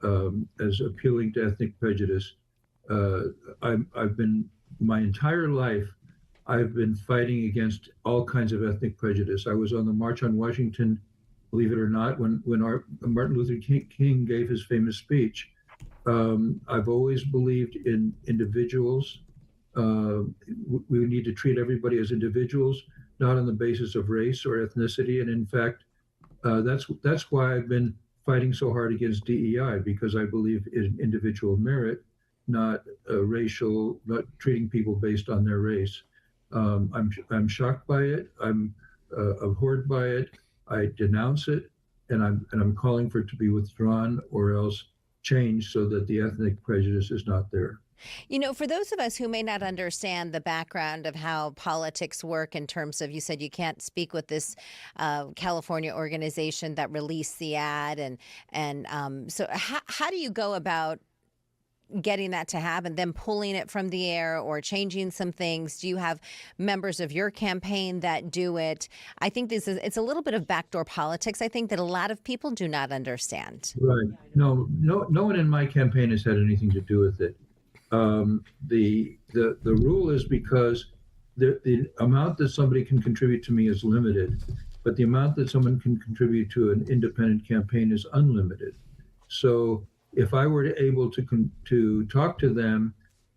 as appealing to ethnic prejudice. I've been my entire life. I've been fighting against all kinds of ethnic prejudice. I was on the March on Washington, believe it or not, when Martin Luther King gave his famous speech. I've always believed in individuals. We need to treat everybody as individuals, not on the basis of race or ethnicity. And in fact, that's why I've been fighting so hard against DEI, because I believe in individual merit, not racial, not treating people based on their race. I'm shocked by it. I'm abhorred by it. I denounce it, and I'm calling for it to be withdrawn or else changed so that the ethnic prejudice is not there. You know, for those of us who may not understand the background of how politics work in terms of, you said you can't speak with this California organization that released the ad, so how do you go about getting that to happen, then pulling it from the air or changing some things? Do you have members of your campaign that do it? I think it's a little bit of backdoor politics, I think, that a lot of people do not understand. Right. No one in my campaign has had anything to do with it. The rule is because the amount that somebody can contribute to me is limited, but the amount that someone can contribute to an independent campaign is unlimited. So if I were able to talk to them,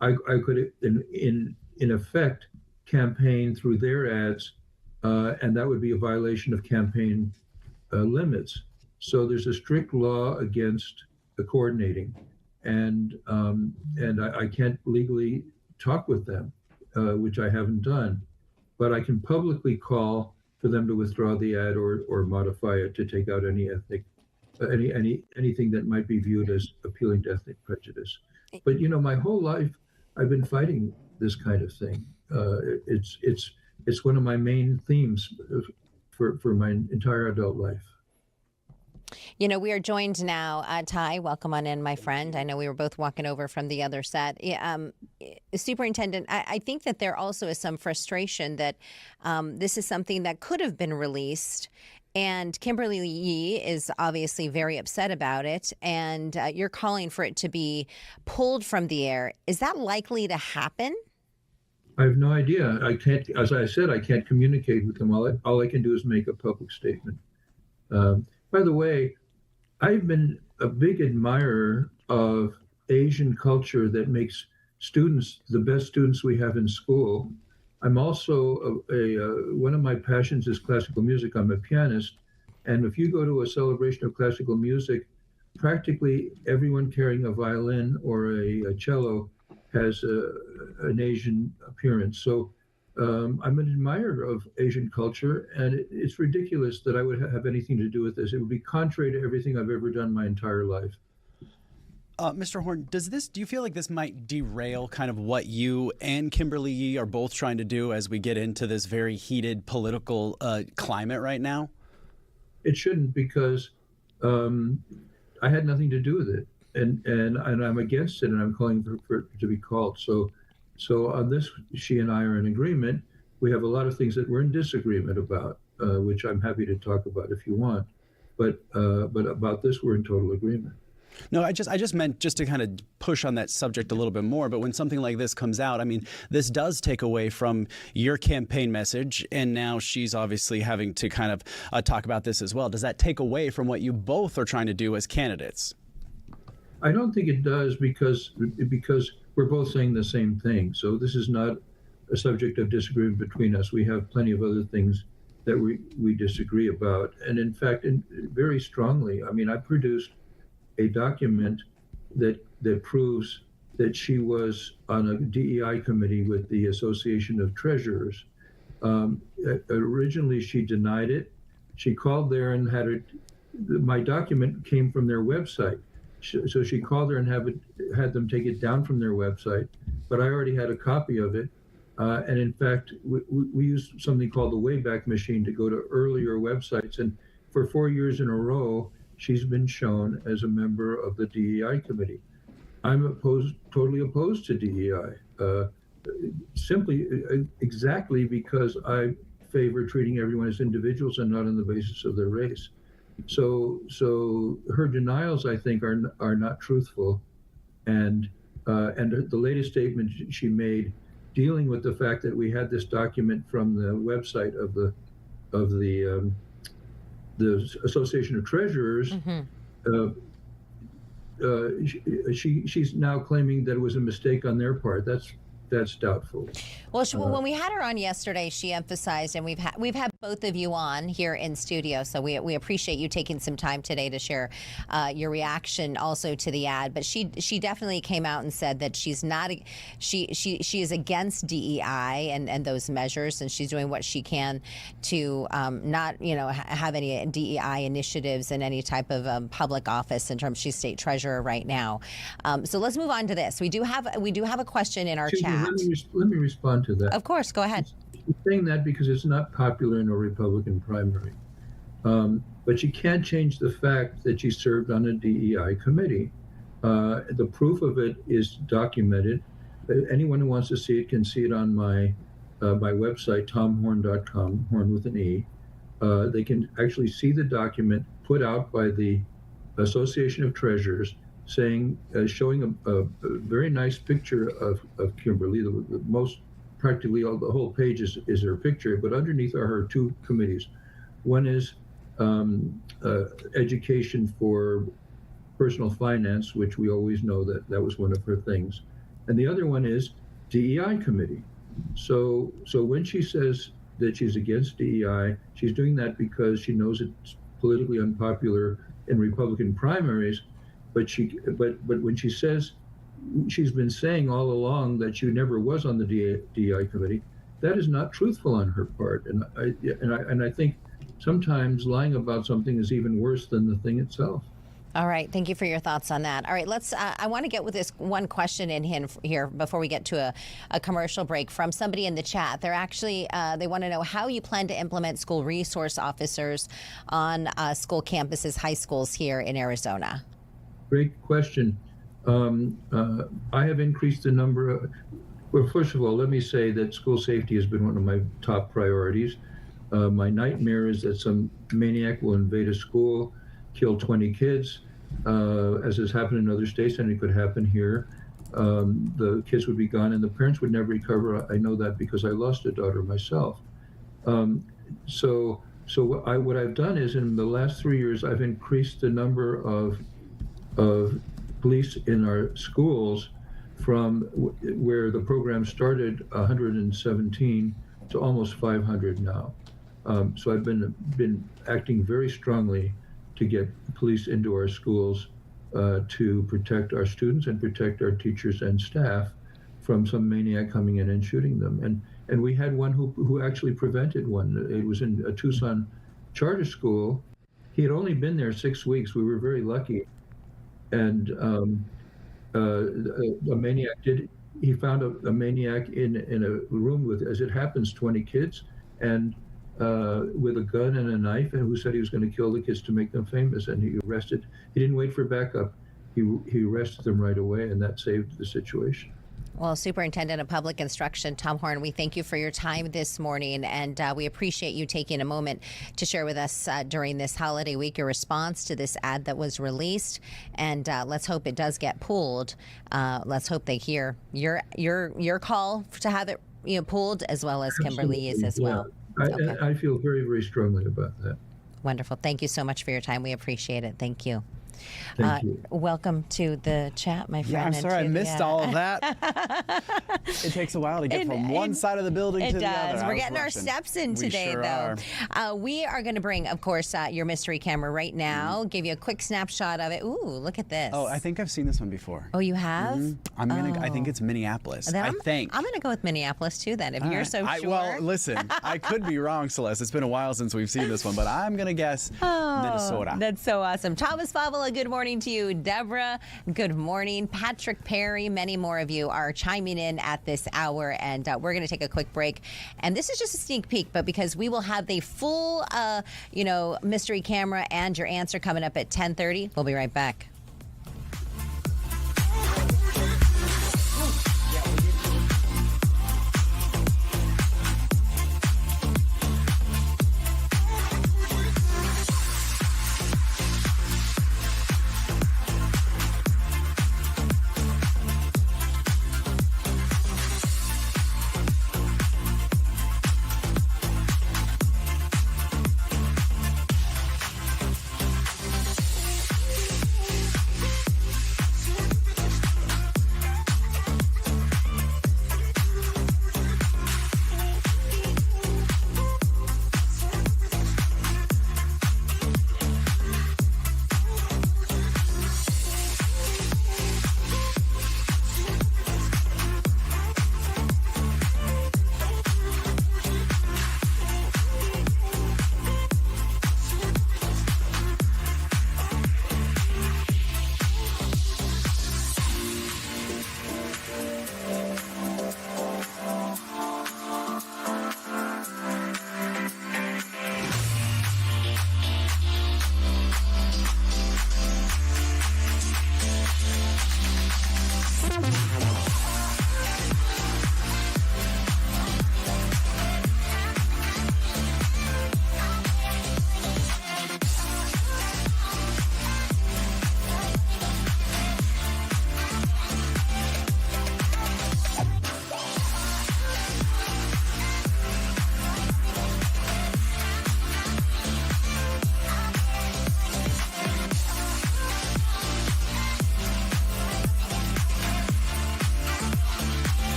I could in effect campaign through their ads, and that would be a violation of campaign limits. So there's a strict law against coordinating, and I can't legally talk with them, which I haven't done, but I can publicly call for them to withdraw the ad or modify it to take out any ethnic anything that might be viewed as appealing to ethnic prejudice. But my whole life I've been fighting this kind of thing. It's one of my main themes for my entire adult life. You know, we are joined now. Ty, welcome on in, my friend. I know we were both walking over from the other set. Superintendent, I think that there also is some frustration that this is something that could have been released. And Kimberly Yee is obviously very upset about it. And you're calling for it to be pulled from the air. Is that likely to happen? I have no idea. I can't, as I said, I can't communicate with them. All I can do is make a public statement. By the way, I've been a big admirer of Asian culture that makes students the best students we have in school. I'm also one of my passions is classical music. I'm a pianist. And if you go to a celebration of classical music, practically everyone carrying a violin or a cello has an Asian appearance. So I'm an admirer of Asian culture, and it's ridiculous that I would have anything to do with this. It would be contrary to everything I've ever done my entire life. Mr. Horne, do you feel like this might derail kind of what you and Kimberly Yee are both trying to do as we get into this very heated political climate right now? It shouldn't, because I had nothing to do with it, and I'm against it, and I'm calling for it to be called. So on this, she and I are in agreement. We have a lot of things that we're in disagreement about, which I'm happy to talk about if you want. But about this, we're in total agreement. No, I just meant just to kind of push on that subject a little bit more. But when something like this comes out, I mean, this does take away from your campaign message. And now she's obviously having to kind of talk about this as well. Does that take away from what you both are trying to do as candidates? I don't think it does, because we're both saying the same thing. So this is not a subject of disagreement between us. We have plenty of other things that we disagree about. And in fact, very strongly, I mean, I produced a document that proves that she was on a DEI committee with the Association of Treasurers. Originally, she denied it. She called there and my document came from their website. So she called her and had them take it down from their website, but I already had a copy of it. And in fact, we used something called the Wayback Machine to go to earlier websites. And for 4 years in a row, she's been shown as a member of the DEI committee. I'm totally opposed to DEI, simply exactly because I favor treating everyone as individuals and not on the basis of their race. So her denials, I think, are not truthful, and the latest statement she made, dealing with the fact that we had this document from the website of the Association of Treasurers. Mm-hmm. She's now claiming that it was a mistake on their part. That's doubtful. Well, when we had her on yesterday, she emphasized, and we've had both of you on here in studio, so we appreciate you taking some time today to share your reaction also to the ad. But she definitely came out and said that she's not she is against DEI and those measures, and she's doing what she can to not have any DEI initiatives in any type of public office. In terms, she's state treasurer right now. So let's move on to this. We do have a question in our chat. Let me respond to that. Of course, go ahead. She's saying that because it's not popular in a Republican primary. But she can't change the fact that she served on a DEI committee. The proof of it is documented. Anyone who wants to see it can see it on my website, tomhorne.com, Horne with an E. They can actually see the document put out by the Association of Treasurers, showing a very nice picture of Kimberly. The most practically the whole page is her picture, but underneath are her two committees. One is education for personal finance, which we always know that was one of her things, and the other one is DEI committee. So when she says that she's against DEI, she's doing that because she knows it's politically unpopular in Republican primaries. But when she says, she's been saying all along that she never was on the DEI committee, that is not truthful on her part. And I think sometimes lying about something is even worse than the thing itself. All right. Thank you for your thoughts on that. All right. Let's. I want to get with this one question in here before we get to a commercial break from somebody in the chat. They're actually they want to know how you plan to implement school resource officers on school campuses, high schools here in Arizona. Great question. I have increased the number of, well, first of all, let me say that school safety has been one of my top priorities. My nightmare is that some maniac will invade a school, kill 20 kids, as has happened in other states, and it could happen here. The kids would be gone and the parents would never recover. I know that because I lost a daughter myself. So what I've done is, in the last 3 years, I've increased the number of police in our schools from where the program started, 117 to almost 500 now. So I've been acting very strongly to get police into our schools to protect our students and protect our teachers and staff from some maniac coming in and shooting them. And we had one who actually prevented one. It was in a Tucson charter school. He had only been there 6 weeks. We were very lucky. And a maniac he found a maniac in a room with, as it happens, 20 kids, and with a gun and a knife, and who said he was going to kill the kids to make them famous. And he didn't wait for backup. He arrested them right away, and that saved the situation. Well, Superintendent of Public Instruction Tom Horne, we thank you for your time this morning, and we appreciate you taking a moment to share with us during this holiday week your response to this ad that was released. And let's hope it does get pulled. Let's hope they hear your call to have it pulled, as well as Kimberly's as well. Okay. I feel very, very strongly about that. Wonderful. Thank you so much for your time. We appreciate it. Thank you. Thank you. Welcome to the chat, my friend. Yeah, I'm sorry I missed all of that. It takes a while to get from one side of the building to the other. It does. We're getting our steps in today, though. We are going to bring, of course, your mystery camera right now, give you a quick snapshot of it. Ooh, look at this. Oh, I think I've seen this one before. Oh, you have? I think it's Minneapolis. Then I'm going to go with Minneapolis, too, then, if you're so sure. Well, listen, I could be wrong, Celeste. It's been a while since we've seen this one, but I'm going to guess Minnesota. That's so awesome. Thomas Favola, good morning to you. Deborah, good morning. Patrick Perry, many more of you are chiming in at this hour, and we're going to take a quick break. And this is just a sneak peek, but because we will have the full, mystery camera and your answer coming up at 10:30. We'll be right back.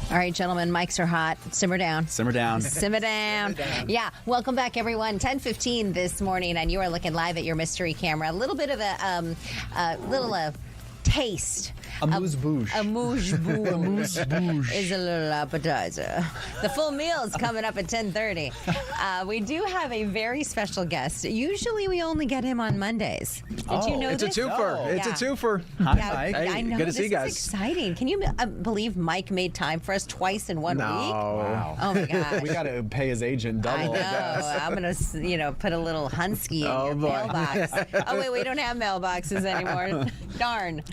All right, gentlemen, mics are hot. Simmer down. Simmer down. Simmer down. Yeah, welcome back, everyone. 10:15 this morning, and you are looking live at your mystery camera. A little bit of a taste. Amuse-bouche. Amuse-bouche is a little appetizer. The full meal is coming up at 10:30. We do have a very special guest. Usually we only get him on Mondays. Did you know It's this? a twofer. Oh. It's a twofer. Hi, Mike. Hey, I know. good to see you This guys. is exciting. Can you believe Mike made time for us twice in 1 week? Wow. Oh, my gosh. We got to pay his agent I double. know. I'm going to, put a little Hunsky in your boy. mailbox. Oh, wait, we don't have mailboxes anymore. Darn.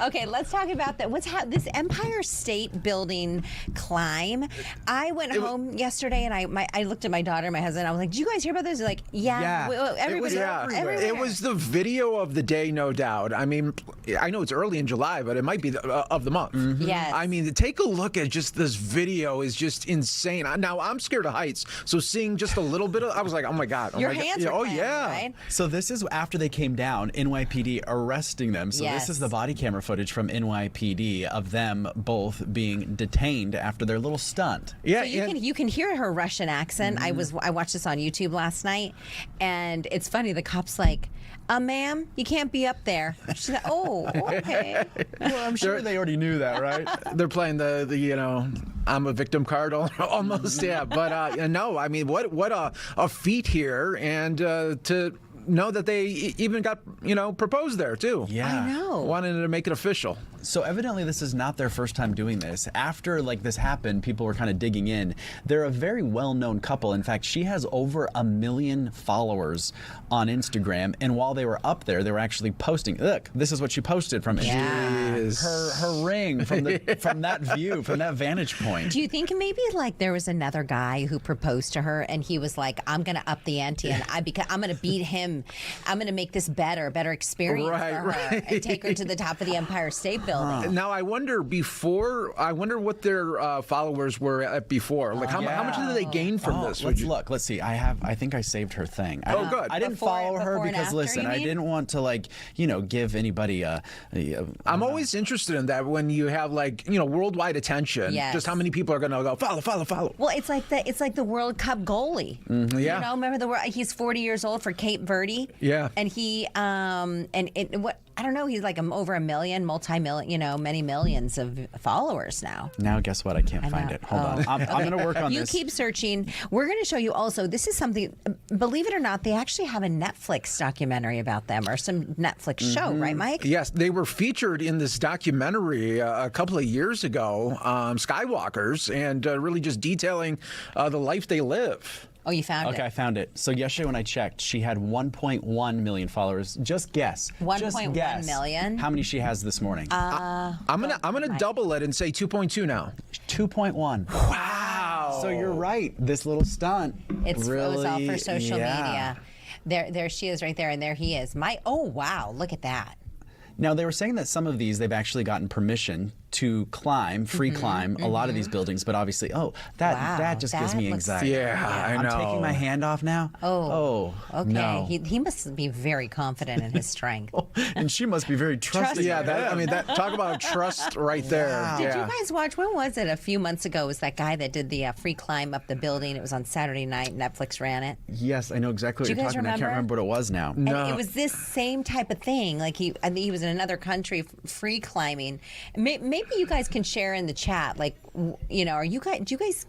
Okay, let's talk about that. This Empire State Building climb. I went home yesterday and I looked at my daughter and my husband. I was like, "Did you guys hear about this?" They're like, "Yeah." Everybody, everywhere. It was the video of the day, no doubt. I mean, I know it's early in July, but it might be of the month. Yes. I mean, take a look at just this video is just insane. Now, I'm scared of heights, so seeing just a little bit of, I was like, oh my God. Oh Your my hands God. were Oh, clammy, yeah. right? So this is after they came down, NYPD arresting them. So Yes. this is the body camera footage from NYPD of them both being detained after their little stunt. Yeah. So you can hear her Russian accent. I watched this on YouTube last night, and it's funny. The cop's like, "Ma'am, you can't be up there." She's like, "Oh, okay." Well, I'm sure they already knew that, right? They're playing the I'm a victim card almost, yeah. But no, I mean, what a feat here, and to know that they even got proposed there too. Yeah. I know. Wanted to make it official. So evidently this is not their first time doing this. After this happened, people were kind of digging in. They're a very well-known couple. In fact, she has over 1 million followers on Instagram. And while they were up there, they were actually posting. Look, this is what she posted from Jeez. her ring from that view, from that vantage point. Do you think maybe there was another guy who proposed to her and he was like, "I'm going to up the ante and I'm going to beat him. I'm going to make this better experience for her and take her to the top of the Empire State Building." Now I wonder what their followers were at before. Like how much did they gain from this? Let's look. Let's see. I think I saved her thing. Oh, good. I didn't follow her before and because after, listen, you I mean? didn't want to give anybody a I'm always interested in that when you have worldwide attention. Yes. Just how many people are going to go follow. Well, it's like the World Cup goalie. Yeah. Remember he's 40 years old for Cape Verde. Yeah. And he I don't know, he's like over 1 million, multi-million, many millions of followers now. Now guess what? I can't find know. it. Hold on. I'm going to work on You this. keep searching. We're going to show you also, this is something, believe it or not, they actually have a Netflix documentary about them or some Netflix show, right, Mike? Yes, they were featured in this documentary a couple of years ago, Skywalkers, and really just detailing the life they live. Oh, you found Okay, I it. found it. So yesterday when I checked, she had 1.1 million followers. Just guess. 1.1 guess million? How many she has this morning? I'm gonna double it and say 2.2 now. 2.1. Wow. So you're right. This little stunt. It was all for social yeah. media. There she is right there, and there he is. Oh, wow, look at that. Now, they were saying that some of these, they've actually gotten permission to climb, free climb, a lot of these buildings, but obviously, that just gives that me looks anxiety. Yeah, I know. I'm taking my hand off now. Okay. No. He must be very confident in his strength. And she must be very trusting. Yeah, that talk about trust right there. Wow. Did Yeah. you guys watch, when was it? A few months ago, it was that guy that did the free climb up the building. It was on Saturday night. Netflix ran it. Yes, I know exactly what Do you're you guys talking about. I can't remember? remember what it was now. And it was this same type of thing. I think he was in another country free climbing. Maybe you guys can share in the chat. Do you guys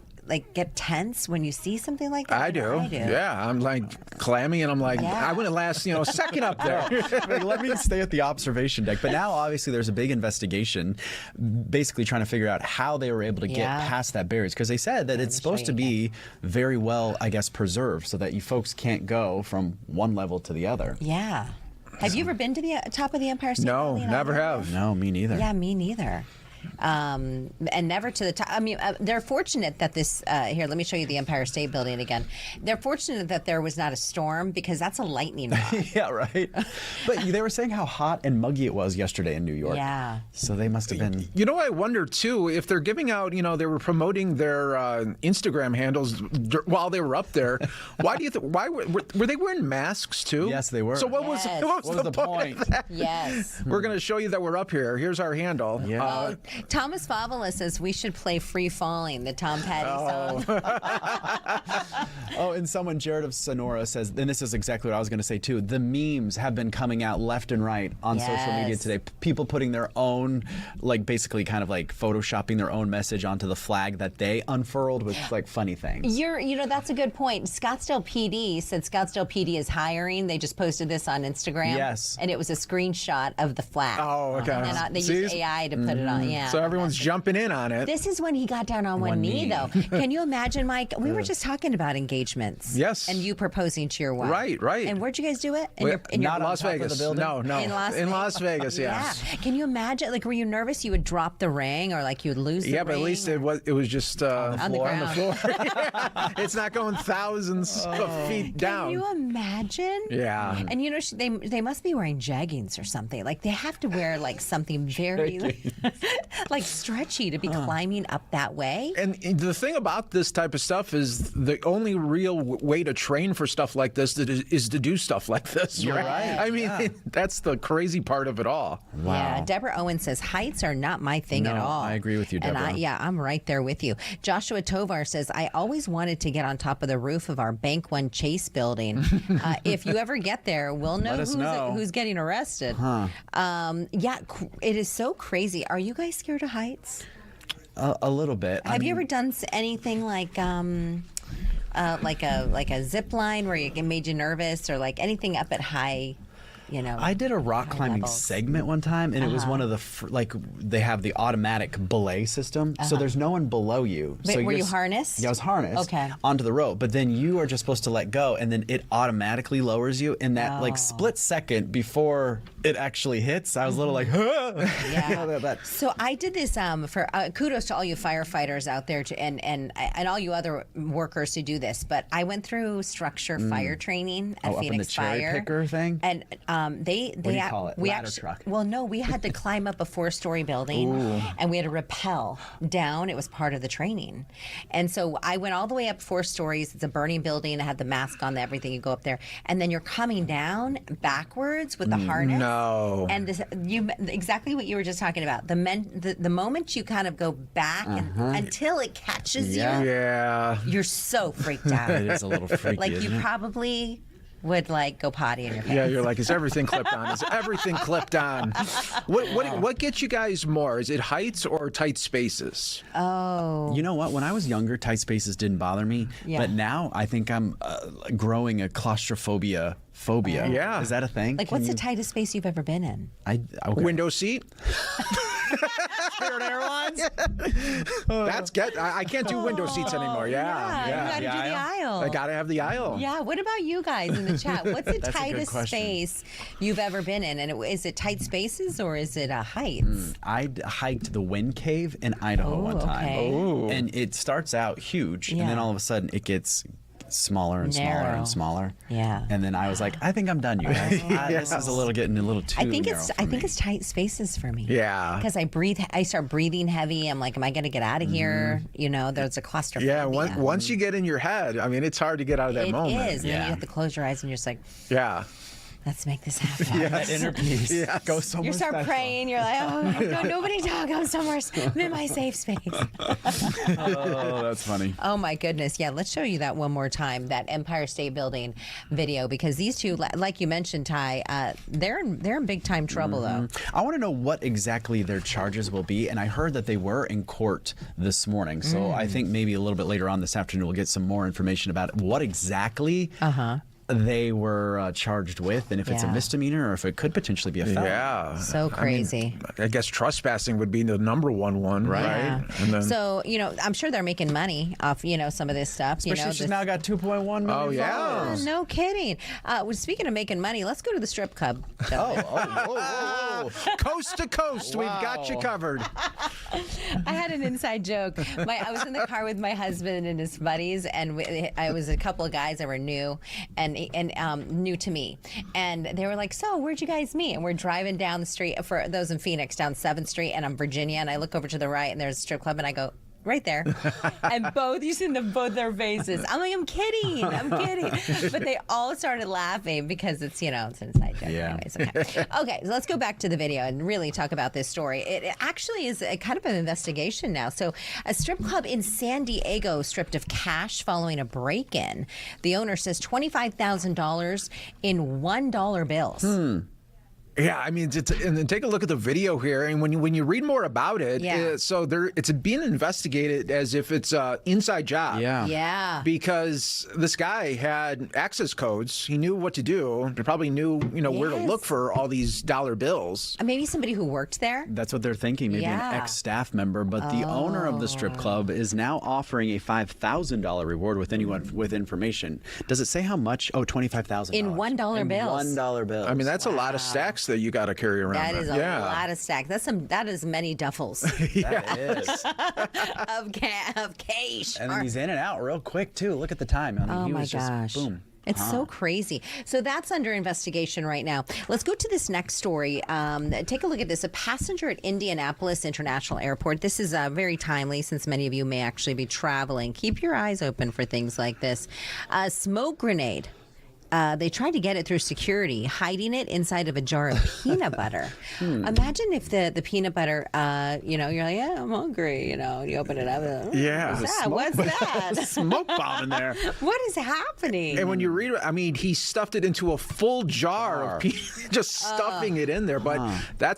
get tense when you see something like that? I do. Yeah, I'm clammy, and I'm I wouldn't last a second up there. Let me stay at the observation deck. But now, obviously, there's a big investigation, basically trying to figure out how they were able to get past that barriers. Because they said that it's supposed to be very well, I guess, preserved, so that you folks can't go from one level to the other. Yeah. Have you ever been to the top of the Empire State No, Building? never have. No, me neither. Yeah, me neither. And never to the top. I mean, they're fortunate that this, here, let me show you the Empire State Building again. They're fortunate that there was not a storm because that's a lightning rod. Yeah, right. But they were saying how hot and muggy it was yesterday in New York. Yeah. So they must have been. I wonder too if they're giving out. They were promoting their Instagram handles while they were up there. Why do you think? Why were they wearing masks too? Yes, they were. So what Yes. was the point of that? Yes. We're going to show you that we're up here. Here's our handle. Yeah. Thomas Favola says we should play Free Falling, the Tom Petty song. Oh, and someone, Jared of Sonora, says, and this is exactly what I was going to say too, the memes have been coming out left and right on social media Yes. today. People putting their own, like basically kind of like photoshopping their own message onto the flag that they unfurled with like funny things. That's a good point. Scottsdale PD said Scottsdale PD is hiring. They just posted this on Instagram. Yes. And it was a screenshot of the flag. Oh, okay. And then they used AI to put it on. Yeah. So everyone's jumping in on it. This is when he got down on one knee, though. Can you imagine, Mike? We were just talking about engagements. Yes. And you proposing to your wife. Right. And where'd you guys do it? In not Las top of the Vegas. building? No. In Las Vegas, yes. Yeah. Can you imagine? Like, were you nervous you would drop the ring or like you would lose the ring? Yeah, but at least it was just on the on the ground. floor. Yeah. It's not going thousands of feet down. Can you imagine? Yeah. And they must be wearing jeggings or something. Like they have to wear like something very like stretchy to be climbing up that way. And the thing about this type of stuff is the only real way to train for stuff like this is to do stuff like this. You're right? right. I mean, that's the crazy part of it all. Wow. Yeah, Deborah Owen says heights are not my thing at No, all. I agree with you, Deborah. And I'm right there with you. Joshua Tovar says I always wanted to get on top of the roof of our Bank One Chase building. If you ever get there, we'll know, Let us know. who's getting arrested. It is so crazy. Are you guys scared of heights? A little bit. Have you ever done anything like a zip line where it made you nervous, or like anything up at high? I did a rock climbing levels. segment one time, and it was one of the they have the automatic belay system, so there's no one below you. Wait, so were you're you harnessed? Yeah, I was harnessed Okay. onto the rope, but then you are just supposed to let go, and then it automatically lowers you in that like split second before it actually hits. I was a little like, Yeah. So I did this for kudos to all you firefighters out there and all you other workers who do this. But I went through structure fire training at up in the Phoenix cherry Fire. picker thing? And they What do you call it? we Ladder actually, truck. Well, no, we had to climb up a 4-story building and we had to rappel down. It was part of the training. And so I went all the way up 4 stories. It's a burning building. I had the mask on, everything. You go up there, and then you're coming down backwards with the harness. No. And exactly what you were just talking about. The moment you kind of go back until it catches you, Yeah. you're so freaked out. it is a little freaky. Like you isn't it? probably would like go potty in your pants. Yeah, you're like, is everything clipped on? Is everything clipped on? What gets you guys more? Is it heights or tight spaces? Oh. You know what? When I was younger, tight spaces didn't bother me. Yeah. But now I think I'm growing a claustrophobia phobia. Yeah. Is that a thing? Like, what's the tightest space you've ever been in? Okay. Window seat? Spirit Airlines? I can't do window seats anymore. Yeah. You got to do the aisle. I got to have the aisle. Yeah. What about you guys in the chat? What's the That's a good tightest question. space you've ever been in? And is it tight spaces or is it heights? I hiked the Wind Cave in Idaho one time. okay. Ooh. And it starts out huge, and then Yeah. all of a sudden it gets smaller and smaller Narrow. and smaller. Yeah. And then I was like, I think I'm done, you guys. This is getting a little too I think narrow for me. it's tight spaces for me. Yeah. Because I start breathing heavy. I'm like, am I going to get out of here? There's a claustrophobia. Yeah, once you get in your head, I mean, it's hard to get out of that It moment. is. And then you have to close your eyes and you're just like, Yeah. let's make this happen. That inner peace. Yes. Go somewhere You start special. praying. You're like, oh, no, nobody talk. I'm somewhere. I'm in my safe space. Oh, that's funny. Oh my goodness. Yeah, let's show you that one more time, that Empire State Building video, because these two, like you mentioned, Ty, they're in big time trouble though. I want to know what exactly their charges will be, and I heard that they were in court this morning. So I think maybe a little bit later on this afternoon we'll get some more information about what exactly they were charged with, and if it's a Yeah. misdemeanor or if it could potentially be a felony. Yeah. So crazy. I guess trespassing would be the number one, right? Yeah. And then, So, I'm sure they're making money off, some of this stuff. Especially she's now got 2.1 million Oh, yeah. followers. No kidding. Speaking of making money, let's go to the strip club. Whoa. coast to coast, we've got you covered. I had an inside joke. I was in the car with my husband and his buddies, and I was a couple of guys that were new and new to me, and they were like, "So, where'd you guys meet?" And we're driving down the street, for those in Phoenix, down 7th Street, and I'm Virginia, and I look over to the right, and there's a strip club, and I go, right there. And both, you see both their faces. I'm like, I'm kidding. But they all started laughing because it's, it's an inside joke. Yeah. Anyways, okay, so let's go back to the video and really talk about this story. It actually is a kind of an investigation now. So a strip club in San Diego stripped of cash following a break-in. The owner says $25,000 in $1 bills. Yeah, I mean, and then take a look at the video here, and when you read more about it, so it's being investigated as if it's an inside job. Yeah. Because this guy had access codes. He knew what to do. He probably knew, where to look for all these dollar bills. Maybe somebody who worked there. That's what they're thinking, maybe an ex-staff member. But the owner of the strip club is now offering a $5,000 reward with anyone with information. Does it say how much? Oh, $25,000. In $1 bills. $1 bills. I mean, that's a lot of stacks that you got to carry around. That is a lot of stacks. That is many duffels. That is. of cash. And then he's in and out real quick, too. Look at the time. I mean, he was gosh. Just, boom. It's so crazy. So that's under investigation right now. Let's go to this next story. Take a look at this. A passenger at Indianapolis International Airport. This is very timely since many of you may actually be traveling. Keep your eyes open for things like this. A smoke grenade. They tried to get it through security, hiding it inside of a jar of peanut butter. Imagine if the peanut butter, you're like, yeah, I'm hungry, and you open it up. What's that? Smoke bomb in there. What is happening? And when you read it, I mean, he stuffed it into a full jar of peanut, just stuffing it in there. But that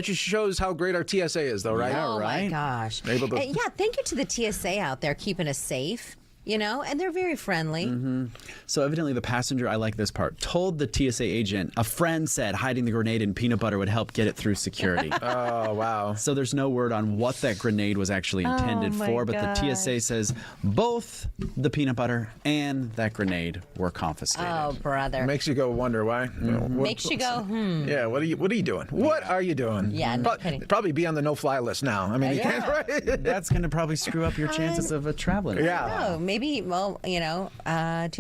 just shows how great our TSA is, though, right? Oh, my gosh. Thank you to the TSA out there keeping us safe. And they're very friendly. So evidently the passenger, I like this part, told the TSA agent, a friend said hiding the grenade in peanut butter would help get it through security. Oh, wow. So there's no word on what that grenade was actually intended for, but the TSA says both the peanut butter and that grenade were confiscated. Oh, brother. It makes you go wonder why. Makes you go, Yeah, what are you doing? What are you doing? Yeah, no kidding. Probably be on the no-fly list now. I mean, you can't, right? That's going to probably screw up your chances of traveling. Yeah. Maybe, too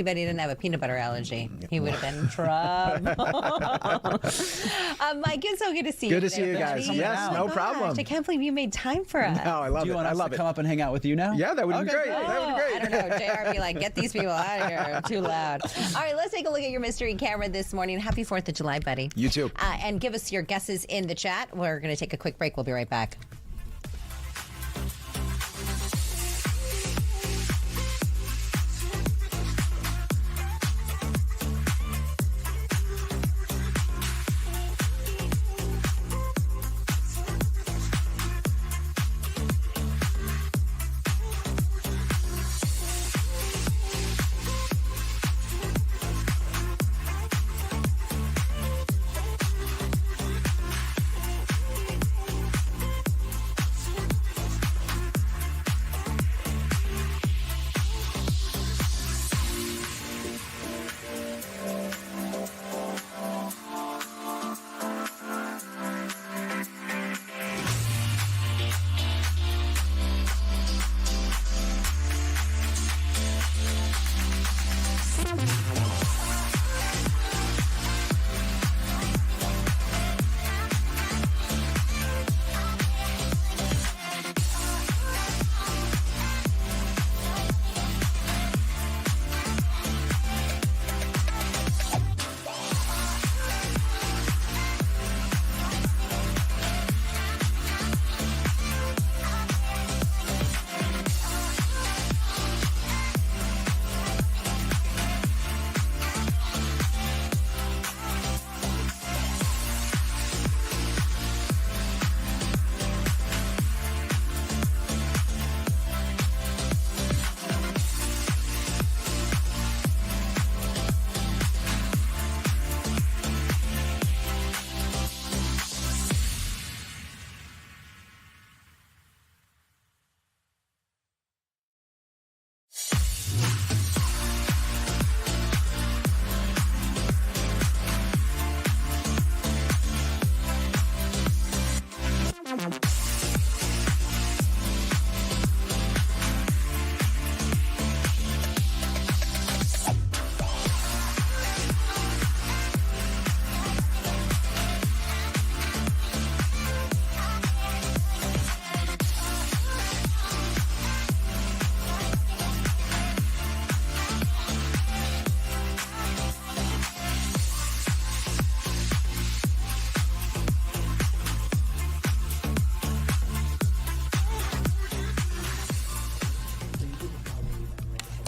bad he didn't have a peanut butter allergy. He would have been in trouble. Mike, it's so good to see you. Good to see you guys. Buddy. Yes, no problem. I can't believe you made time for us. No, I love it. Do you want I us love to it. come up and hang out with you now? Yeah, that would be great. Great. That would be great. I don't know. JR would be like, get these people out of here. Too loud. All right, let's take a look at your mystery camera this morning. Happy 4th of July, buddy. You too. And give us your guesses in the chat. We're going to take a quick break. We'll be right back.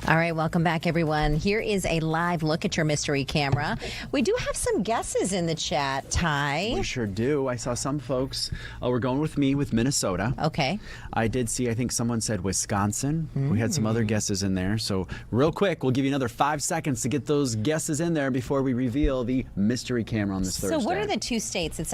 All right, welcome back, everyone. Here is a live look at your mystery camera. We do have some guesses in the chat, Ty. We sure do. I saw some folks were going with me with Minnesota. Okay. I did see, I think someone said Wisconsin. We had some other guesses in there. So real quick, we'll give you another 5 seconds to get those guesses in there before we reveal the mystery camera on this Thursday. So what are the two states? It's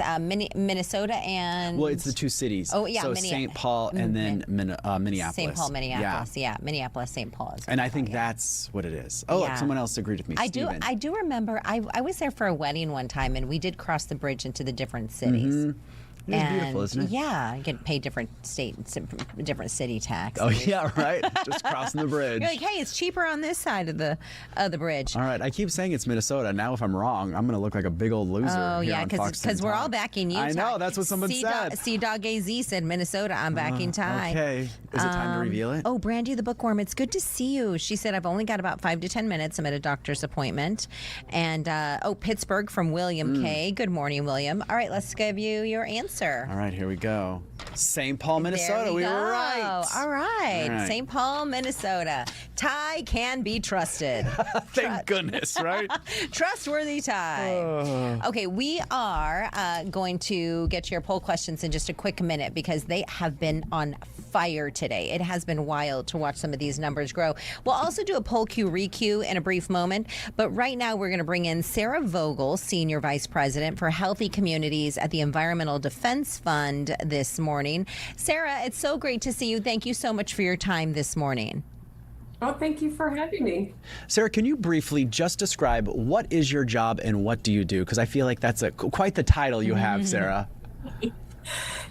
Minnesota and... Well, it's the two cities. Oh, yeah. So St. Paul and then Minneapolis. St. Paul, Minneapolis. Yeah, Minneapolis, St. Paul. And I think that's what it is. Oh, look, someone else agreed with me. I do remember. I was there for a wedding one time, and we did cross the bridge into the different cities. It's beautiful, isn't it? Yeah, you can pay different city tax. Oh yeah, right. Just crossing the bridge. You're like, hey, it's cheaper on this side of the bridge. All right, I keep saying it's Minnesota. Now, if I'm wrong, I'm going to look like a big old loser. Oh here yeah, on Fox because we're all backing you. I know, that's what someone said. Sea Dog AZ said Minnesota. I'm backing Ty. Okay, is it time to reveal it? Oh, Brandy the bookworm, it's good to see you. She said I've only got about 5 to 10 minutes. I'm at a doctor's appointment. And Pittsburgh from William K. Good morning, William. All right, let's give you your answer. All right, here we go. St. Paul, Minnesota. We were right. All right. St. Paul, Minnesota. Ty can be trusted. Thank goodness, right? Trustworthy Ty. Okay, we are going to get to your poll questions in just a quick minute because they have been on fire today. It has been wild to watch some of these numbers grow. We'll also do a poll queue requeue in a brief moment, but right now we're going to bring in Sarah Vogel, Senior Vice President for Healthy Communities at the Environmental Defense Fund this morning. Sarah, it's so great to see you. Thank you so much for your time this morning. Oh, thank you for having me. Sarah, can you briefly just describe what is your job and what do you do? Because I feel like that's quite the title you have, Sarah.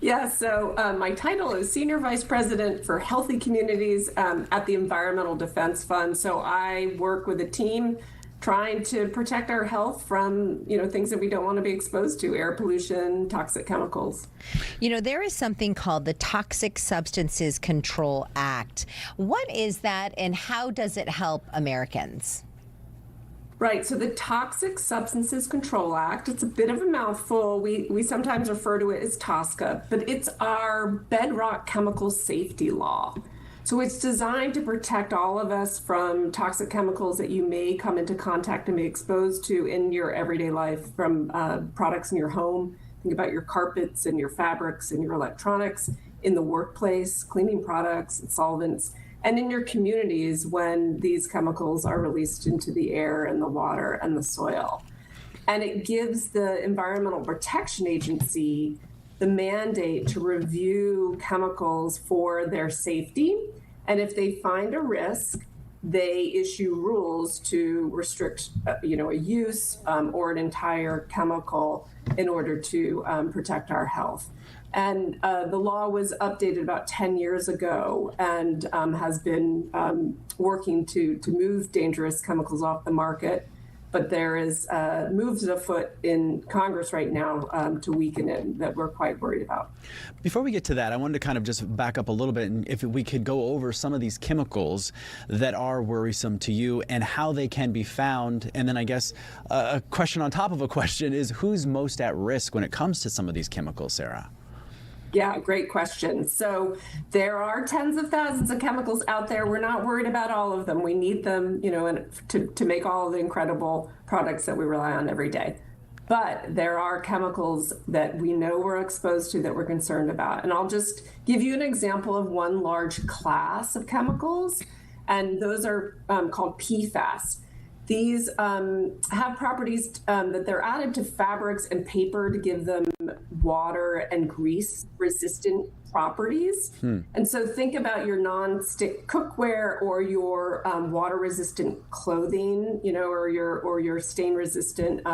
Yeah, so my title is Senior Vice President for Healthy Communities at the Environmental Defense Fund. So I work with a team trying to protect our health from, things that we don't want to be exposed to, air pollution, toxic chemicals. There is something called the Toxic Substances Control Act. What is that and how does it help Americans? Right. So the Toxic Substances Control Act, it's a bit of a mouthful. We sometimes refer to it as TSCA, but it's our bedrock chemical safety law. So it's designed to protect all of us from toxic chemicals that you may come into contact and be exposed to in your everyday life from products in your home. Think about your carpets and your fabrics and your electronics, in the workplace, cleaning products, and solvents, and in your communities when these chemicals are released into the air and the water and the soil. And it gives the Environmental Protection Agency the mandate to review chemicals for their safety. And if they find a risk, they issue rules to restrict, a use or an entire chemical in order to protect our health. And the law was updated about 10 years ago and has been working to move dangerous chemicals off the market. But there is moves afoot in Congress right now to weaken it that we're quite worried about. Before we get to that, I wanted to kind of just back up a little bit, and if we could go over some of these chemicals that are worrisome to you and how they can be found. And then I guess a question on top of a question is who's most at risk when it comes to some of these chemicals, Sarah? Yeah, great question. So there are tens of thousands of chemicals out there. We're not worried about all of them. We need them, to make all of the incredible products that we rely on every day. But there are chemicals that we know we're exposed to that we're concerned about. And I'll just give you an example of one large class of chemicals, and those are called PFAS. These have properties that they're added to fabrics and paper to give them water and grease resistant properties. And so think about your non-stick cookware or your water resistant clothing, or your stain resistant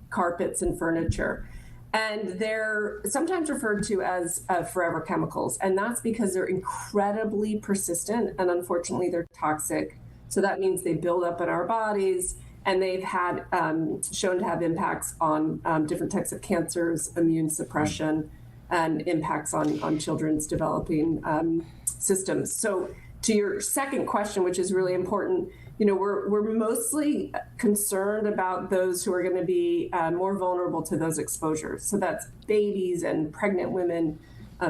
carpets and furniture. And they're sometimes referred to as forever chemicals. And that's because they're incredibly persistent and unfortunately they're toxic. So that means they build up in our bodies, and they've had shown to have impacts on different types of cancers, immune suppression, and impacts on children's developing systems. So to your second question, which is really important, we're mostly concerned about those who are going to be more vulnerable to those exposures. So that's babies and pregnant women,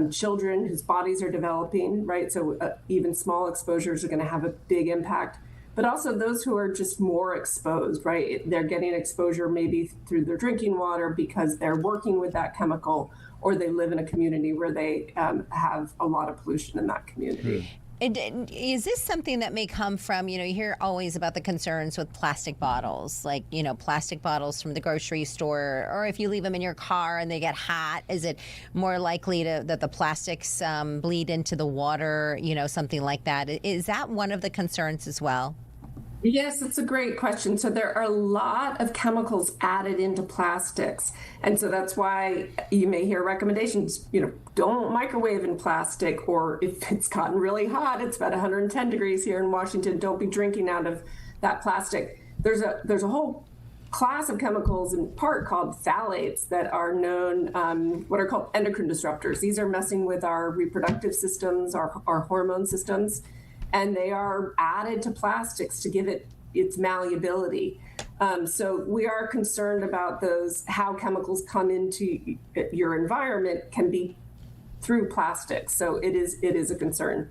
children whose bodies are developing, right? So even small exposures are going to have a big impact. but also those who are just more exposed, right? They're getting exposure maybe through their drinking water because they're working with that chemical, or they live in a community where they have a lot of pollution in that community. Is this something that may come from, you hear always about the concerns with plastic bottles, like, plastic bottles from the grocery store, or if you leave them in your car and they get hot, is it more likely that the plastics bleed into the water, something like that? Is that one of the concerns as well? Yes, it's a great question. So there are a lot of chemicals added into plastics. And so that's why you may hear recommendations, don't microwave in plastic, or if it's gotten really hot, it's about 110 degrees here in Washington, don't be drinking out of that plastic. There's a whole class of chemicals in part called phthalates that are known, what are called endocrine disruptors. These are messing with our reproductive systems, our hormone systems. And they are added to plastics to give it its malleability. So we are concerned about how chemicals come into your environment can be through plastics. So it is a concern.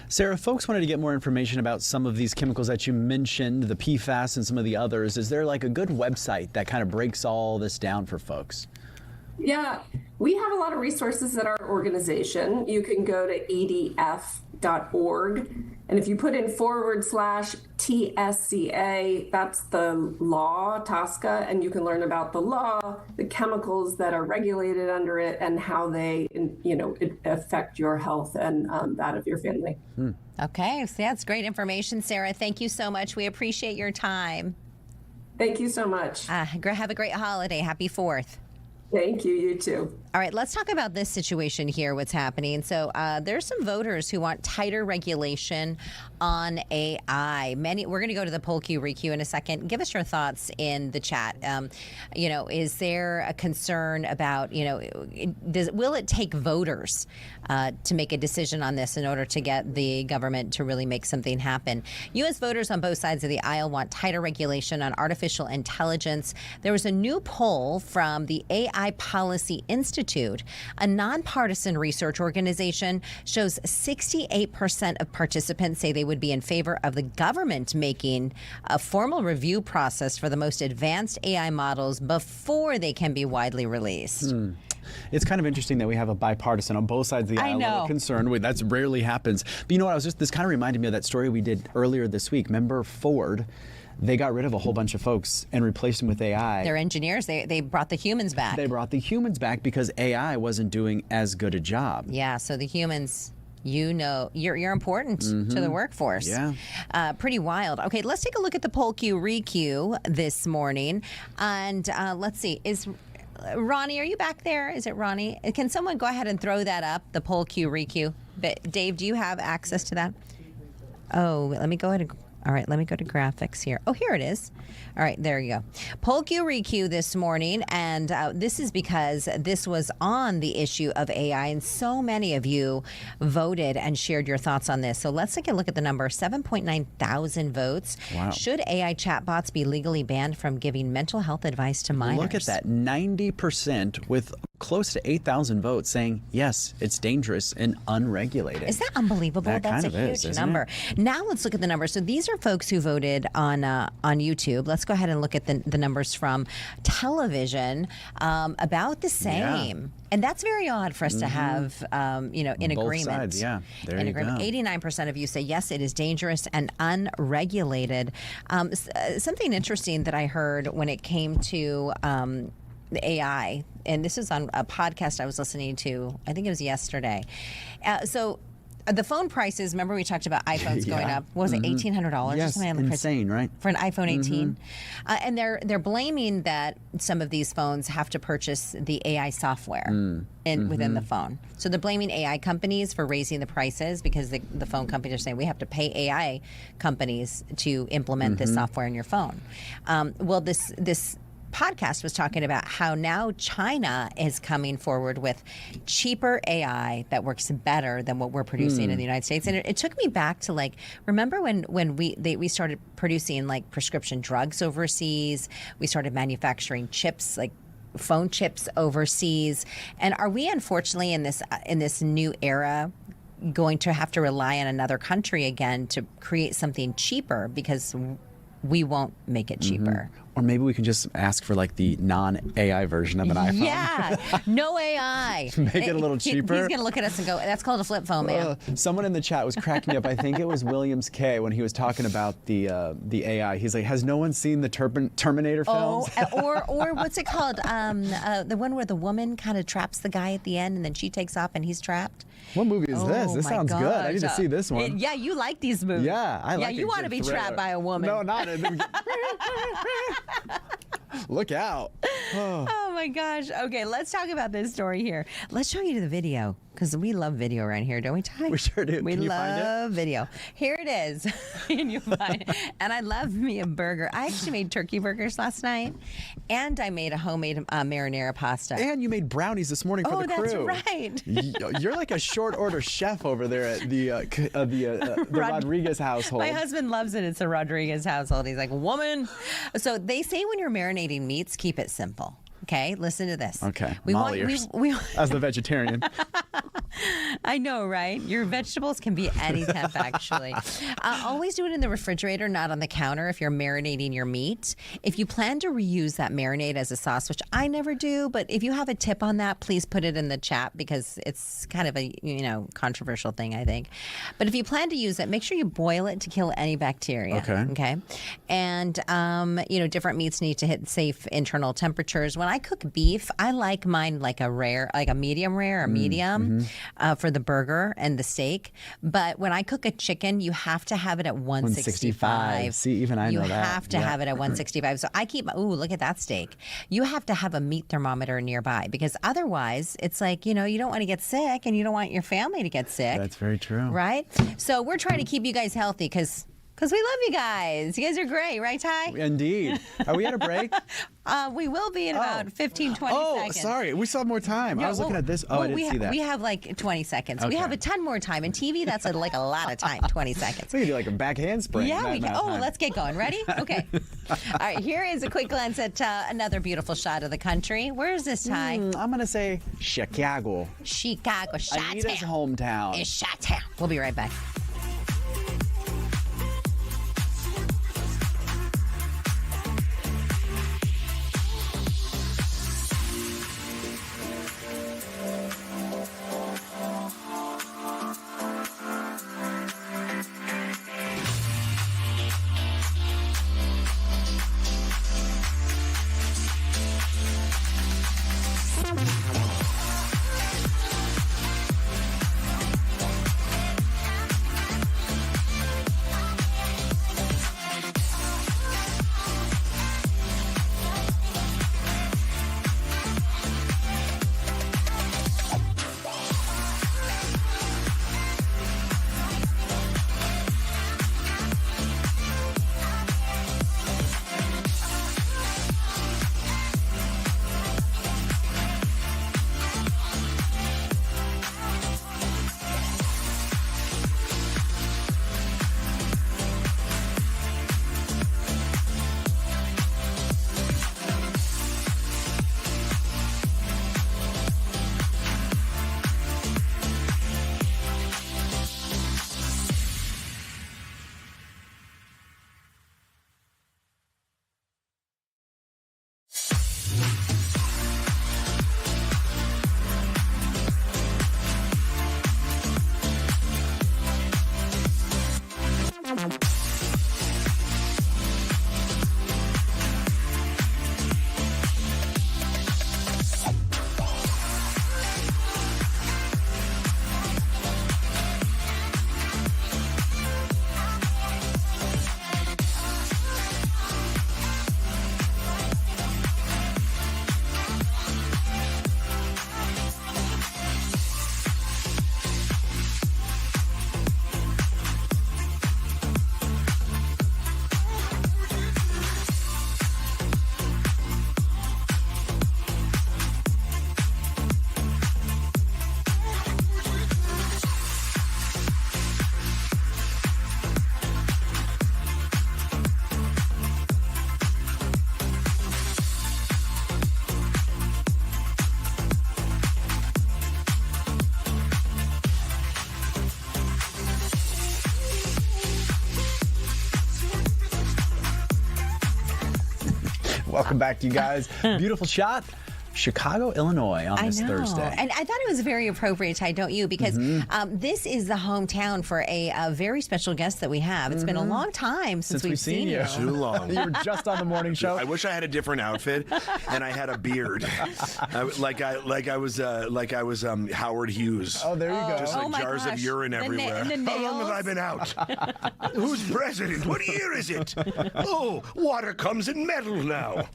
Sarah, folks wanted to get more information about some of these chemicals that you mentioned, the PFAS and some of the others. Is there like a good website that kind of breaks all this down for folks? Yeah, we have a lot of resources at our organization. You can go to edf.org, and if you put in /TSCA, that's the law, TSCA, and you can learn about the law, the chemicals that are regulated under it, and how they, affect your health and that of your family. Okay, so that's great information, Sarah. Thank you so much. We appreciate your time. Thank you so much. Have a great holiday. Happy 4th. Thank you. You too. All right, let's talk about this situation here, what's happening. So there's some voters who want tighter regulation on AI. We're going to go to the poll queue, requeue in a second. Give us your thoughts in the chat. Is there a concern about, will it take voters to make a decision on this in order to get the government to really make something happen? U.S. voters on both sides of the aisle want tighter regulation on artificial intelligence. There was a new poll from the AI Policy Institute, a nonpartisan research organization, shows 68% of participants say they would be in favor of the government making a formal review process for the most advanced AI models before they can be widely released. It's kind of interesting that we have a bipartisan on both sides of the aisle concern. That rarely happens. But you know what? This kind of reminded me of that story we did earlier this week. Remember Ford? They got rid of a whole bunch of folks and replaced them with AI. They're engineers. They brought the humans back. They brought the humans back because AI wasn't doing as good a job. Yeah, so the humans, you're important to the workforce. Yeah. Pretty wild. Okay, let's take a look at the poll queue requeue this morning. And let's see, is Ronnie, are you back there? Is it Ronnie? Can someone go ahead and throw that up, the poll queue requeue? Dave, do you have access to that? Oh, let me go ahead and... All right, let me go to graphics here. Oh, here it is. All right, there you go. Poll queue requeue this morning, and this is because this was on the issue of AI, and so many of you voted and shared your thoughts on this. So let's take a look at the number, 7.9 thousand votes. Wow. Should AI chatbots be legally banned from giving mental health advice to minors? Look at that, 90% with close to 8,000 votes saying, yes, it's dangerous and unregulated. Is that unbelievable? That That's kind a of huge is, number. Now let's look at the numbers. So these are folks who voted on YouTube. Let's go ahead and look at the numbers from television. About the same. Yeah. And that's very odd for us to have, in Both agreement. sides, yeah. There in you agreement. go. 89% of you say, yes, it is dangerous and unregulated. Something interesting that I heard when it came to the AI, and this is on a podcast I was listening to, I think it was yesterday. The phone prices, remember we talked about iPhones going up. What was it, $1,800? Yes, insane, right? For an iPhone 18. And they're blaming that some of these phones have to purchase the AI software within the phone. So they're blaming AI companies for raising the prices because the phone companies are saying we have to pay AI companies to implement this software in your phone. Well, this podcast was talking about how now China is coming forward with cheaper AI that works better than what we're producing in the United States. And it took me back to remember when we started producing prescription drugs overseas, we started manufacturing chips, phone chips overseas. And are we unfortunately in this new era going to have to rely on another country again to create something cheaper because we won't make it cheaper. Or maybe we can just ask for like the non-AI version of an iPhone. Yeah, no AI. Make it a little cheaper. He's going to look at us and go, that's called a flip phone, man. Someone in the chat was cracking me up. I think it was Williams K when he was talking about the AI. He's like, has no one seen the Terminator films? Or what's it called? The one where the woman kind of traps the guy at the end and then she takes off and he's trapped. What movie is this? This my sounds good. I need to gosh. see this one. Yeah, you like these movies. Yeah, I like Yeah, you want to be trapped by a woman. No, not it. Look out. Oh my gosh. Okay, let's talk about this story here. Let's show you the video because we love video around here, don't we, Ty? We sure do. We Can you find it? love video. Here it is. Can you find it? And I love me a burger. I actually made turkey burgers last night, and I made a homemade marinara pasta. And you made brownies this morning for the crew. That's right. You're like a short order chef over there at the Rodriguez household. My husband loves it. It's a Rodriguez household. He's like, woman. So they say when you're marinating meats, keep it simple. Okay, listen to this. Okay, we I'm all want, ears. we, As the vegetarian. I know, right? Your vegetables can be any temp, actually. Always do it in the refrigerator, not on the counter if you're marinating your meat. If you plan to reuse that marinade as a sauce, which I never do, but if you have a tip on that, please put it in the chat because it's kind of a controversial thing, I think. But if you plan to use it, make sure you boil it to kill any bacteria. Okay. And different meats need to hit safe internal temperatures. When I cook beef, I like mine like a medium rare or medium for the burger and the steak. But when I cook a chicken, you have to have it at 165. See, even I know that. You have to have it at 165. So I keep, look at that steak. You have to have a meat thermometer nearby because otherwise it's like, you don't want to get sick and you don't want your family to get sick. That's very true. Right? So we're trying to keep you guys healthy because we love you guys. You guys are great, right, Ty? Indeed. Are we at a break? We will be in about 15, 20 seconds. Oh, sorry. We still have more time. I was looking at this. I didn't see that. We have like 20 seconds. We Okay. have a ton more time. In TV, that's like a lot of time, 20 seconds. So you do like a back handspring. Yeah, we can. Let's get going. Ready? Okay. All right, here is a quick glance at another beautiful shot of the country. Where is this, Ty? I'm going to say Chicago. Chicago. Anita's Chi-town. hometown. It's Chi-town. We'll be right back. Welcome back, you guys. Beautiful shot. Chicago, Illinois on this Thursday. And I thought it was very appropriate, Ty, don't you? Because this is the hometown for a very special guest that we have. It's been a long time since we've seen you. Too long. You were just on the morning show. I wish I had a different outfit and I had a beard, like I was Howard Hughes. Oh, there you go. Just like Oh my jars of gosh. urine The everywhere. the How long have nails. I been out? Who's president? What year is it? Oh, water comes in metal now.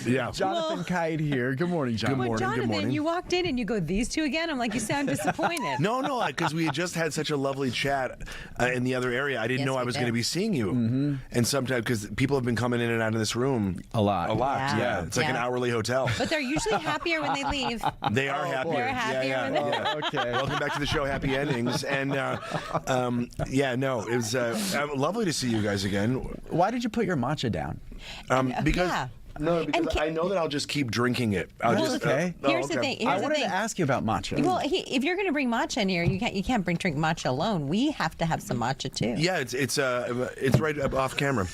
Yeah. Jonathan Kite here. Good morning, John. Good morning. Well, Jonathan, morning. you walked in and you go, these two again? I'm like, you sound disappointed. No, because we had just had such a lovely chat in the other area. I didn't Yes, know I we was did. going to be seeing you. And sometimes, because people have been coming in and out of this room A lot. Yeah. It's like an Yeah. hourly hotel. But they're usually happier when they leave. They are happier. They're happier when they yeah. Okay. Welcome back to the show, Happy Endings. And it was lovely to see you guys again. Why did you put your matcha down? Because yeah. no, because And I know that I'll just keep drinking it. I'll That's just okay. Here's the thing. I Here's the wanted thing. to ask you about matcha. Well, if you're going to bring matcha in here, you can't drink matcha alone. We have to have some matcha too. Yeah, it's right up off camera.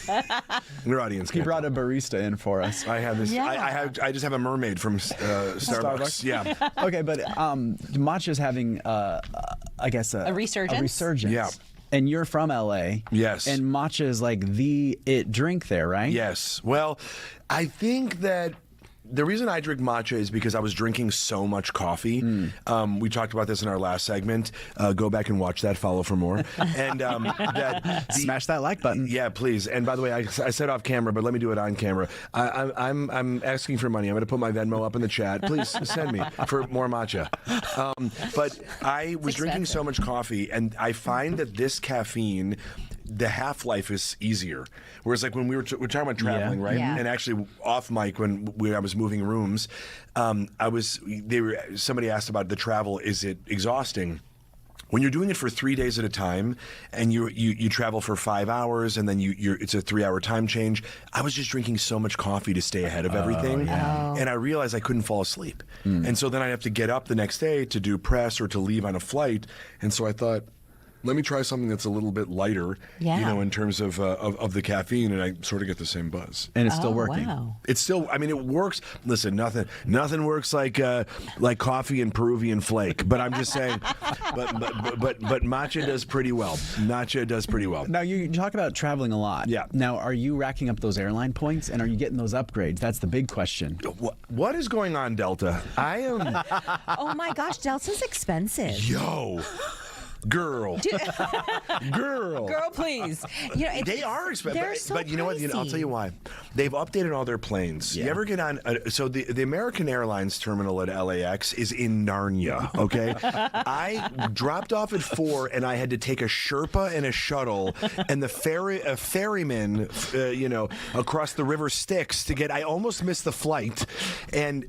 Your audience. He can't. brought a barista in for us. I have this. Yeah. I just have a mermaid from Starbucks. Yeah. Okay, but matcha's having, I guess, A resurgence? A resurgence. Yeah. And you're from LA. Yes. And matcha is like the it drink there, right? Yes. Well, I think that the reason I drink matcha is because I was drinking so much coffee. We talked about this in our last segment. Go back and watch that. Follow for more. And Smash that like button. Yeah, please. And by the way, I said off camera, but let me do it on camera. I'm asking for money. I'm going to put my Venmo up in the chat. Please send me for more matcha. But I was drinking so much coffee, and I find that this caffeine, the half-life is easier. Whereas like when we're talking about traveling, right? Yeah. And actually off mic when I was moving rooms, somebody asked about the travel. Is it exhausting? When you're doing it for 3 days at a time, and you travel for 5 hours, and then it's a 3-hour time change. I was just drinking so much coffee to stay ahead of everything, and I realized I couldn't fall asleep. And so then I'd have to get up the next day to do press or to leave on a flight. And so I thought, let me try something that's a little bit lighter, in terms of the caffeine, and I sort of get the same buzz. And it's still working. Wow. It's still, I mean, it works. Listen, nothing works like coffee and Peruvian flake. But I'm just saying, but matcha does pretty well. Matcha does pretty well. Now, you talk about traveling a lot. Yeah. Now, are you racking up those airline points, and are you getting those upgrades? That's the big question. What is going on, Delta? I am. Oh my gosh, Delta's expensive. Yo. Girl. Girl. Girl, please. They are expensive. They're so but you know what? I'll tell you why. They've updated all their planes. You ever get on? So the American Airlines terminal at LAX is in Narnia, okay? I dropped off at 4, and I had to take a Sherpa and a shuttle, and a ferryman, across the river Styx to get. I almost missed the flight, and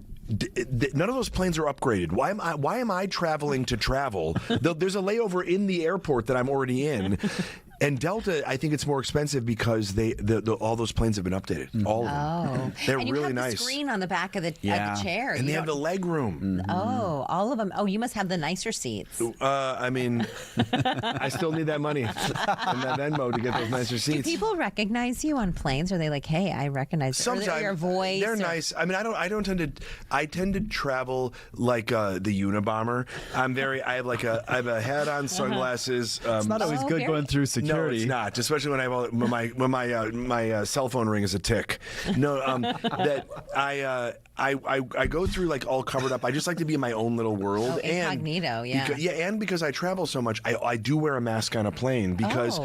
none of those planes are upgraded. Why am I traveling to travel? There's a layover in the airport that I'm already in. And Delta, I think it's more expensive because all those planes have been updated. All of them. They're and you really have nice. the screen on the back of the chair. And they have the leg room. Oh, all of them. Oh, you must have the nicer seats. I mean, I still need that money and that Venmo to get those nicer Do seats. people recognize you on planes? Are they like, hey, I recognize Sometimes your voice? they're nice. I mean, I tend to travel like the Unabomber. I have a hat on, sunglasses. It's not always good very- going through security. No, it's not. Especially when my cell phone ring is a tick. No, that I go through like all covered up. I just like to be in my own little world. Oh, incognito, yeah. And because I travel so much, I do wear a mask on a plane because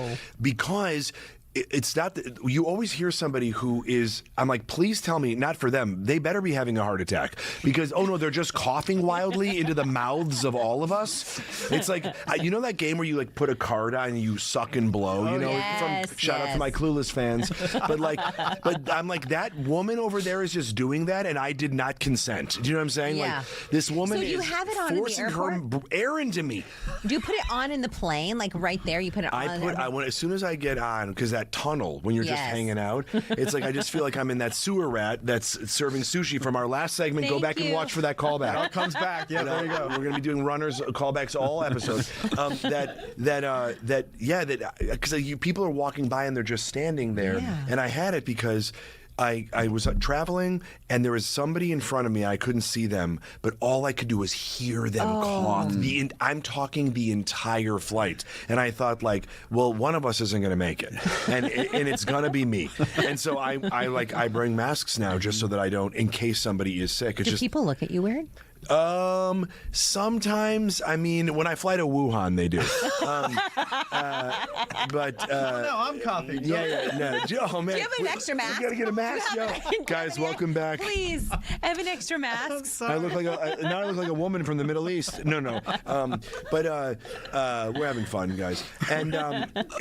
it's not that you always hear somebody who is. I'm like, please tell me, not for them. They better be having a heart attack because no, they're just coughing wildly into the mouths of all of us. It's like that game where you like put a card on and you suck and blow. Shout out to my Clueless fans. But I'm like, that woman over there is just doing that, and I did not consent. Do you know what I'm saying? Yeah. Like this woman So do you is have it on in the forcing airport? her air into me. Do you put it on in the plane, like right there? You put it on. As soon as I get on, because that tunnel when you're just hanging out, it's like I just feel like I'm in that sewer rat that's serving sushi from our last segment. Go Thank back and you. watch for that callback. It all comes back. Yeah, there you go. We're going to be doing runners callbacks all episodes. Because people are walking by and they're just standing there, and I had it because I was traveling, and there was somebody in front of me. I couldn't see them, but all I could do was hear them cough. I'm talking the entire flight, and I thought, like, well, one of us isn't going to make it, and it's going to be me. And so I bring masks now just so that I don't, in case somebody is sick. It's Do just people look at you weird? Sometimes, I mean, when I fly to Wuhan, they do. But No, I'm coughing. no. Oh man, Do you have an extra mask? We gotta get a mask, yo. Guys, welcome back. Please, I have an extra mask. I look like now I look like a woman from the Middle East. No. But we're having fun, guys. And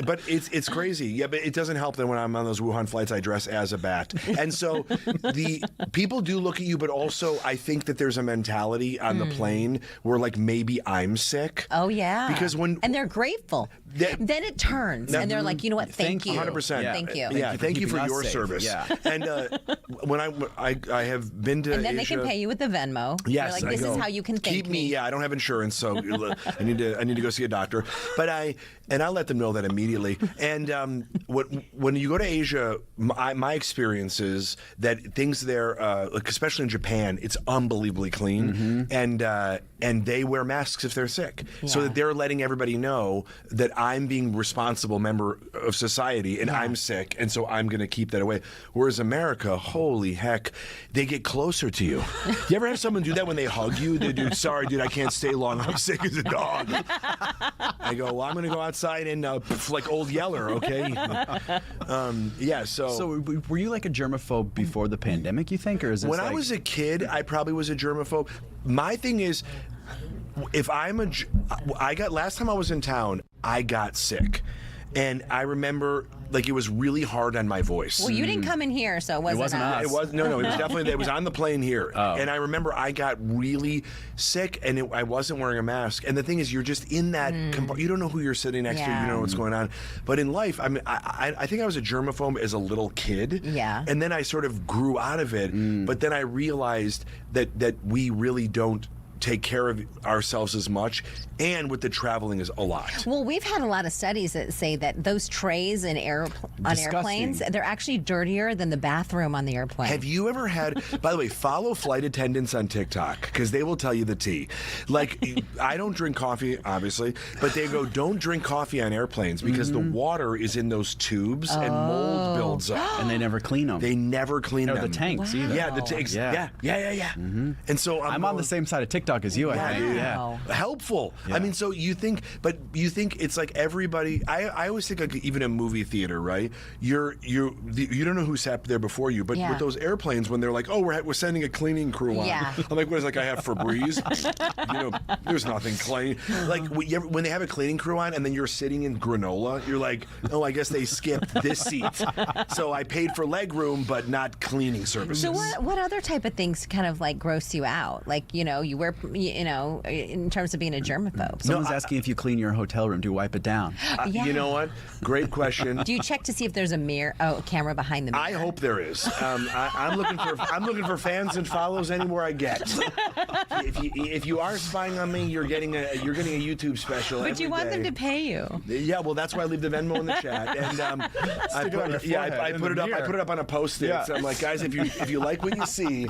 but it's crazy. Yeah, but it doesn't help that when I'm on those Wuhan flights, I dress as a bat. And so the people do look at you, but also I think that there's a mentality on the plane where like maybe I'm sick. Oh yeah. Because and they're grateful. Then it turns, and they're like, you know what? Thank you. 100%. Thank you. Yeah, thank you for your safe. service. Yeah. And when I have been to And then Asia, they can pay you with the Venmo. Yes, You're like, I this go, is how you can thank keep me. Yeah, I don't have insurance, so I need to go see a doctor. But I let them know that immediately. And when you go to Asia, my experience is that things there, like especially in Japan, it's unbelievably clean, and they wear masks if they're sick, so that they're letting everybody know that I'm being responsible member of society and I'm sick, and so I'm going to keep that away. Whereas America, holy heck, they get closer to you. You ever have someone do that when they hug you? They do. Sorry, dude, I can't stay long. I'm sick as a dog. I go, well, I'm going to go outside and like Old Yeller, okay? Yeah. So were you like a germaphobe before the pandemic? You think, or is this when like... I was a kid, I probably was a germaphobe. My thing is, if last time I was in town, I got sick. And I remember, like, it was really hard on my voice. Well, you didn't come in here, so it wasn't us. It was no. It was definitely. It was on the plane here, and I remember I got really sick, and I wasn't wearing a mask. And the thing is, you're just in that. You don't know who you're sitting next to. You don't know what's going on. But in life, I mean, I think I was a germaphobe as a little kid. Yeah. And then I sort of grew out of it. But then I realized that we really don't take care of ourselves as much, and with the traveling is a lot. Well, we've had a lot of studies that say that those trays on airplanes, they're actually dirtier than the bathroom on the airplane. Have you ever had, by the way, follow flight attendants on TikTok, because they will tell you the tea. Like, I don't drink coffee, obviously, but they go, don't drink coffee on airplanes because the water is in those tubes and mold builds up. And they never clean them. They never clean them. the tanks either. Yeah, the tanks. Yeah. And so I'm on the same side of TikTok as you, I think. Yeah. Helpful. Yeah. I mean, so you think it's like everybody. I always think, like, even in movie theater, right? You don't know who sat there before you, but with those airplanes, when they're like, oh, we're sending a cleaning crew on. Yeah. I'm like, what is it, like I have Febreze? There's nothing clean. Like when they have a cleaning crew on, and then you're sitting in granola, you're like, oh, I guess they skipped this seat. So I paid for leg room, but not cleaning services. So what other type of things kind of like gross you out? Like, you wear, in terms of being a germaphobe. Someone's asking if you clean your hotel room. Do you wipe it down? You know what? Great question. Do you check to see if there's a camera behind the mirror? I hope there is. I'm looking for fans and follows anywhere I get. If you are spying on me, you're getting a YouTube special. But you want them to pay you. Yeah, well, that's why I leave the Venmo in the chat, and I put it up on a Post-it. Yeah. So I'm like, guys, if you like what you see,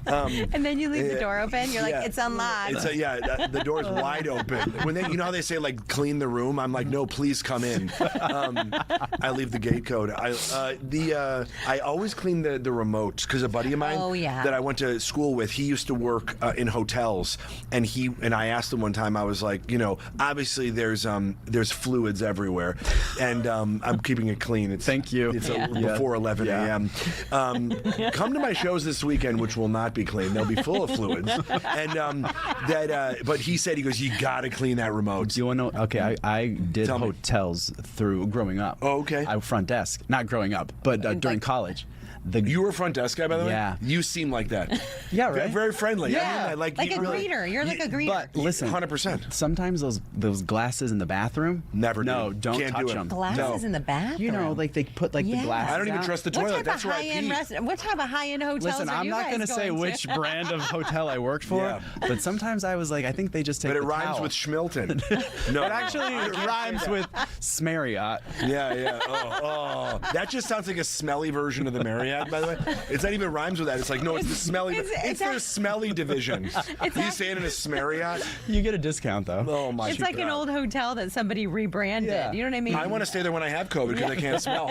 and then you leave the door open. You're like, it's unlocked. The door's wide open. When they, how they say, like, clean the room, I'm like, no, please come in. I leave the gate code. I always clean the remote, because a buddy of mine that I went to school with, he used to work in hotels, and I asked him one time, I was like, obviously there's fluids everywhere, and I'm keeping it clean. Thank you. It's before 11 a.m. Come to my shows this weekend, which will not be clean. They'll be full of fluids. And but he said, you gotta clean that remote. Do you want to know? Okay, I did hotels through growing up. Oh, okay. I front desk, not growing up, but during college. You were a front desk guy, by the way? Yeah. You seem like that. Yeah, right? Very friendly. Yeah. I mean, like a greeter. You're like a greeter. But listen, 100%. Sometimes those glasses in the bathroom. Never do. No, don't Can't touch do it. them. Glasses in the bathroom? Like they put the glasses I don't even out. trust the toilet. That's where I pee. What type of high-end hotels Listen, are I'm you not guys going to say going which brand of hotel I worked for, But sometimes I was like, I think they just take But it the rhymes towel. with Schmilton. No, It actually rhymes with Smariot. Yeah. Oh. That just sounds like a smelly version of the Marriott, by the way. It's not even rhymes with that. It's like, no, it's the smelly. It's their smelly division. You say it in a Smariot? You get a discount, though. Oh, my It's like an old hotel that somebody rebranded. Yeah. You know what I mean? I want to stay there when I have COVID because I can't smell.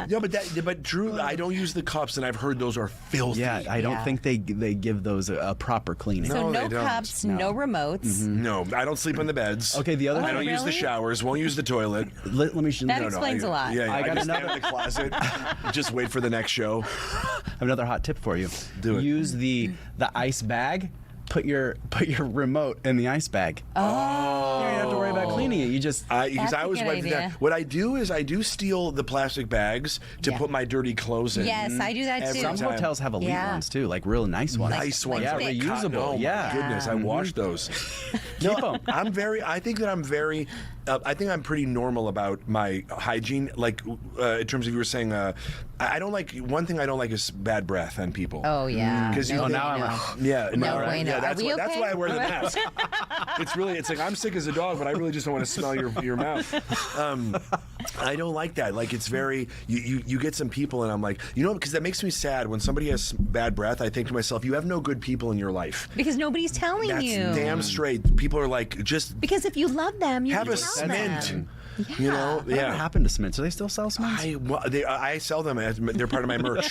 No, but Drew, I don't use the cups, and I've heard those are filthy. Yeah, I don't think they give those a proper cleaning. So No, no they don't. cups, no remotes. No, I don't sleep on the beds. Okay, the other I thing. don't use the really? showers. Won't use the toilet. Let me. That explains a lot. Yeah, I I got just stand another- in the closet. Just wait for the next show. I have another hot tip for you. Do it. Use the ice bag. Put your remote in the ice bag. Oh. You don't have to worry about cleaning it. You just. Because That's I a always good went for idea. that. What I do is I do steal the plastic bags to Yeah. put my dirty clothes in. Yes, I do that Every too. Some time. hotels have elite Yeah. ones too, like real nice ones. Nice ones. Yeah, Like reusable. Oh, yeah. my goodness, I washed those. Keep them. I think that I'm very, I think I'm pretty normal about my hygiene. Like, in terms of you were saying, I don't like, one thing I don't like is bad breath on people. Oh yeah. Because you No, think- now I'm no. Yeah, No right. bueno. Yeah, Are that's we why, that's okay? why I wear the mask. It's like I'm sick as a dog, but I really just don't want to smell your mouth. I don't like that. Like it's very you get some people, and I'm like, because that makes me sad when somebody has bad breath. I think to myself, you have no good people in your life. Because nobody's telling That's you. damn straight. People are like, just Because if you love them, you have can a tell Smint. them. You know, What yeah. happened to Smiths? Do they still sell Smiths? I sell them. They're part of my merch.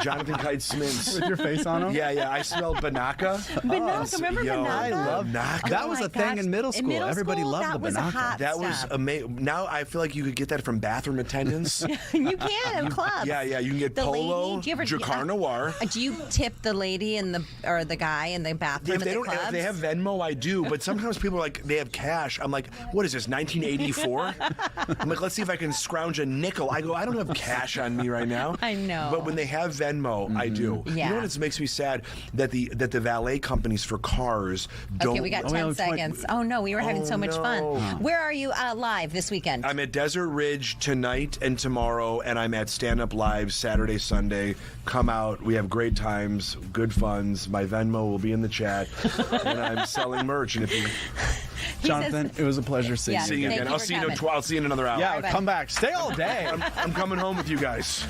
Jonathan Kite Smints. With your face on them? Yeah. I smell Banaka. Banaka, remember Yo, Banaka? I love Banaka. That was my a thing gosh. in middle school. Everybody school, loved that the was a Banaka. hot That was stuff. amazing. Now I feel like you could get that from bathroom attendants. You can in clubs. Yeah. You can get The Polo, lady, do you ever Dracar Noir. Do you tip the lady or the guy in the bathroom If in the clubs? if they have Venmo, I do. But sometimes people are like, they have cash. I'm like, what is this, 1984? I'm like, let's see if I can scrounge a nickel. I go, I don't have cash on me right now. I know. But when they have Venmo, I do. Yeah. You know what? It makes me sad that the valet companies for cars don't. Okay, we got 10 seconds. Oh no, we were having so much no. fun. Where are you live this weekend? I'm at Desert Ridge tonight and tomorrow, and I'm at Stand Up Live Saturday, Sunday. Come out. We have great times, good funds. My Venmo will be in the chat, and I'm selling merch. And if you Jonathan, it was a pleasure seeing Yeah. you see you Thank again, you I'll for see you in coming. I'll see you in another hour. Yeah, Bye-bye. come back. Stay all day. I'm coming home with you guys.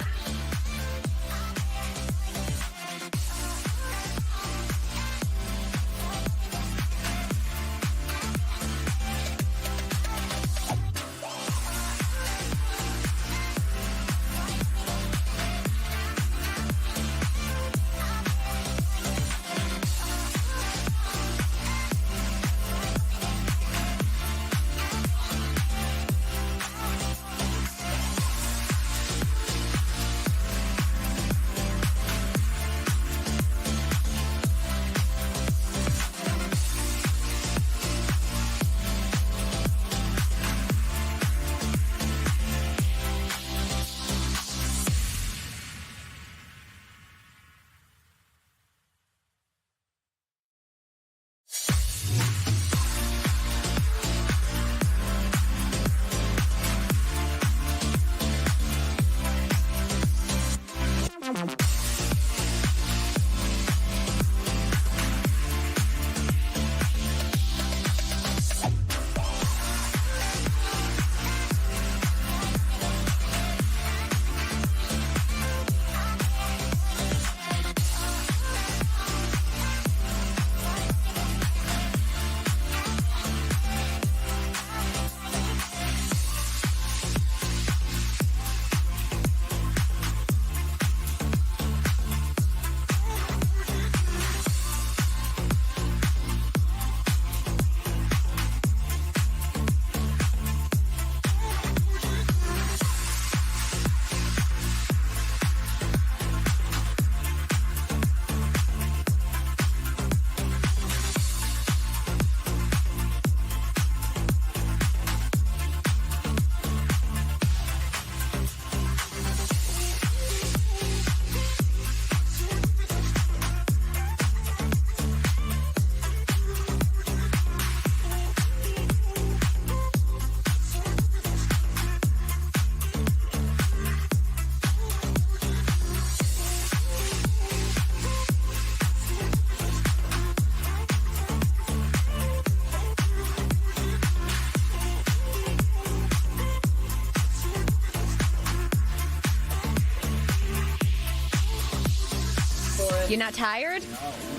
You're not tired?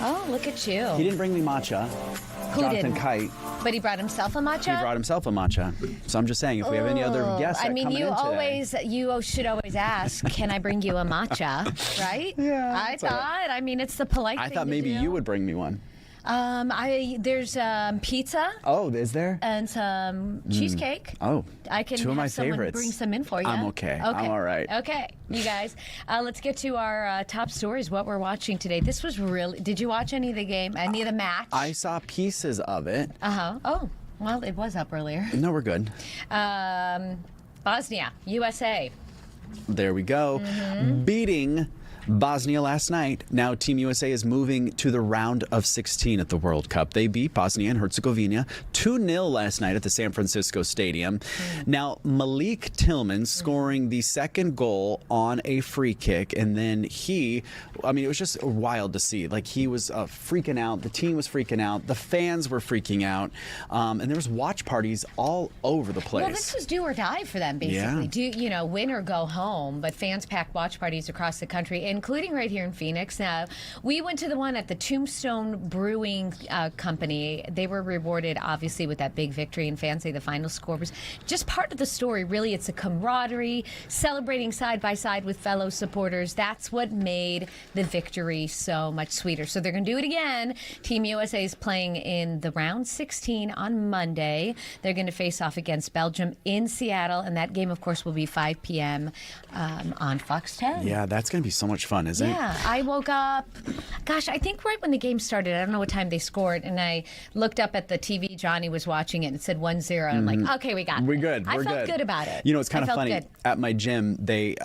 Oh, look at you. He didn't bring me matcha. Who Jonathan didn't? Kite. But he brought himself a matcha? He brought himself a matcha. So I'm just saying, if we have any other guests that I mean, coming you in today- should always ask, can I bring you a matcha? Right? Yeah, I that's all thought. right. I mean, it's the polite I thing thought to maybe do. you would bring me one. There's pizza Oh, is there? and some cheesecake. Oh, I can two of have my someone favorites. bring some in for you. I'm okay. I'm all right. Okay, you guys. Let's get to our top stories. What we're watching today. This was really. Did you watch any of the game? Any of the match? I saw pieces of it. Oh, well, it was up earlier. No, we're good. Bosnia, USA. There we go. Beating Bosnia last night. Now Team USA is moving to the round of 16 at the World Cup. They beat Bosnia and Herzegovina 2-0 last night at the San Francisco Stadium. Now Malik Tillman scoring the second goal on a free kick, and then it was just wild to see. Like, he was freaking out. The team was freaking out. The fans were freaking out. And there was watch parties all over the place. Well, this was do or die for them, basically. Yeah. Win or go home. But fans packed watch parties across the country, including right here in Phoenix. We went to the one at the Tombstone Brewing Company. They were rewarded, obviously, with that big victory, and fans say the final score was just part of the story. Really, it's a camaraderie, celebrating side by side with fellow supporters. That's what made the victory so much sweeter. So they're going to do it again. Team USA is playing in the round 16 on Monday. They're going to face off against Belgium in Seattle, and that game, of course, will be 5 p.m. On Fox 10. Yeah, that's going to be so much fun, isn't it? Yeah, I woke up, I think right when the game started. I don't know what time they scored, and I looked up at the TV. Johnny was watching it, and it said 1-0. I'm like, okay, we got it. We're good. I We're felt good. good about it. You know, it's kind I of felt funny. good. At my gym, they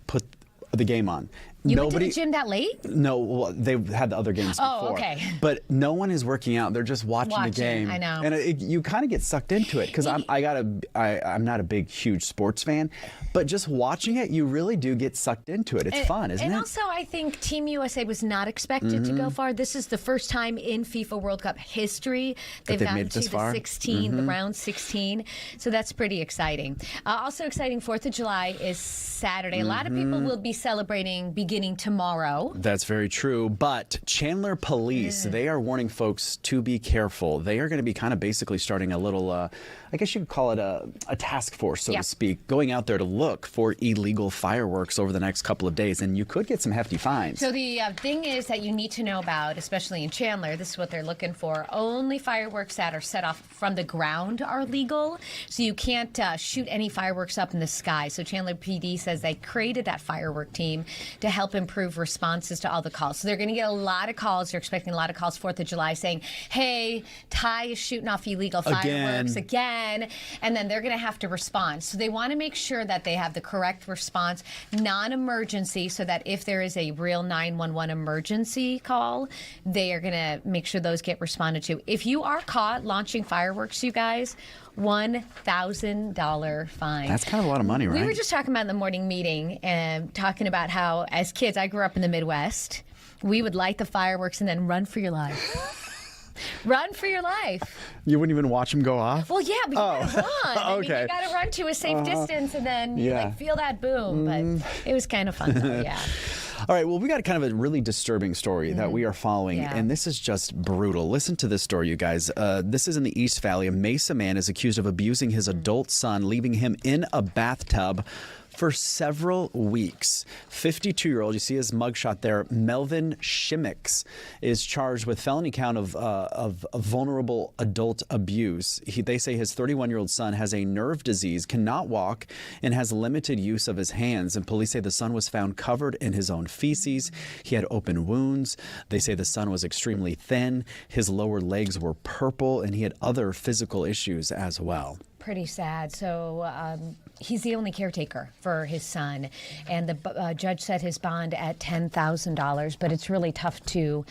put the game on. You went to the gym that late? No, well, they've had the other games Oh, before. okay. But no one is working out. They're just watching the game. I know. And you kind of get sucked into it because I'm not a big, huge sports fan. But just watching it, you really do get sucked into it. It's fun, isn't it? And also, I think Team USA was not expected to go far. This is the first time in FIFA World Cup history they've they've gotten made it to this the far? 16, the round 16. So that's pretty exciting. Also exciting, 4th of July is Saturday. A lot of people will be celebrating beginning tomorrow. That's very true. But Chandler Police, they are warning folks to be careful. They are going to be kind of basically starting a little, I guess you could call it a task force, so to speak, going out there to look for illegal fireworks over the next couple of days. And you could get some hefty fines. So the thing is that you need to know about, especially in Chandler, this is what they're looking for. Only fireworks that are set off from the ground are legal. So you can't shoot any fireworks up in the sky. So Chandler PD says they created that firework team to help improve responses to all the calls. So they're going to get a lot of calls. They're expecting a lot of calls 4th of July saying, hey, Ty is shooting off illegal fireworks again. And then they're going to have to respond. So they want to make sure that they have the correct response, non-emergency, so that if there is a real 911 emergency call, they are going to make sure those get responded to. If you are caught launching fireworks, you guys, $1,000 fine. That's kind of a lot of money, right? We were just talking about in the morning meeting and talking about how, as kids, I grew up in the Midwest. We would light the fireworks and then run for your life. Run for your life. You wouldn't even watch them go off? Well, yeah, but you gotta run. I mean, Okay. you gotta run to a safe distance and then you feel that boom. But it was kind of fun, though, yeah. All right, well, we got kind of a really disturbing story that we are following, and this is just brutal. Listen to this story, you guys. This is in the East Valley. A Mesa man is accused of abusing his adult son, leaving him in a bathtub for several weeks. 52-year-old, you see his mugshot there, Melvin Shimmicks, is charged with felony count of vulnerable adult abuse. They say his 31-year-old son has a nerve disease, cannot walk, and has limited use of his hands. And police say the son was found covered in his own feces. He had open wounds. They say the son was extremely thin. His lower legs were purple, and he had other physical issues as well. Pretty sad. So he's the only caretaker for his son, and the judge set his bond at $10,000. But it's really tough to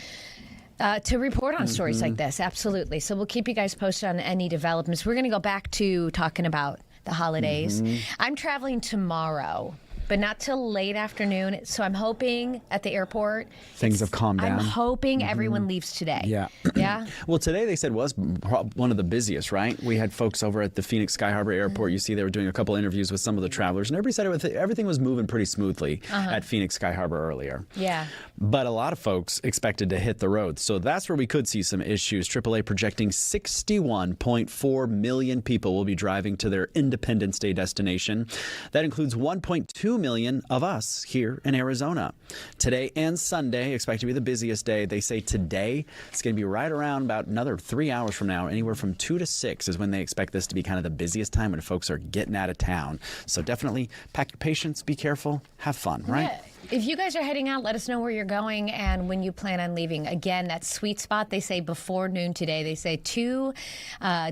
report on stories like this. Absolutely. So we'll keep you guys posted on any developments. We're going to go back to talking about the holidays. I'm traveling tomorrow but not till late afternoon. So I'm hoping at the airport Things have calmed down. I'm hoping everyone leaves today. Yeah. Yeah. Well, today they said was one of the busiest, right? We had folks over at the Phoenix Sky Harbor Airport. You see, they were doing a couple interviews with some of the travelers, and everybody said everything was moving pretty smoothly at Phoenix Sky Harbor earlier. Yeah. But a lot of folks expected to hit the road. So that's where we could see some issues. AAA projecting 61.4 million people will be driving to their Independence Day destination. That includes 1.2 million of us here in Arizona. Today and Sunday expect to be the busiest day. They say today it's going to be right around about another 3 hours from now. Anywhere from 2 to 6 is when they expect this to be kind of the busiest time when folks are getting out of town. So definitely pack your patience, be careful, have fun, right? Yeah. If you guys are heading out, let us know where you're going and when you plan on leaving. Again, that sweet spot, they say before noon today. They say 2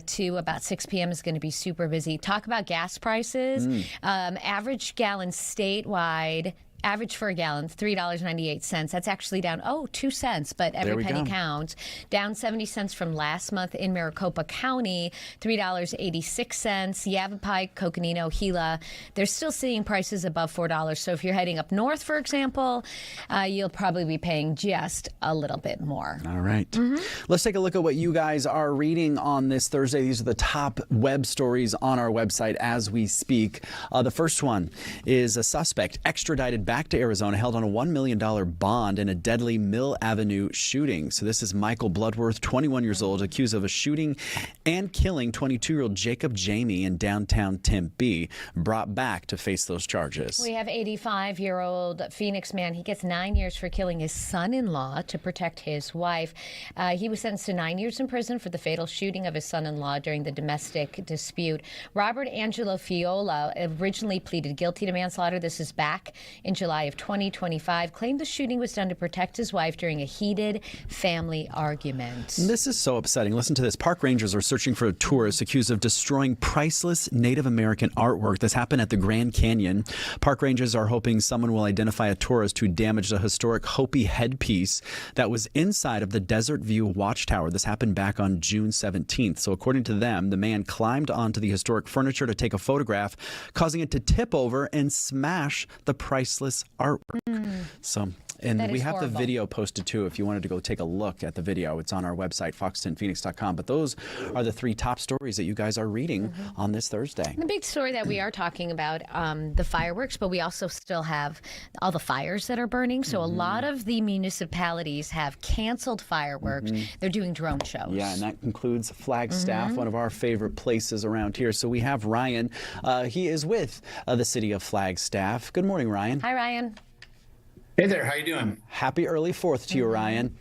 to about 6 p.m. is going to be super busy. Talk about gas prices. Average gallon statewide. Average for a gallon, $3.98. That's actually down, 2 cents, but every penny counts. Down 70 cents from last month in Maricopa County, $3.86. Yavapai, Coconino, Gila, they're still seeing prices above $4. So if you're heading up north, for example, you'll probably be paying just a little bit more. All right. Let's take a look at what you guys are reading on this Thursday. These are the top web stories on our website as we speak. The first one is a suspect extradited back to Arizona, held on a $1 million bond in a deadly Mill Avenue shooting. So this is Michael Bloodworth, 21 years old, accused of a shooting and killing 22-year-old Jacob Jamie in downtown Tempe, brought back to face those charges. We have 85-year-old Phoenix man. He gets 9 years for killing his son-in-law to protect his wife. He was sentenced to 9 years in prison for the fatal shooting of his son-in-law during the domestic dispute. Robert Angelo Fiola originally pleaded guilty to manslaughter. This is back in July of 2025, claimed the shooting was done to protect his wife during a heated family argument. This is so upsetting. Listen to this. Park rangers are searching for a tourist accused of destroying priceless Native American artwork. This happened at the Grand Canyon. Park rangers are hoping someone will identify a tourist who damaged a historic Hopi headpiece that was inside of the Desert View Watchtower. This happened back on June 17th. So according to them, the man climbed onto the historic furniture to take a photograph, causing it to tip over and smash the priceless artwork. So, and we have the video posted too if you wanted to go take a look at the video. It's on our website, fox10phoenix.com. But those are the 3 top stories that you guys are reading on this Thursday. The big story that we are talking about, the fireworks, but we also still have all the fires that are burning. So a lot of the municipalities have canceled fireworks. They're doing drone shows. Yeah, and that includes Flagstaff, one of our favorite places around here. So we have Ryan. He is with the city of Flagstaff. Good morning, Ryan. Hi, Ryan. Hey there, how you doing? Happy early 4th to you, Ryan.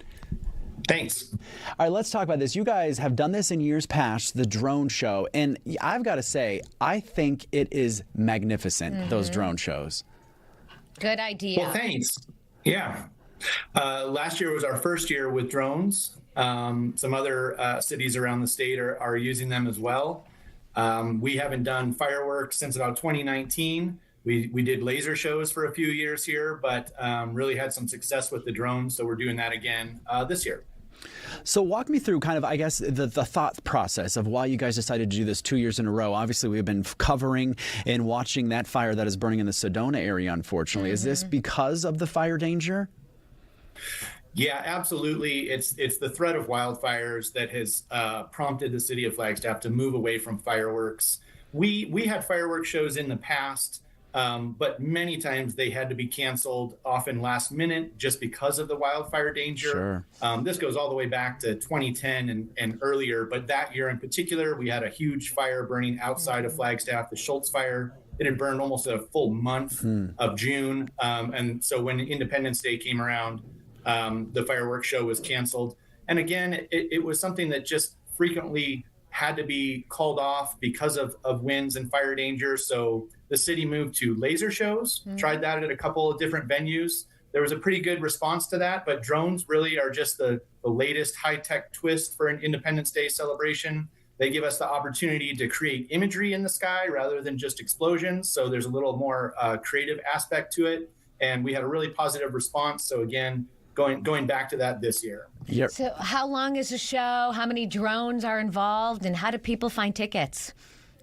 Thanks. All right, let's talk about this. You guys have done this in years past, the drone show, and I've got to say, I think it is magnificent, those drone shows. Good idea. Well, thanks. Yeah. Last year was our first year with drones. Some other cities around the state are using them as well. We haven't done fireworks since about 2019. We did laser shows for a few years here, but really had some success with the drones. So we're doing that again this year. So walk me through kind of, I guess, the thought process of why you guys decided to do this 2 years in a row. Obviously, we've been covering and watching that fire that is burning in the Sedona area, unfortunately. Is this because of the fire danger? Yeah, absolutely. It's the threat of wildfires that has prompted the city of Flagstaff to move away from fireworks. We had fireworks shows in the past. But many times they had to be canceled, often last minute, just because of the wildfire danger. Sure. This goes all the way back to 2010 and earlier. But that year in particular, we had a huge fire burning outside of Flagstaff, the Schultz fire. It had burned almost a full month of June. And so when Independence Day came around, the fireworks show was canceled. And again, it was something that just frequently had to be called off because of winds and fire danger. So the city moved to laser shows, tried that at a couple of different venues. There was a pretty good response to that, but drones really are just the latest high-tech twist for an Independence Day celebration. They give us the opportunity to create imagery in the sky rather than just explosions. So there's a little more creative aspect to it. And we had a really positive response. So again, going back to that this year. Yep. So how long is the show? How many drones are involved? And how do people find tickets?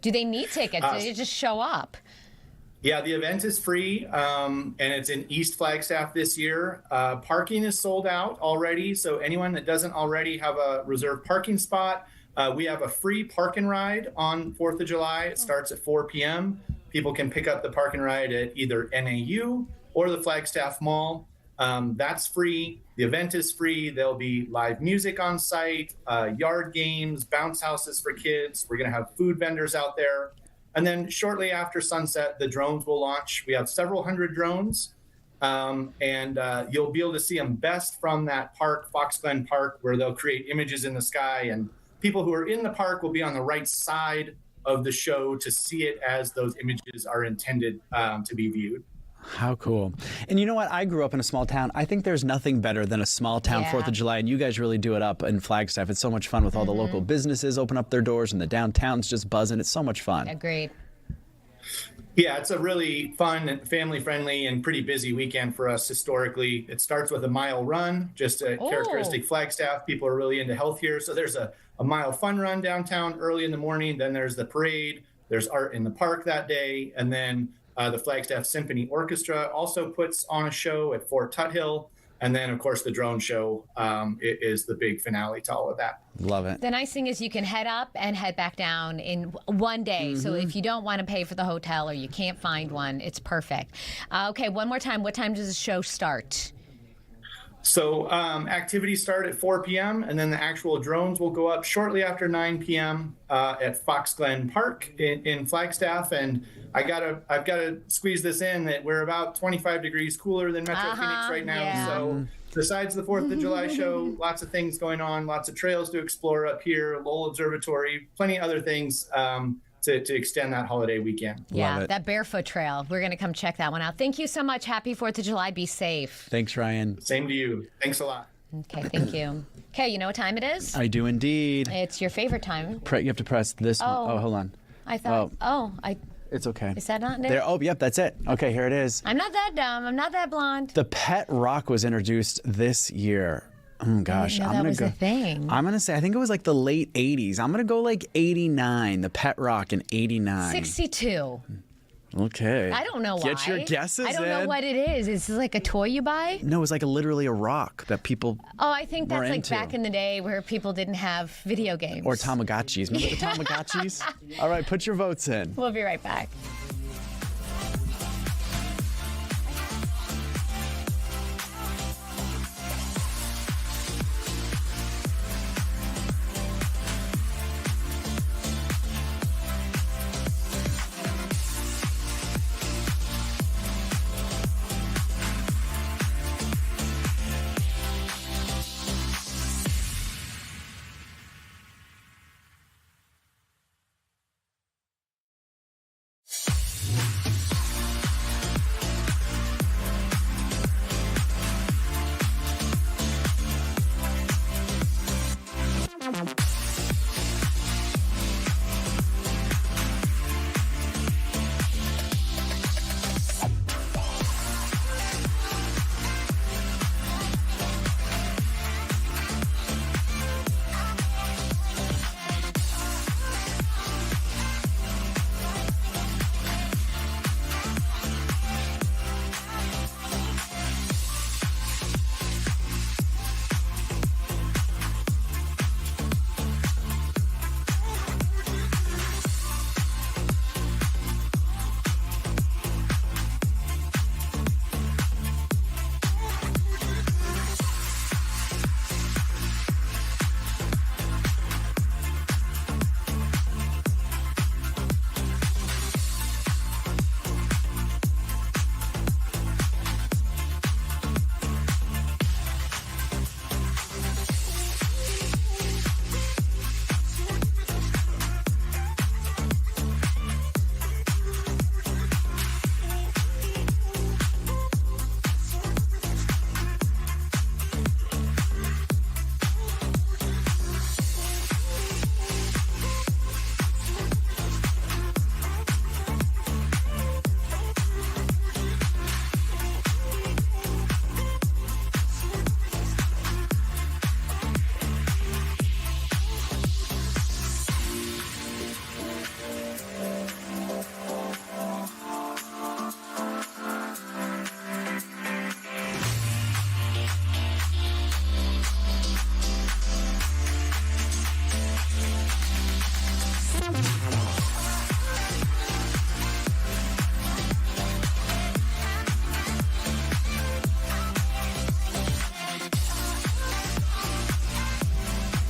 Do they need tickets? Do they just show up? Yeah, the event is free, and it's in East Flagstaff this year. Parking is sold out already, so anyone that doesn't already have a reserved parking spot, we have a free park and ride on 4th of July. It starts at 4 p.m. People can pick up the park and ride at either NAU or the Flagstaff Mall. That's free. The event is free. There'll be live music on site, yard games, bounce houses for kids. We're going to have food vendors out there. And then shortly after sunset, the drones will launch. We have several hundred drones, and you'll be able to see them best from that park, Fox Glen Park, where they'll create images in the sky. And people who are in the park will be on the right side of the show to see it as those images are intended to be viewed. How cool. And you know what? I grew up in a small town. I think there's nothing better than a small town 4th of July, and you guys really do it up in Flagstaff. It's so much fun with all the local businesses open up their doors and the downtown's just buzzing. It's so much fun. Agreed. Yeah, it's a really fun and family-friendly and pretty busy weekend for us historically. It starts with a mile run, just a characteristic Flagstaff. People are really into health here. So there's a mile fun run downtown early in the morning. Then there's the parade. There's art in the park that day. And then the Flagstaff Symphony Orchestra also puts on a show at Fort Tuthill. And then, of course, the drone show is the big finale to all of that. Love it. The nice thing is you can head up and head back down in one day. So if you don't want to pay for the hotel or you can't find one, it's perfect. Okay, one more time. What time does the show start? So activities start at 4 p.m. and then the actual drones will go up shortly after 9 p.m. At Fox Glen Park in Flagstaff. And I've got to squeeze this in that we're about 25 degrees cooler than Metro Phoenix right now. Yeah. So besides the 4th of July show, lots of things going on, lots of trails to explore up here, Lowell Observatory, plenty of other things to extend that holiday weekend. Yeah, that barefoot trail. We're going to come check that one out. Thank you so much. Happy 4th of July. Be safe. Thanks, Ryan. Same to you. Thanks a lot. Okay, thank you. Okay, you know what time it is? I do indeed. It's your favorite time. You have to press this one. Oh, hold on. I thought, It's okay. Is that not it? There. Oh, yep, that's it. Okay, here it is. I'm not that dumb. I'm not that blonde. The pet rock was introduced this year. Oh gosh, I'm gonna go. Thing. I'm gonna say I think it was like the late '80s. I'm gonna go like '89. The pet rock in '89. 62. Okay. I don't know why. Get your guesses I don't know what it is. Is this like a toy you buy? No, it's like literally a rock that people. Oh, I think that's like into. back in the day where people didn't have video games. Or Tamagotchis. Remember the Tamagotchis? All right, put your votes in. We'll be right back.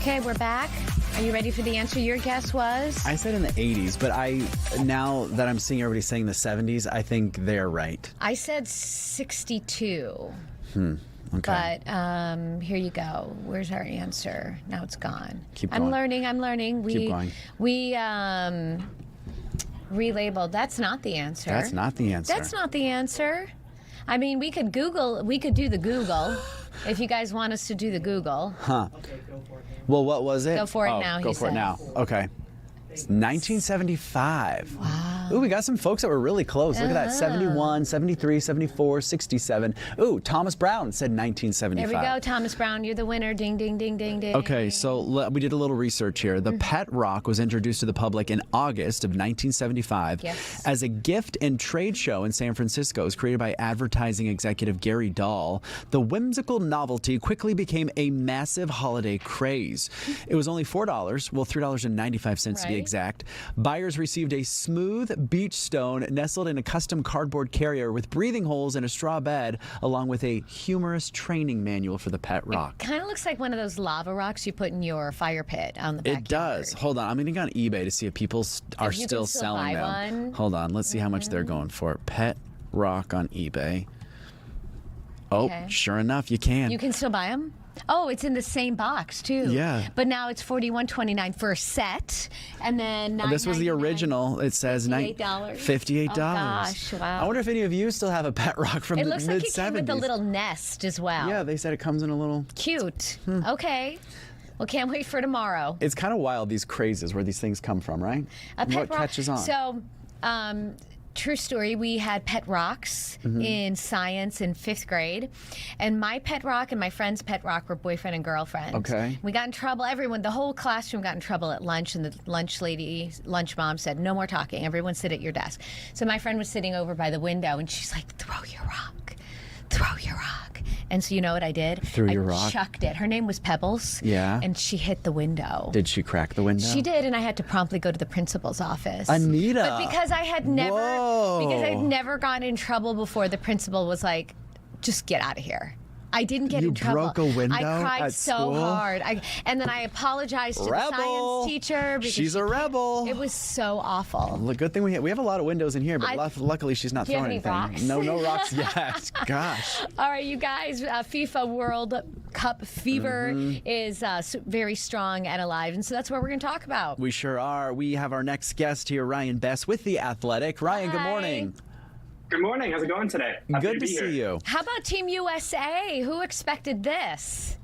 Okay, we're back. Are you ready for the answer? Your guess was? I said in the 80s, but now that I'm seeing everybody saying the 70s, I think they're right. I said 62. Okay. But here you go. Where's our answer? Now it's gone. Keep going. I'm learning. Keep going. We relabeled. That's not the answer. That's not the answer. That's not the answer. I mean, we could do the Google if you guys want us to do the Google. Huh. Well, what was it? Go for it now, Go he for it said. now. Okay. It's 1975. Wow. Ooh, we got some folks that were really close. Look at that. 71, 73, 74, 67. Ooh, Thomas Brown said 1975. There we go, Thomas Brown. You're the winner. Ding, ding, ding, ding, ding. Okay, so we did a little research here. The Pet Rock was introduced to the public in August of 1975 as a gift and trade show in San Francisco. It was created by advertising executive Gary Dahl. The whimsical novelty quickly became a massive holiday craze. It was only $4, well, $3.95 to be exact. Buyers received a smooth beach stone nestled in a custom cardboard carrier with breathing holes and a straw bed, along with a humorous training manual for the Pet Rock. Kind of looks like one of those lava rocks you put in your fire pit on the backyard. It does. Hold on. I'm going to go on eBay to see if people are If you still can still selling buy them. one. Hold on. Let's see how much they're going for. Pet Rock on eBay. Oh, Okay. sure enough, you can. You can still buy them? Oh, it's in the same box too. Yeah. But now it's $41.29 for a set, and then This was the $9.99. original. It says $58. $58. Oh, gosh, wow. I wonder if any of you still have a Pet Rock from It the looks like mid-70s. it came with a little nest as well. Yeah, they said it comes in a little... Cute. Okay. Well, can't wait for tomorrow. It's kind of wild, these crazes, where these things come from, right? A pet What rock. catches on? So, true story, we had pet rocks in science in 5th grade. And my pet rock and my friend's pet rock were boyfriend and girlfriend. Okay. We got in trouble. The whole classroom got in trouble at lunch, and the lunch mom said, no more talking. Everyone sit at your desk. So my friend was sitting over by the window, and she's like, throw your rock. Throw your rock. And so you know what I did? Threw your rock? I chucked it. Her name was Pebbles. Yeah. And she hit the window. Did she crack the window? She did, and I had to promptly go to the principal's office. Anita. But because I had never Whoa. gotten in trouble before, the principal was like, just get out of here. I didn't get You in trouble. broke a window I cried at so school? hard. And then I apologized to the Rebel. science teacher because She's a rebel. it was so awful. Well, good thing we have a lot of windows in here, but I- luckily she's not Do you have throwing any anything. rocks? No rocks yet. Gosh. All right, you guys, FIFA World Cup fever is very strong and alive, and so that's what we're going to talk about. We sure are. We have our next guest here, Ryan Bess with The Athletic. Ryan, good Hi. morning. Good morning. How's it going today? Happy Good to be here. see you. How about Team USA? Who expected this?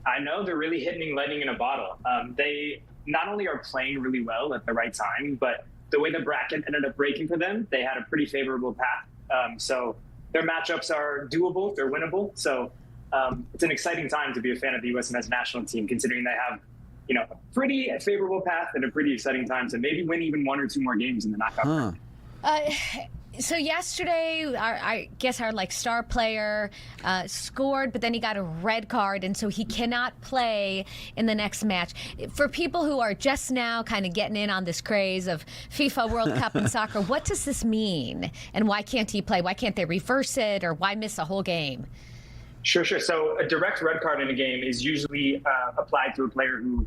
I know they're really hitting lightning in a bottle. They not only are playing really well at the right time, but the way the bracket ended up breaking for them, they had a pretty favorable path. So their matchups are doable. They're winnable. So it's an exciting time to be a fan of the U.S. men's national team, considering they have, a pretty favorable path and a pretty exciting time to maybe win even 1 or 2 more games in the knockout round. So yesterday, I guess our star player scored, but then he got a red card, and so he cannot play in the next match. For people who are just now kind of getting in on this craze of FIFA World Cup and soccer, what does this mean, and why can't he play? Why can't they reverse it, or why miss a whole game? Sure. So a direct red card in a game is usually applied to a player who,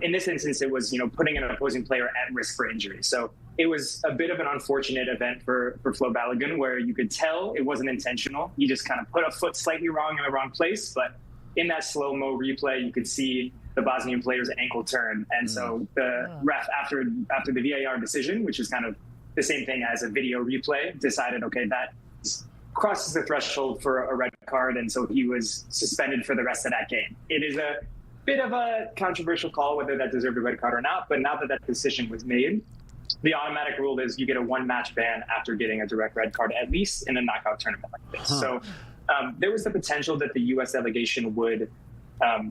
in this instance, it was putting an opposing player at risk for injury. So it was a bit of an unfortunate event for Flo Balogun, where you could tell it wasn't intentional. He just kind of put a foot slightly wrong in the wrong place. But in that slow-mo replay, you could see the Bosnian player's ankle turn. And so the ref, after the VAR decision, which is kind of the same thing as a video replay, decided, okay, that crosses the threshold for a red card. And so he was suspended for the rest of that game. It is a bit of a controversial call whether that deserved a red card or not. But now that that decision was made, the automatic rule is you get a 1-match ban after getting a direct red card, at least in a knockout tournament like this. So there was the potential that the U.S. delegation would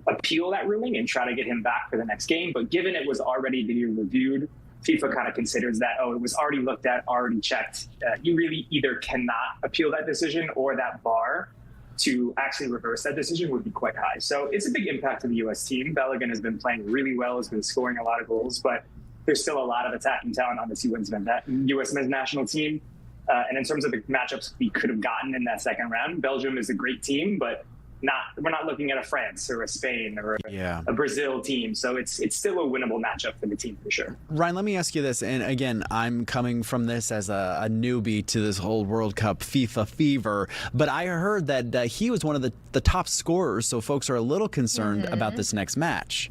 appeal that ruling and try to get him back for the next game. But given it was already being reviewed, FIFA kind of considers that, it was already looked at, already checked. You really either cannot appeal that decision, or that bar to actually reverse that decision would be quite high. So it's a big impact to the U.S. team. Balogun has been playing really well, has been scoring a lot of goals, but there's still a lot of attacking talent on this U.S. men's national team. And in terms of the matchups we could have gotten in that second round, Belgium is a great team, but we're not looking at a France or a Spain or a Brazil team. So it's still a winnable matchup for the team for sure. Ryan, let me ask you this. And again, I'm coming from this as a newbie to this whole World Cup FIFA fever. But I heard that he was one of the top scorers. So folks are a little concerned about this next match.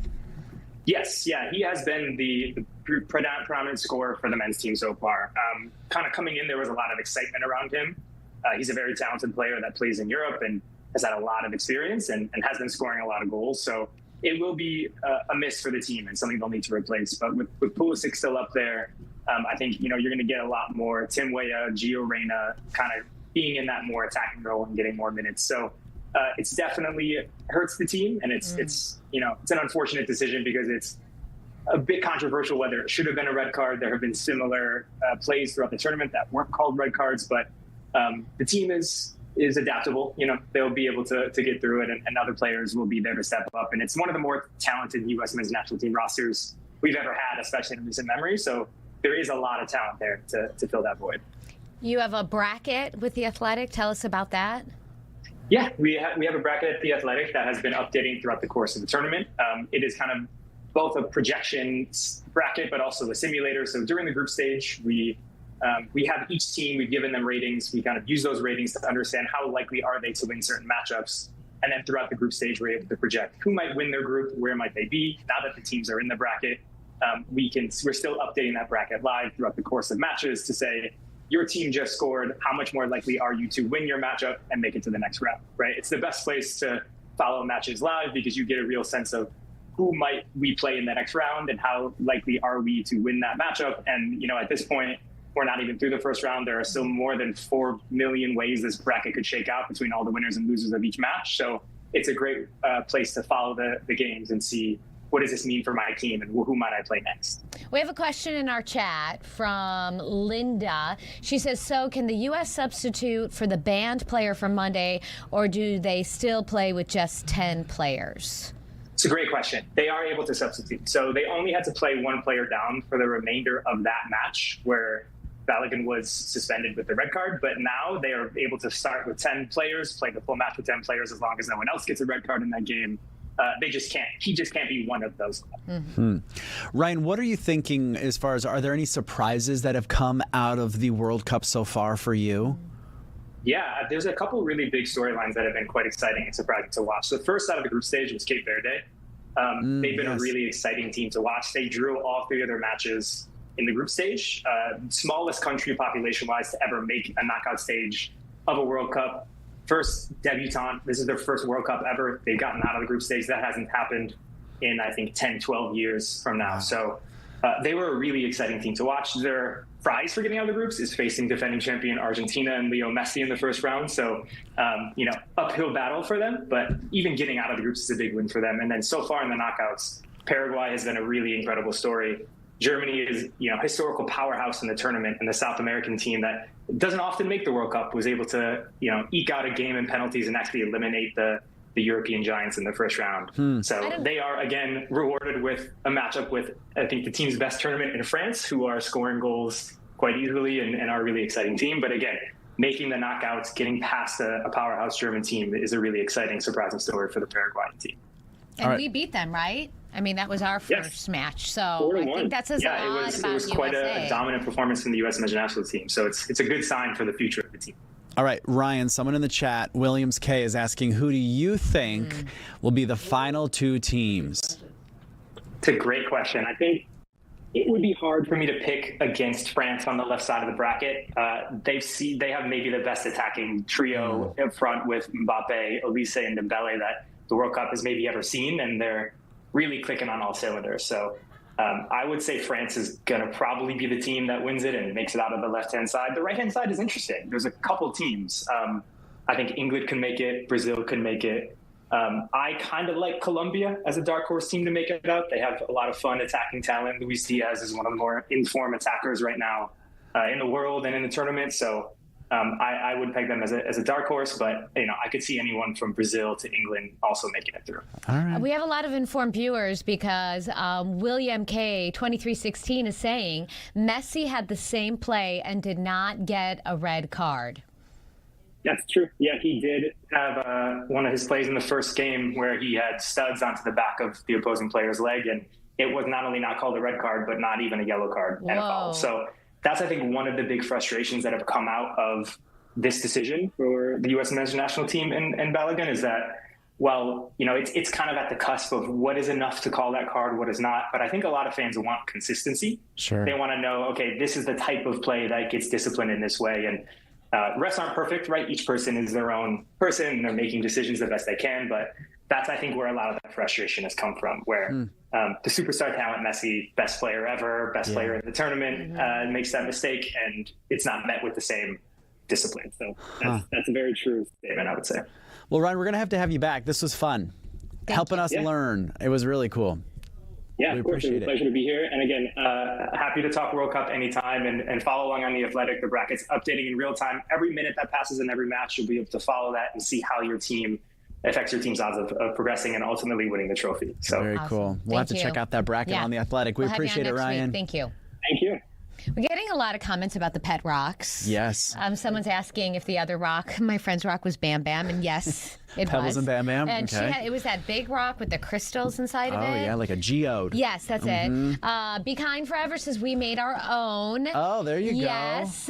Yes, yeah, he has been the predominant scorer for the men's team so far. Kind of coming in, there was a lot of excitement around him. He's a very talented player that plays in Europe and has had a lot of experience and has been scoring a lot of goals. So it will be a miss for the team and something they'll need to replace. But with Pulisic still up there, I think, you're going to get a lot more Tim Weah, Gio Reyna kind of being in that more attacking role and getting more minutes. So it's definitely hurts the team, and it's an unfortunate decision because it's a bit controversial whether it should have been a red card. There have been similar plays throughout the tournament that weren't called red cards, but the team is adaptable. They'll be able to get through it, and other players will be there to step up. And it's one of the more talented U.S. men's national team rosters we've ever had, especially in recent memory. So there is a lot of talent there to fill that void. You have a bracket with The Athletic. Tell us about that. Yeah, we have a bracket at The Athletic that has been updating throughout the course of the tournament. It is kind of both a projection bracket, but also a simulator. So during the group stage, we have each team, we've given them ratings. We kind of use those ratings to understand how likely are they to win certain matchups. And then throughout the group stage, we're able to project who might win their group, where might they be. Now that the teams are in the bracket, we're still updating that bracket live throughout the course of matches to say, your team just scored, how much more likely are you to win your matchup and make it to the next round, right? It's the best place to follow matches live because you get a real sense of who might we play in the next round and how likely are we to win that matchup. And, at this point, we're not even through the first round. There are still more than 4 million ways this bracket could shake out between all the winners and losers of each match. So it's a great place to follow the games and see, what does this mean for my team and who might I play next? We have a question in our chat from Linda. She says, so can the U.S. substitute for the banned player from Monday, or do they still play with just 10 players? It's a great question. They are able to substitute. So they only had to play one player down for the remainder of that match where Balogun was suspended with the red card, but now they are able to start with 10 players, play the full match with 10 players as long as no one else gets a red card in that game. He just can't be one of those. Ryan, what are you thinking as far as, are there any surprises that have come out of the World Cup so far for you? Yeah, there's a couple really big storylines that have been quite exciting and surprising to watch. So the first out of the group stage was Cape Verde. They've been a really exciting team to watch. They drew all 3 of their matches in the group stage. Smallest country population-wise to ever make a knockout stage of a World Cup. First debutante. This is their first World Cup ever. They've gotten out of the group stage. That hasn't happened in, I think, 10, 12 years from now. Wow. So they were a really exciting team to watch. Their prize for getting out of the groups is facing defending champion Argentina and Leo Messi in the first round. So, uphill battle for them. But even getting out of the groups is a big win for them. And then so far in the knockouts, Paraguay has been a really incredible story. Germany is, historical powerhouse in the tournament, and the South American team that doesn't often make the World Cup was able to, eke out a game in penalties and actually eliminate the European giants in the first round. So they are, again, rewarded with a matchup with, I think, the team's best tournament in France, who are scoring goals quite easily and are a really exciting team. But again, making the knockouts, getting past a powerhouse German team is a really exciting, surprising story for the Paraguayan team. And we beat them, right? I mean, that was our first match, so I think that says a lot about it was quite a dominant performance from the U.S. men's national team, so it's a good sign for the future of the team. All right, Ryan, someone in the chat, Williams K, is asking, who do you think will be the final 2 teams? It's a great question. I think it would be hard for me to pick against France on the left side of the bracket. They have maybe the best attacking trio up front with Mbappe, Olise, and Dembele that the World Cup has maybe ever seen, and they're really clicking on all cylinders. So I would say France is going to probably be the team that wins it and makes it out of the left-hand side. The right-hand side is interesting. There's a couple teams. I think England can make it. Brazil can make it. I kind of like Colombia as a dark horse team to make it out. They have a lot of fun attacking talent. Luis Diaz is one of the more in-form attackers right now in the world and in the tournament. So I would peg them as a dark horse, but I could see anyone from Brazil to England also making it through. All right. We have a lot of informed viewers because William K 2316 is saying Messi had the same play and did not get a red card. That's true. Yeah, he did have one of his plays in the first game where he had studs onto the back of the opposing player's leg, and it was not only not called a red card, but not even a yellow card and a foul. So that's, I think, one of the big frustrations that have come out of this decision for the U.S. men's national team in Balogun is that, well, you know, it's kind of at the cusp of what is enough to call that card, what is not. But I think a lot of fans want consistency. Sure. They want to know, okay, this is the type of play that gets disciplined in this way. And refs aren't perfect, right? Each person is their own person, and they're making decisions the best they can. But that's, I think, where a lot of that frustration has come from, where the superstar talent, Messi, best player ever, best player in the tournament, makes that mistake, and it's not met with the same discipline. So that's a very true statement, I would say. Well, Ryan, we're going to have you back. This was fun. Helping us learn. It was really cool. Yeah, we of course. It was appreciate a pleasure to be here. And again, happy to talk World Cup anytime and follow along on The Athletic. The brackets updating in real time. Every minute that passes in every match, you'll be able to follow that and see how your team affects your team's odds of progressing and ultimately winning the trophy. So very cool. We'll have to check out that bracket on The Athletic. We appreciate it, Ryan. Thank you. Thank you. We're getting a lot of comments about the pet rocks. Yes. Someone's asking if the other rock, my friend's rock, was Bam Bam, and yes, it Pebbles was. and Bam Bam. And okay. it was that big rock with the crystals inside of it. Oh yeah, like a geode. Yes, that's it. Be Kind Forever says we made our own. Oh, there you go. Yes.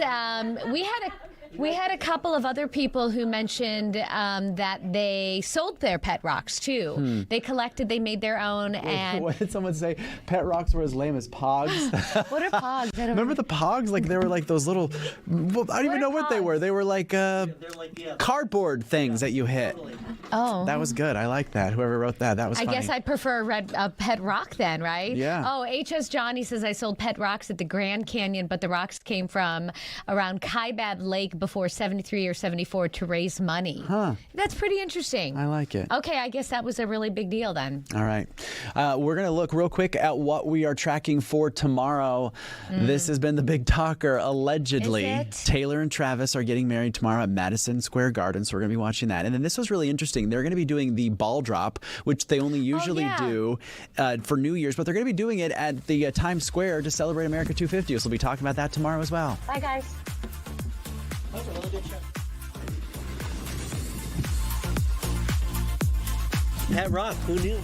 We had a couple of other people who mentioned that they sold their pet rocks too. They collected, they made their own. And What did someone say? Pet rocks were as lame as pogs. what are pogs? Remember the pogs? Like they were like those little. Well, I don't even know what they were. They were like cardboard things that you hit. Oh, that was good. I like that. Whoever wrote that was funny. I guess I prefer a pet rock then, right? Yeah. Oh, HS Johnny says I sold pet rocks at the Grand Canyon, but the rocks came from around Kaibab Lake before 73 or 74 to raise money. Huh. That's pretty interesting. I like it. Okay, I guess that was a really big deal then. All right. We're going to look real quick at what we are tracking for tomorrow. This has been the big talker. Allegedly, Is it? Taylor and Travis are getting married tomorrow at Madison Square Garden, so we're going to be watching that. And then this was really interesting. They're going to be doing the ball drop, which they only usually do for New Year's, but they're going to be doing it at the Times Square to celebrate America 250. So we'll be talking about that tomorrow as well. Bye, guys. That was a really good show. Pet rock, who knew?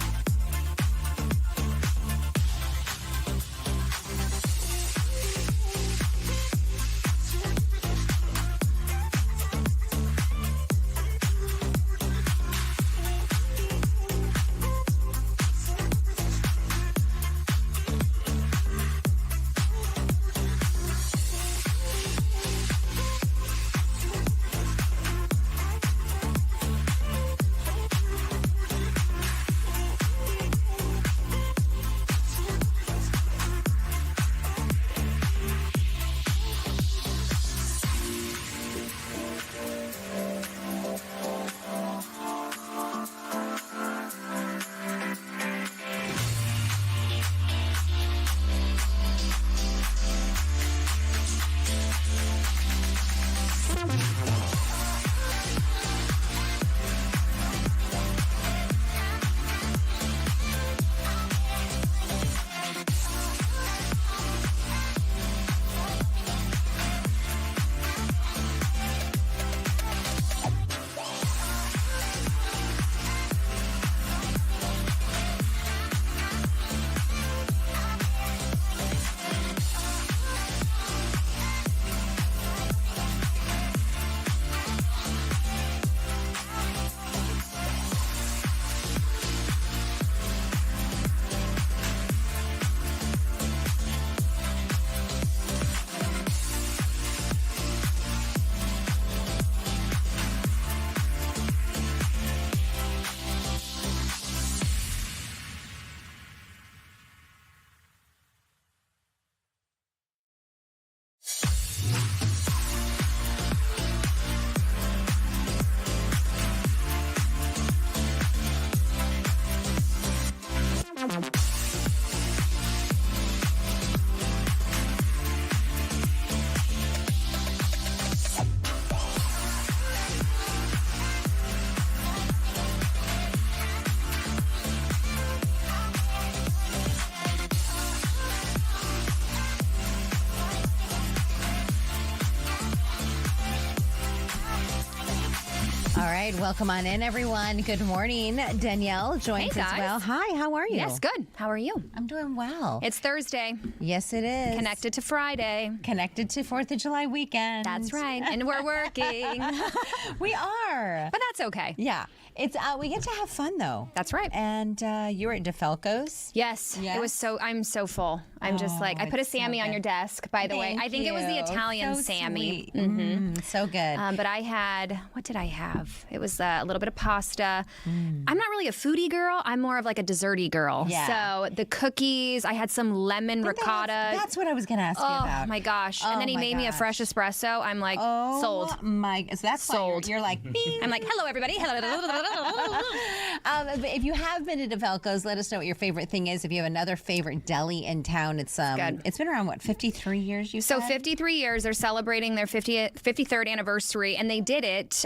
All right, welcome on in, everyone. Good morning. Danielle joins Hey, as guys. well. Hi, how are you? Yes, good. How are you? I'm doing well. It's Thursday. Yes, it is. Connected to Friday. Connected to 4th of July weekend. That's right. And we're working. We are. But that's okay. Yeah. It's we get to have fun, though. That's right. And you were at DeFalco's? Yes. Yes? It was so, I'm so full. I'm just like, I put a it's so Sammy on good. your desk, by the way. Thank I think it was the you. Italian So Sammy. sweet. So good. But I had, what did I have? It was a little bit of pasta. I'm not really a foodie girl. I'm more of like a desserty girl. Yeah. So the cookies, I had some lemon ricotta. That's what I was going to ask you about. Oh my gosh. And then he made me a fresh espresso. I'm like, sold. My, so that's Sold. You're like, bing. I'm like, hello, everybody. But if you have been to DeFalco's, let us know what your favorite thing is. If you have another favorite deli in town, it's good. It's been around, what, 53 years, you So said? 53 years, they're celebrating their 53rd anniversary, and they did it.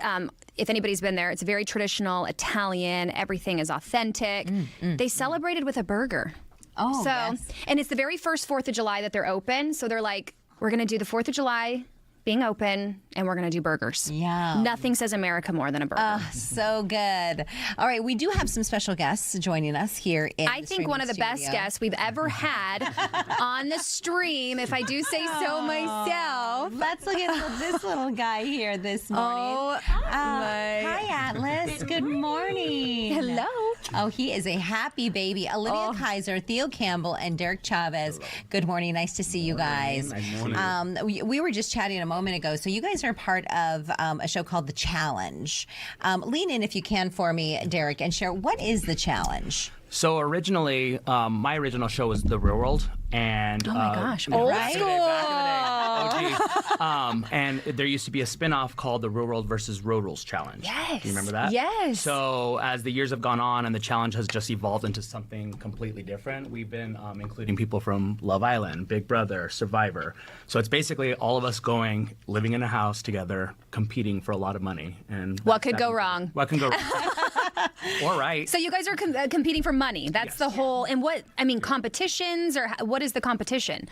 If anybody's been there, it's very traditional Italian. Everything is authentic. They celebrated with a burger. Oh, so, yes. And it's the very first 4th of July that they're open. So they're like, we're going to do the 4th of July being open, and we're going to do burgers. Yeah. Nothing says America more than a burger. So good. All right, we do have some special guests joining us here in I the think one of the streaming best studio. guests we've ever had on the stream, if I do say so myself. Let's look at this little guy here this morning. Oh, Hi, Atlas. Good morning. Hello. Oh, he is a happy baby. Olivia Kaiser, Theo Campbell, and Derek Chavez. Good morning. Nice to see you guys. We were just chatting a moment ago. So you guys are part of a show called The Challenge. Lean in if you can for me, Derek, and share what is The Challenge? So originally, my original show was The Real World, and Oh my gosh, yeah, old back in the day, OG. And there used to be a spin-off called The Real World versus Road Rules Challenge. Yes. Do you remember that? Yes. So as the years have gone on and the challenge has just evolved into something completely different, we've been including people from Love Island, Big Brother, Survivor. So it's basically all of us living in a house together, competing for a lot of money. And What could go wrong? What can go wrong? Or right. So you guys are competing for money. That's Yes. the whole. And competitions, or what is the competition?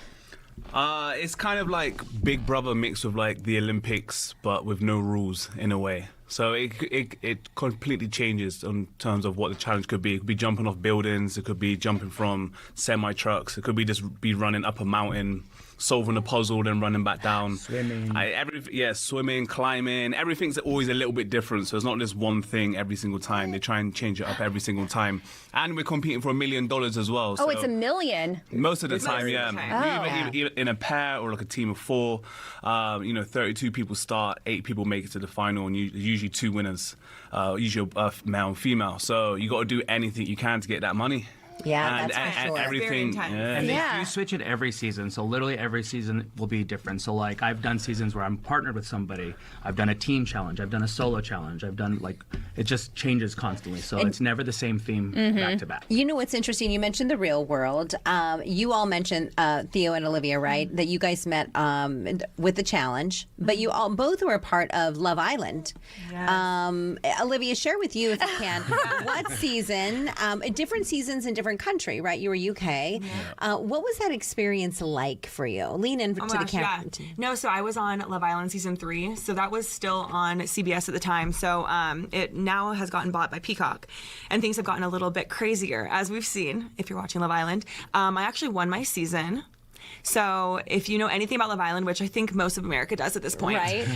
It's kind of like Big Brother mixed with like the Olympics, but with no rules in a way. So it completely changes in terms of what the challenge could be. It could be jumping off buildings. It could be jumping from semi trucks. It could be just be running up a mountain, solving a puzzle, then running back down. Swimming. Swimming, climbing. Everything's always a little bit different. So it's not just one thing every single time. They try and change it up every single time. And we're competing for $1 million as well. Oh, it's $1 million. Most of the time, yeah. Oh. Either in a pair or like a team of 4. 32 people start, 8 people make it to the final, and usually 2 winners, usually male and female. So you got to do anything you can to get that money. Yeah, and, that's for and sure. everything. And they Yeah. do switch it every season. So literally every season will be different. So like I've done seasons where I'm partnered with somebody. I've done a team challenge. I've done a solo challenge. I've done it just changes constantly. So it's never the same theme back to back. You know what's interesting? You mentioned The Real World. You all mentioned Theo and Olivia, right? That you guys met with The Challenge, but you all both were a part of Love Island. Yes. Olivia, share with you if you can what season, different seasons in different country, right? You were UK. What was that experience like for you? Lean in to the camera. Yeah. No, so I was on Love Island season 3, so that was still on CBS at the time. So it now has gotten bought by Peacock, and things have gotten a little bit crazier, as we've seen if you're watching Love Island. I actually won my season. So if you know anything about Love Island, which I think most of America does at this point, Right.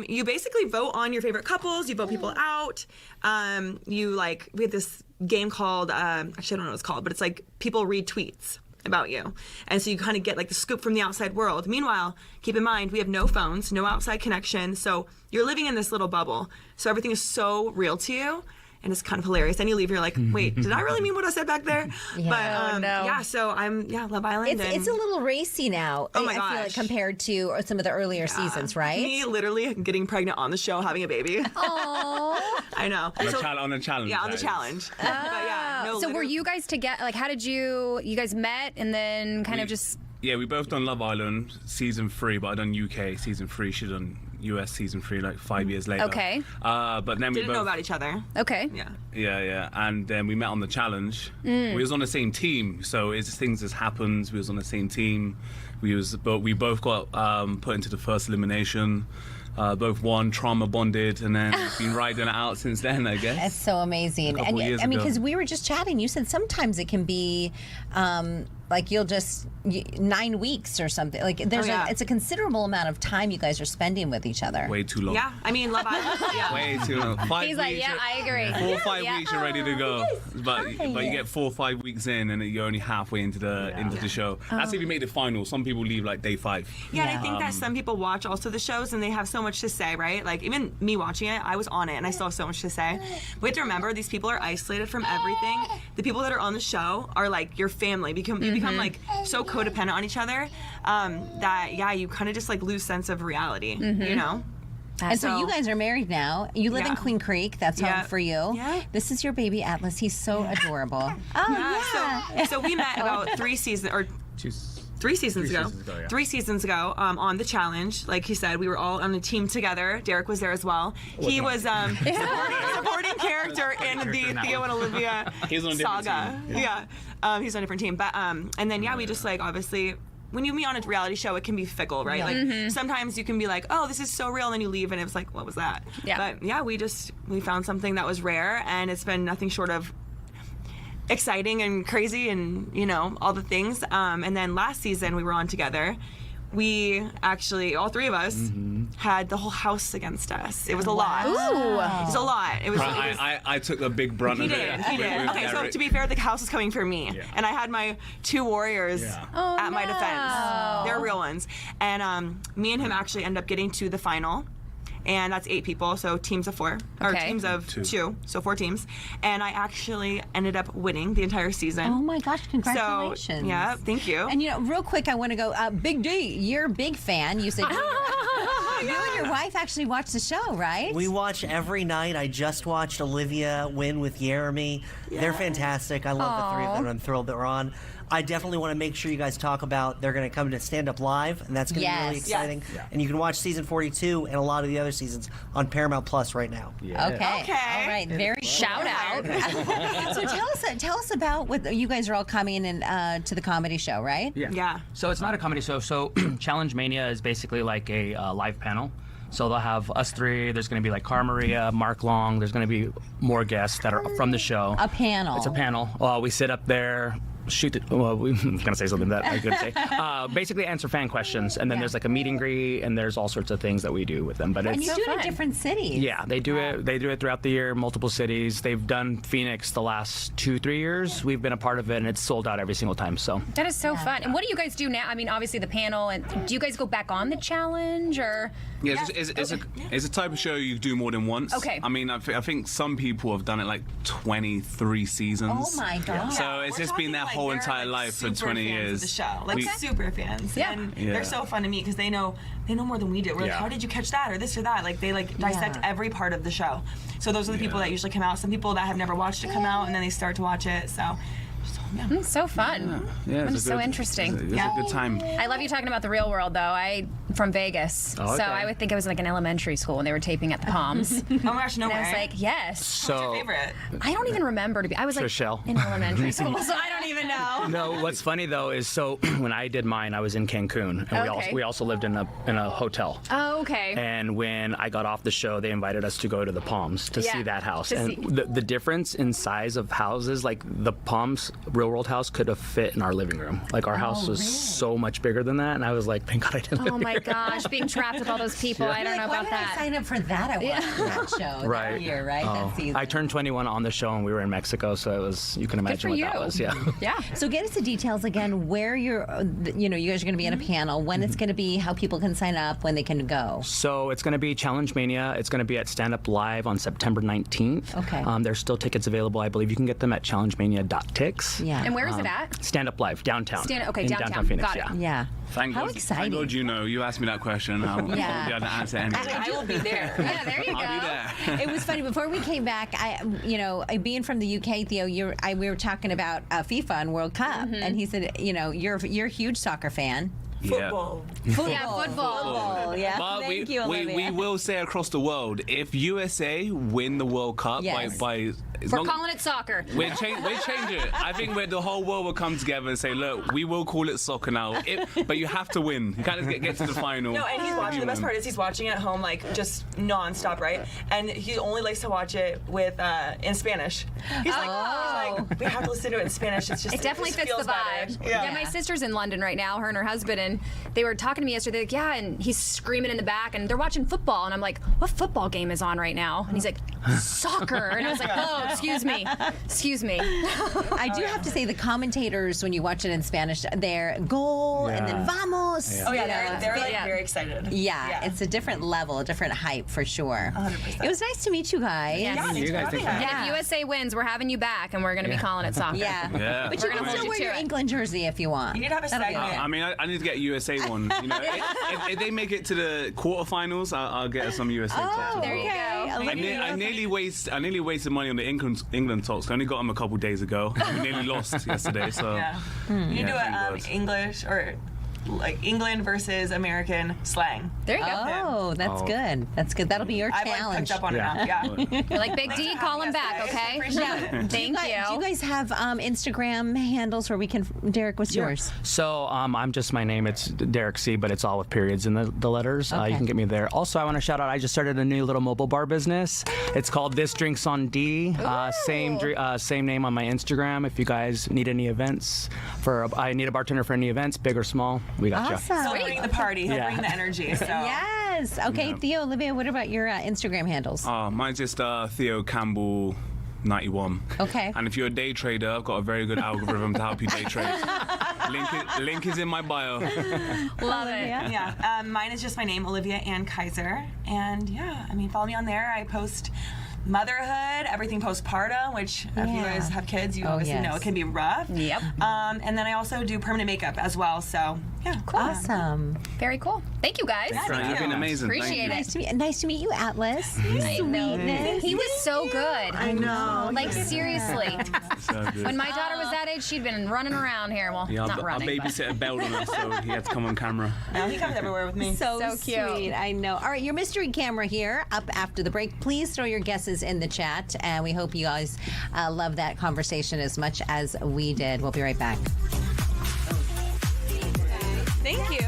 You basically vote on your favorite couples, you vote people out. We had this game called, actually I don't know what it's called, but it's like people read tweets about you. And so you kind of get like the scoop from the outside world. Meanwhile, keep in mind, we have no phones, no outside connection. So you're living in this little bubble. So everything is so real to you. And it's kind of hilarious. Then you leave, you're like, wait, did I really mean what I said back there? Yeah. Yeah, so Love Island. It's a little racy now. Oh my I feel like gosh. compared to some of the earlier seasons, right? Me literally getting pregnant on the show, having a baby. Oh, I know. On the challenge. Yeah, on the that is. challenge. But yeah, no, So were you guys together? Like, how did you guys met and then kind of just... Yeah, we both done Love Island season 3, but I done UK season 3. She done US season 3 like 5 years later. Okay. But then we Didn't both know about each other. Okay. Yeah. Yeah, and then we met on the challenge. We was on the same team, so things just happened. We was on the same team. But we both got put into the first elimination. Both won, trauma bonded, and then been riding it out since then, I guess. That's so amazing. And years I mean, ago. because we were just chatting, you said sometimes it can be like 9 weeks or something. Like it's a considerable amount of time you guys are spending with each other. Way too long. Yeah, I mean, Love Island. Yeah. Way too long. 5 He's weeks, like, yeah, I agree. 4 or 5 Yeah. weeks, you're ready to go. But you get 4 or 5 weeks in, and you're only halfway into the show. That's if you make the final. Some people leave like day 5. Yeah, and I think that some people watch also the shows and they have so much to say, right? Like even me watching it, I was on it and I still have so much to say. We have to remember these people are isolated from everything. The people that are on the show are like your family. You become like so codependent on each other that you kind of just like lose sense of reality, you know? And so you guys are married now. You live in Queen Creek. That's home for you. Yeah. This is your baby Atlas. He's so adorable. So we met about 3 seasons ago. 3 seasons ago, yeah. 3 seasons ago on the challenge. Like he said, we were all on a team together. Derek was there as well. He was supporting character in the Theo and Olivia He's on a different saga. team. Yeah, he's on a different team. But and then we just like obviously. When you meet on a reality show, it can be fickle, right? Like sometimes you can be like, "Oh, this is so real," and then you leave, and it was like, "What was that?" Yeah. But we found something that was rare, and it's been nothing short of exciting and crazy, and all the things. And then last season we were on together. We actually, all 3 of us, had the whole house against us. It was a lot. Ooh. It was a lot. It was. I took a big brunt of it. He did. Okay, so to be fair, the house was coming for me, and I had my 2 warriors at my defense. They're real ones, and me and him actually ended up getting to the final. And that's 8 people, so teams of 4, or teams of 2, so 4 teams. And I actually ended up winning the entire season. Oh my gosh, congratulations. So, yeah, thank you. And real quick, I want to go, Big D, you're a big fan. You said you and your wife actually watch the show, right? We watch every night. I just watched Olivia win with Jeremy. They're fantastic. I love the 3 of them. I'm thrilled that we're on. I definitely want to make sure you guys talk about they're going to come to Stand Up Live, and that's going to be really exciting. Yes. And you can watch season 42 and a lot of the other seasons on Paramount Plus right now. Yeah. Okay. All right. Very shout out. So tell us about what you guys are all coming in to the comedy show, right? Yeah. So it's not a comedy show. So Challenge Mania is basically like a live panel. So they'll have us 3. There's going to be like Cara Maria, Mark Long. There's going to be more guests that are from the show. A panel. It's a panel. We sit up there. I'm going to say something that I couldn't say. Basically answer fan questions, and then there's like a meet and greet, and there's all sorts of things that we do with them. But and it's you do it in different cities. Yeah, they do it. They do it throughout the year, multiple cities. They've done Phoenix the last 2-3 years. We've been a part of it, and it's sold out every single time. So that is so fun. And what do you guys do now? I mean, obviously the panel, and do you guys go back on the challenge or? Yeah, it's a type of show you do more than once. Okay. I mean, I think some people have done it like 23 seasons. Oh my God. So it's just been their whole entire life for 20 years. Of the show, super fans. Yeah. And they're so fun to meet because they know more than we do. We're like, how did you catch that or this or that? Like they dissect every part of the show. So those are the people that usually come out. Some people that have never watched it come out and then they start to watch it. So. So fun. It's so interesting. It's a good time. I love you talking about the real world, though. I from Vegas, Oh, okay. so I would think it was like an elementary school when they were taping at the Palms. Oh my gosh, no and way. I was like, yes. So What's your favorite? I don't even remember to be. I was like Trishelle. in elementary school, so I don't even know. No, what's funny though is when I did mine, I was in Cancun, and we also lived in a hotel. Oh, okay. And when I got off the show, they invited us to go to the Palms to see that house. And the difference in size of houses, like the Palms Real World house could have fit in our living room. Like our house was so much bigger than that, and I was like, thank God I didn't live Oh my here. gosh, being trapped with all those people. I don't know about why that. Did I sign up for that? I watched that show that year, right? That season. I turned 21 on the show, and we were in Mexico, so it was. You can imagine what that was. Yeah. Yeah. So get us the details again. Where you guys are going to be in a panel. When it's going to be. How people can sign up. When they can go. So it's going to be Challenge Mania. It's going to be at Stand Up Live on September 19th. Okay. There's still tickets available. I believe you can get them at challengemania.tix. Yeah. And where is it at? Stand Up Live, downtown. Downtown. Downtown Phoenix. Got it. Yeah. Thank How God, exciting. Thank God you asked me that question. I'll be able to answer anyway. I will be there. Yeah, there you go. I'll be there. It was funny before we came back. Being from the UK, Theo, we were talking about FIFA and World Cup, and he said, you're a huge soccer fan. Football. Yeah, football. Yeah. But Thank you, Olivia. we will say across the world, if USA win the World Cup Yes. by We're calling it soccer. We'll change it. I think the whole world will come together and say, look, we will call it soccer now. But you have to win. You can't just get to the final. No, and he's watching. The best part is he's watching at home, like just nonstop, right? And he only likes to watch it with in Spanish. He's like, we have to listen to it in Spanish. It's just It definitely just fits the feels better. vibe. Yeah, my sister's in London right now, her and her husband, and they were talking to me yesterday, like, yeah, and he's screaming in the back, and they're watching football, and I'm like, what football game is on right now? And he's like, soccer. And I was like, oh, excuse me. I do have to say the commentators, when you watch it in Spanish, they're goal and then vamos. Oh yeah, you know, they're like very excited. Yeah, it's a different level, a different hype for sure. 100%. It was nice to meet you guys. Yes. You guys take care. And if USA wins, we're having you back, and we're going to be calling it soccer. Yeah. Yeah. But you We're can gonna still hold wear you your to it. England jersey if you want. You need to have a That'll be segment. good. I mean, I need to get USA one. You know, if they make it to the quarterfinals, I'll get some USA talks. Oh, There you okay. go. Olivia, I nearly wasted money on the England talks. I only got them a couple days ago. We nearly lost yesterday. So Yeah. You do thank God. English or like England versus American slang. There you go. Oh, that's good. That's good. That'll be your I've like challenge. picked up on it now. Yeah. You're like, Big D, call him back, okay? Do Thank you. Guys have Instagram handles where we can? Derek, what's yours? So I'm just my name. It's Derek C, but it's all with periods in the letters. Okay. You can get me there. Also, I want to shout out. I just started a new little mobile bar business. It's called This Drinks on D. Same name on my Instagram. If you guys need any events, I need a bartender for any events, big or small. We got you. Awesome. He'll bring the party. He'll Yeah. bring the energy. So. Yes. Okay, Theo, Olivia, what about your Instagram handles? mine's just Theo Campbell 91. Okay. And if you're a day trader, I've got a very good algorithm to help you day trade. Link is in my bio. Love it. Yeah. Mine is just my name, Olivia Ann Kaiser. And yeah, I mean, follow me on there. I post motherhood, everything postpartum, which if you guys have kids, you obviously know it can be rough. Yep. And then I also do permanent makeup as well. So yeah, cool. Awesome. Very cool. Thank you, guys. You've been amazing. Appreciate Thank it. Nice to meet you, Atlas. Sweetness. He was so good. I know. Like, seriously. So good. When my daughter was that age, she'd been running around here. Well, Yeah, not our running. but- babysitter bailed on us, so he had to come on camera. Now he comes everywhere with me. So cute. sweet. I know. All right, your mystery camera here up after the break. Please throw your guesses in the chat, and we hope you guys love that conversation as much as we did. We'll be right back. Thank you.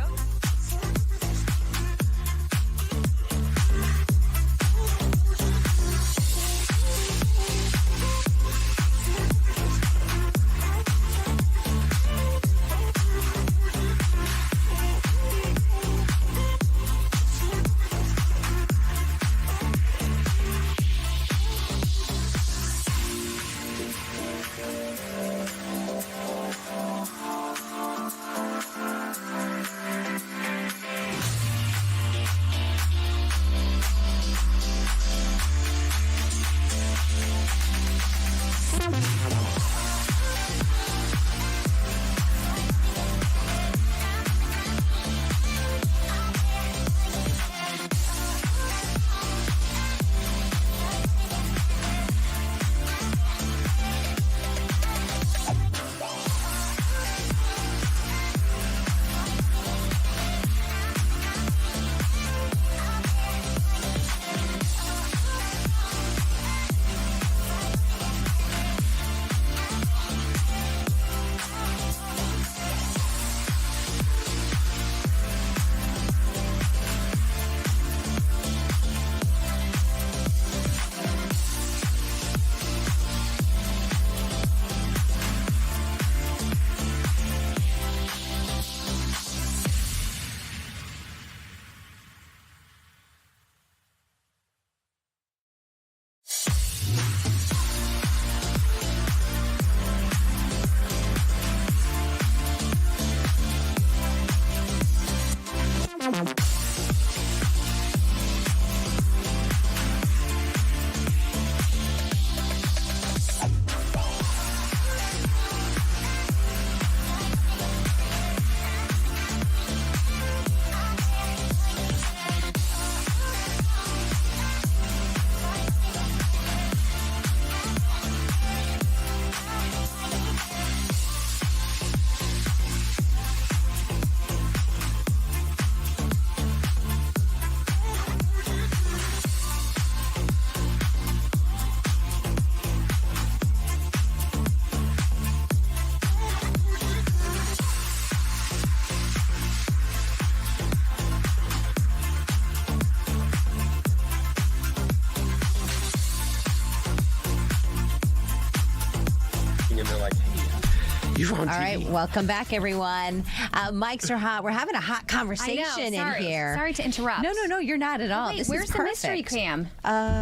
You're on TV. All right, welcome back, everyone. Mics are hot. We're having a hot conversation I know, sorry. in here. Sorry to interrupt. No, you're not at all. Wait, This where's is the mystery perfect. cam?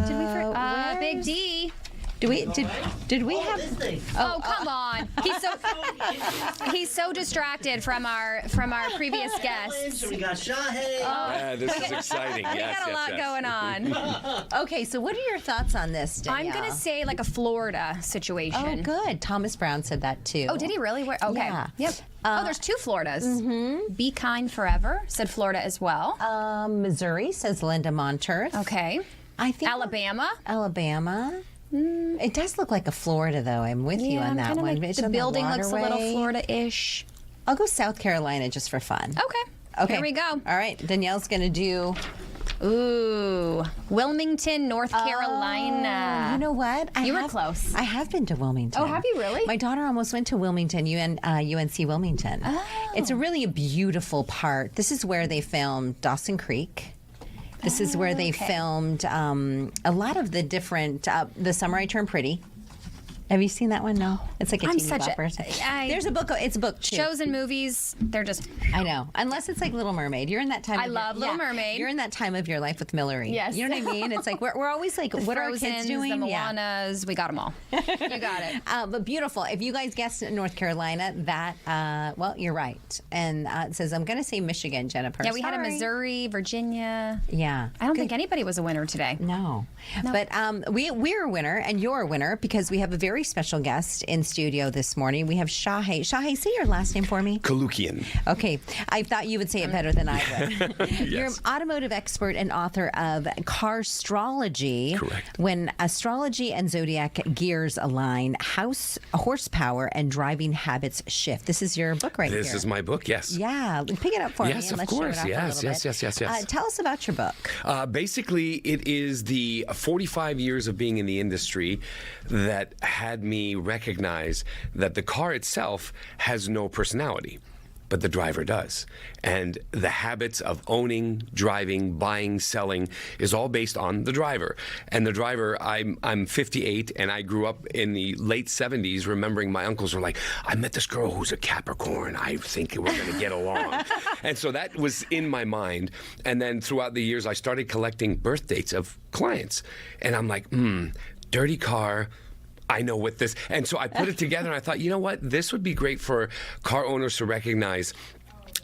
Did we Big D. Did we have? Oh, come on! He's so distracted from our previous guests. We got Shahe. Yeah, this is exciting. We Yes, got a lot going on. Okay, so what are your thoughts on this, Danielle? I'm gonna say like a Florida situation. Oh, good. Thomas Brown said that too. Oh, did he really? Okay. Yeah. Yep. There's 2 Floridas. Mm-hmm. Be Kind Forever said Florida as well. Missouri says Linda Monterth. Okay. I think Alabama. It does look like a Florida, though. I'm with you on that one. Like It's the on building looks a little waterway. Florida-ish. I'll go South Carolina just for fun. Okay. Here we go. All right. Danielle's going to do... Ooh, Wilmington, North Carolina. You know what? You were close. I have been to Wilmington. Oh, have you really? My daughter almost went to Wilmington, UNC Wilmington. Oh. It's a really beautiful part. This is where they filmed Dawson Creek. This is where they filmed a lot of the different, The Summer I Turned Pretty. Have you seen that one? No, it's like a teeny bopper. There's a book. It's a book too. Shows and movies, they're just. I know, unless it's like Little Mermaid. You're in that time. I love Little Mermaid. You're in that time of your life with Millery. Yes. You know what I mean? It's like we're always like, what are our kids doing? The Moanas, we got them all. You got it. But beautiful. If you guys guessed North Carolina, that well, you're right. And it says I'm going to say Michigan, Jennifer. Yeah, we had a Missouri, Virginia. Yeah, I don't think anybody was a winner today. No. But we're a winner, and you're a winner because we have a very special guest in studio this morning. We have Shahe. Shahe, say your last name for me. Kalukian. Okay. I thought you would say it better than I would. Yes. You're an automotive expert and author of Carstrology. Correct. When astrology and zodiac gears align, horsepower and driving habits shift. This is your book right here. This is my book, yes. Yeah. Pick it up for me. Yes, And of let's show it course. off a Yes. little bit. Tell us about your book. Basically, it is the 45 years of being in the industry that had me recognize that the car itself has no personality, but the driver does. And the habits of owning, driving, buying, selling is all based on the driver. And the driver, I'm 58, and I grew up in the late 70s remembering my uncles were like, I met this girl who's a Capricorn. I think we're going to get along. And so that was in my mind. And then throughout the years, I started collecting birth dates of clients. And I'm like, dirty car, I know what this, and so I put it together and I thought, you know what, this would be great for car owners to recognize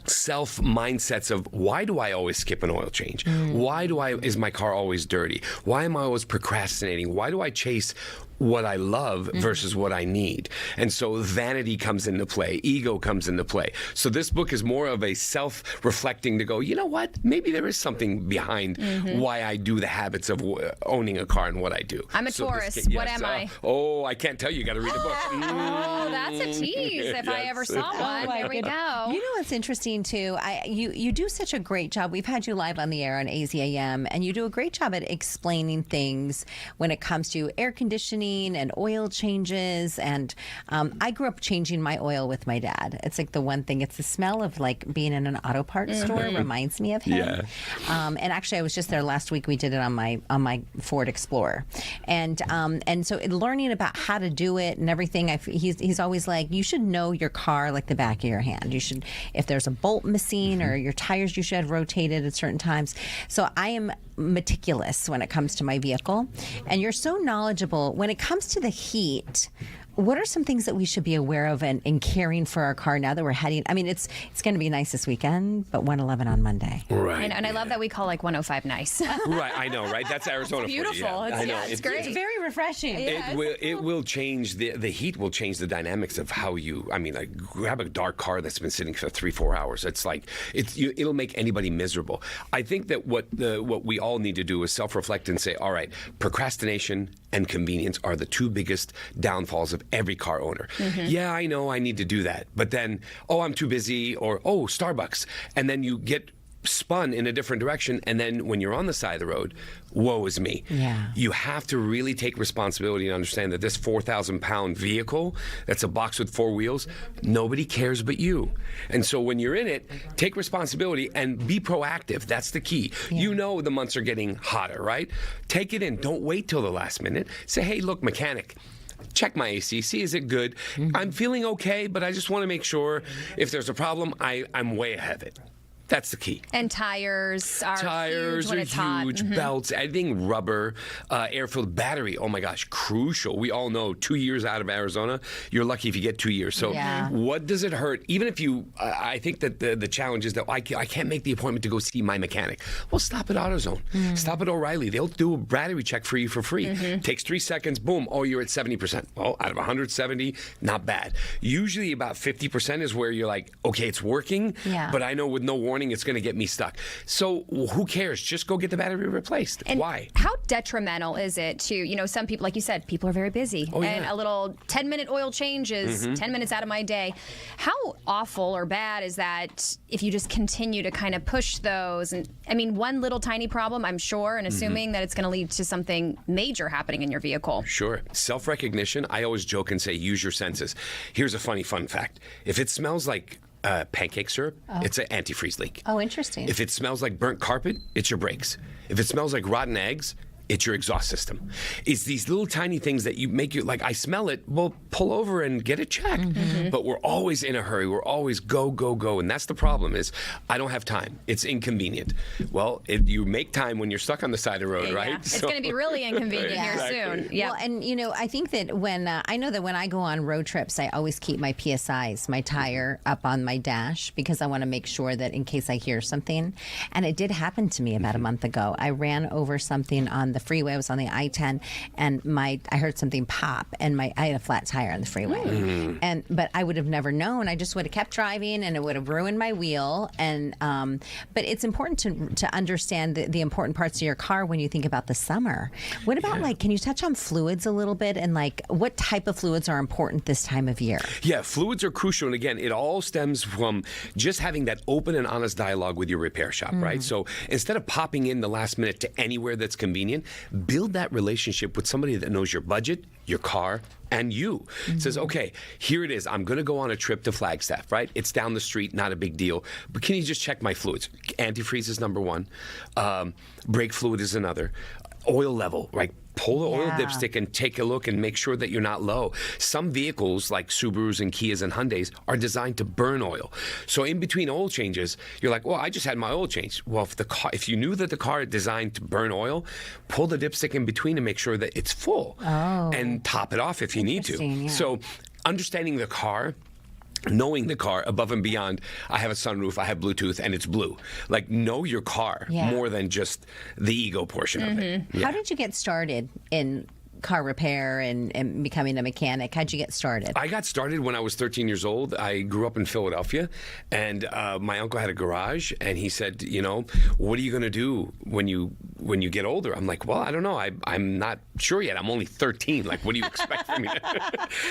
self mindsets of why do I always skip an oil change? Why is my car always dirty? Why am I always procrastinating? Why do I chase what I love versus what I need? And so vanity comes into play, ego comes into play. So this book is more of a self-reflecting to go, you know what, maybe there is something behind why I do the habits of owning a car and what I do. I'm a Taurus. What am I? Oh, I can't tell you. You got to read the book. Oh, that's a tease. If I ever saw one, there we go. You know what's interesting too? You do such a great job. We've had you live on the air on AZAM, and you do a great job at explaining things when it comes to air conditioning and oil changes. And I grew up changing my oil with my dad. It's like the one thing. It's the smell of like being in an auto parts store reminds me of him. Yeah. And actually, I was just there last week. We did it on my Ford Explorer, and so learning about how to do it and everything. He's always like, you should know your car like the back of your hand. You should, if there's a bolt missing or your tires, you should have rotated at certain times. So I am meticulous when it comes to my vehicle, and you're so knowledgeable when it comes to the heat. What are some things that we should be aware of in caring for our car now that we're heading? I mean, it's going to be nice this weekend, but 111 on Monday. Right. And I love that we call like 105 nice. Right, I know, right? That's Arizona. It's beautiful. For you. Yeah, I know. It's great. It's very refreshing. It will change the heat will change the dynamics of how you. I mean, like grab a dark car that's been sitting for 3-4 hours. It's like it'll make anybody miserable. I think that what we all need to do is self-reflect and say, all right, procrastination and convenience are the two biggest downfalls of every car owner. Yeah, I know I need to do that, but then I'm too busy, or Starbucks, and then you get spun in a different direction, and then when you're on the side of the road, woe is me. Yeah. You have to really take responsibility and understand that this 4,000-pound vehicle that's a box with 4 wheels, nobody cares but you. And so when you're in it, take responsibility and be proactive. That's the key. Yeah. You know the months are getting hotter, right? Take it in. Don't wait till the last minute. Say, hey, look, mechanic, check my AC, see is it good? I'm feeling okay, but I just want to make sure if there's a problem, I'm way ahead of it. That's the key. And tires are huge when it's hot. Belts, anything rubber, air-filled battery. Oh my gosh, crucial. We all know 2 years out of Arizona, you're lucky if you get 2 years. So what does it hurt? Even if you, I think that the challenge is that I can't make the appointment to go see my mechanic. Well, stop at AutoZone. Stop at O'Reilly. They'll do a battery check for you for free. Takes 3 seconds, boom, oh, you're at 70%. Well, out of 170, not bad. Usually about 50% is where you're like, okay, it's working, but I know with no warning, it's going to get me stuck. So who cares? Just go get the battery replaced. And why? How detrimental is it to, some people, like you said, people are very busy. And a little 10-minute oil change is 10 minutes out of my day. How awful or bad is that if you just continue to kind of push those? And I mean, one little tiny problem, I'm sure, and assuming that it's going to lead to something major happening in your vehicle. Sure. Self-recognition, I always joke and say, use your senses. Here's a funny fun fact. If it smells like pancake syrup, it's an antifreeze leak. Oh, interesting. If it smells like burnt carpet, it's your brakes. If it smells like rotten eggs, it's your exhaust system. It's these little tiny things that you make you like, I smell it, well, pull over and get it checked. But we're always in a hurry. We're always go, go, go. And that's the problem is I don't have time. It's inconvenient. Well, you make time when you're stuck on the side of the road, right? It's going to be really inconvenient here soon. Yeah. Well, and I think that when I go on road trips, I always keep my PSIs, my tire up on my dash because I want to make sure that in case I hear something. And it did happen to me about a month ago. I ran over something on the freeway. I was on the I-10 and I heard something pop and I had a flat tire on the freeway. But I would have never known. I just would have kept driving and it would have ruined my wheel. And but it's important to understand the important parts of your car when you think about the summer. What about can you touch on fluids a little bit and what type of fluids are important this time of year? Yeah, fluids are crucial. And again, it all stems from just having that open and honest dialogue with your repair shop, right? So instead of popping in the last minute to anywhere that's convenient, build that relationship with somebody that knows your budget, your car, and you. Says, okay, here it is. I'm going to go on a trip to Flagstaff, right? It's down the street, not a big deal. But can you just check my fluids? Antifreeze is number one. Brake fluid is another. Oil level, right? Pull the oil dipstick and take a look and make sure that you're not low. Some vehicles like Subarus and Kias and Hyundais are designed to burn oil. So in between oil changes, you're like, well, I just had my oil changed. Well, if you knew that the car is designed to burn oil, pull the dipstick in between and make sure that it's full and top it off if you need to. Yeah. So understanding the car, knowing the car above and beyond, I have a sunroof, I have Bluetooth, and it's blue. Like, know your car more than just the ego portion of it. How did you get started in car repair and becoming a mechanic? How'd you get started? I got started when I was 13 years old. I grew up in Philadelphia, and my uncle had a garage, and he said, what are you going to do when you get older? I'm like, well, I don't know. I'm not sure yet. I'm only 13. Like, what do you expect from me?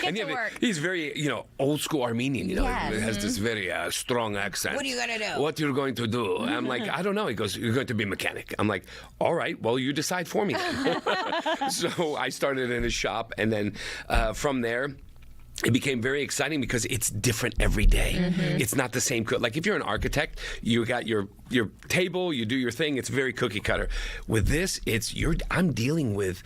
And he's very, old school Armenian. He has this very strong accent. What are you going to do? What you're going to do? I'm like, I don't know. He goes, you're going to be a mechanic. I'm like, all right, well, you decide for me then. So I started in his shop, and then from there, it became very exciting because it's different every day. It's not the same. Like if you're an architect, you got your table, you do your thing. It's very cookie cutter. With this, I'm dealing with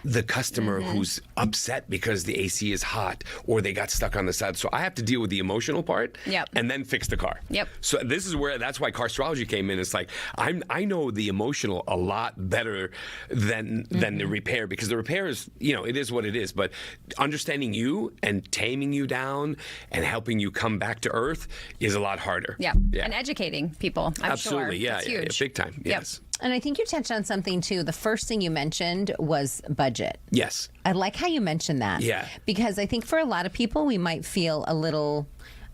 the customer who's upset because the AC is hot or they got stuck on the side. So I have to deal with the emotional part and then fix the car. So that's why Carstrology came in. It's like, I know the emotional a lot better than the repair, because the repair is, it is what it is. But understanding you and taming you down and helping you come back to earth is a lot harder. And educating people, I'm Absolutely, sure. yeah, big time, yes. And I think you touched on something too. The first thing you mentioned was budget. Yes. I like how you mentioned that. Yeah. Because I think for a lot of people, we might feel a little,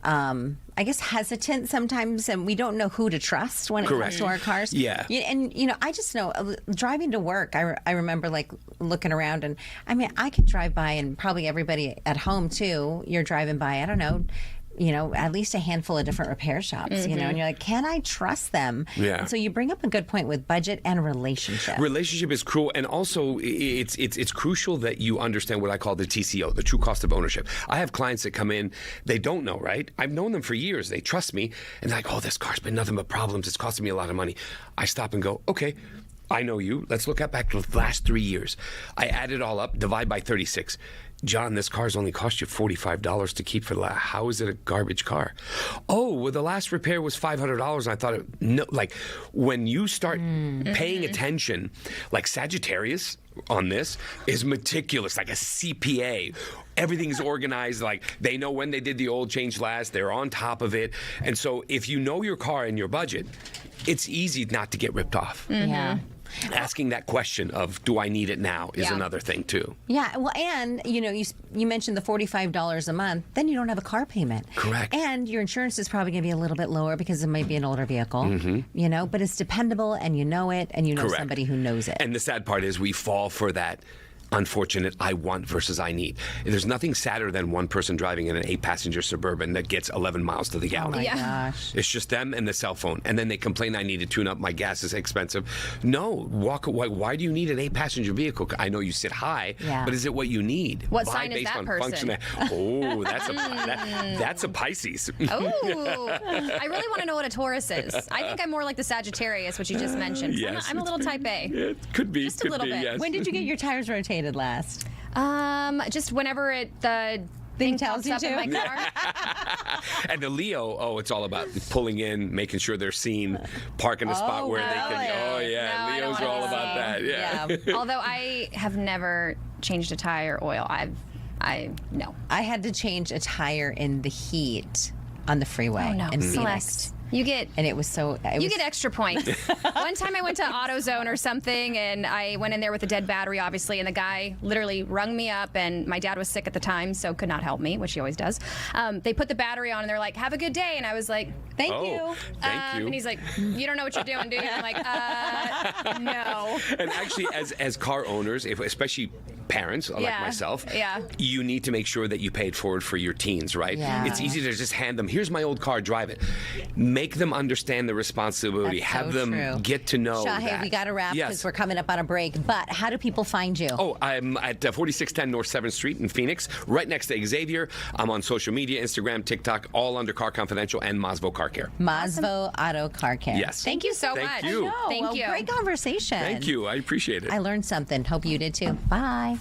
hesitant sometimes, and we don't know who to trust when it comes to our cars. Yeah. And, I just know driving to work, I remember looking around, and I could drive by, and probably everybody at home too, you're driving by, I don't know, at least a handful of different repair shops, and you're like, can I trust them? Yeah. And so you bring up a good point with budget and relationship. Relationship is cruel, and also it's crucial that you understand what I call the TCO, the true cost of ownership. I have clients that come in, they don't know, right? I've known them for years. They trust me, and they're like, oh, this car's been nothing but problems. It's costing me a lot of money. I stop and go, okay, I know you. Let's look at back to the last 3 years. I add it all up, divide by 36. John, this car's only cost you $45 to keep for the last. How is it a garbage car? Oh, well, the last repair was $500. And I thought, when you start paying attention, like Sagittarius on this is meticulous, like a CPA. Everything is organized. Like they know when they did the oil change last. They're on top of it. And so if you know your car and your budget, it's easy not to get ripped off. Yeah. Asking that question of, do I need it now, is another thing, too. Yeah, well, and, you mentioned the $45 a month, then you don't have a car payment. Correct. And your insurance is probably going to be a little bit lower because it might be an older vehicle, but it's dependable, and you know it, and you know Correct. somebody who knows it. And the sad part is we fall for that unfortunate I want versus I need. There's nothing sadder than one person driving in an 8-passenger Suburban that gets 11 miles to the gallon. Oh, my gosh. It's just them and the cell phone. And then they complain, I need to tune up, my gas is expensive. No, walk away. Why do you need an 8-passenger vehicle? I know you sit high, but is it what you need? What Buy sign is based that on person? Oh, that's a Pisces. Oh, I really want to know what a Taurus is. I think I'm more like the Sagittarius, which you just mentioned. Yes, I'm a little type A. It could be. Just a little bit. Yes. When did you get your tires rotated last? Just whenever the thing tells you up in my to. car. And the Leo, it's all about pulling in, making sure they're seen, parking a spot where they can. Oh yeah, No, I don't Leos are all wanna about see. that. Yeah. Although I have never changed a tire oil. No. I had to change a tire in the heat on the freeway in Phoenix. Celeste. You get and it was so you get extra points. One time I went to AutoZone or something, and I went in there with a dead battery, obviously, and the guy literally rung me up, and my dad was sick at the time, so could not help me, which he always does. They put the battery on, and they're like, "Have a good day," and I was like, "Thank you." Thank you. And he's like, "You don't know what you're doing, do you?" I'm like, "No." And actually, as car owners, especially parents like myself, you need to make sure that you pay it forward for your teens, right? Yeah. It's easy to just hand them, here's my old car, drive it. Make them understand the responsibility. That's Have so them true. get to know Shahe, that. we got to wrap because Yes. we're coming up on a break. But how do people find you? Oh, I'm at 4610 North 7th Street in Phoenix, right next to Xavier. I'm on social media, Instagram, TikTok, all under Car Confidential and Masvo Car Care. Masvo Auto Car Care. Yes. Thank you so Thank much. you. I know. Thank Well, you. Great conversation. Thank you. I appreciate it. I learned something. Hope you did too. Bye.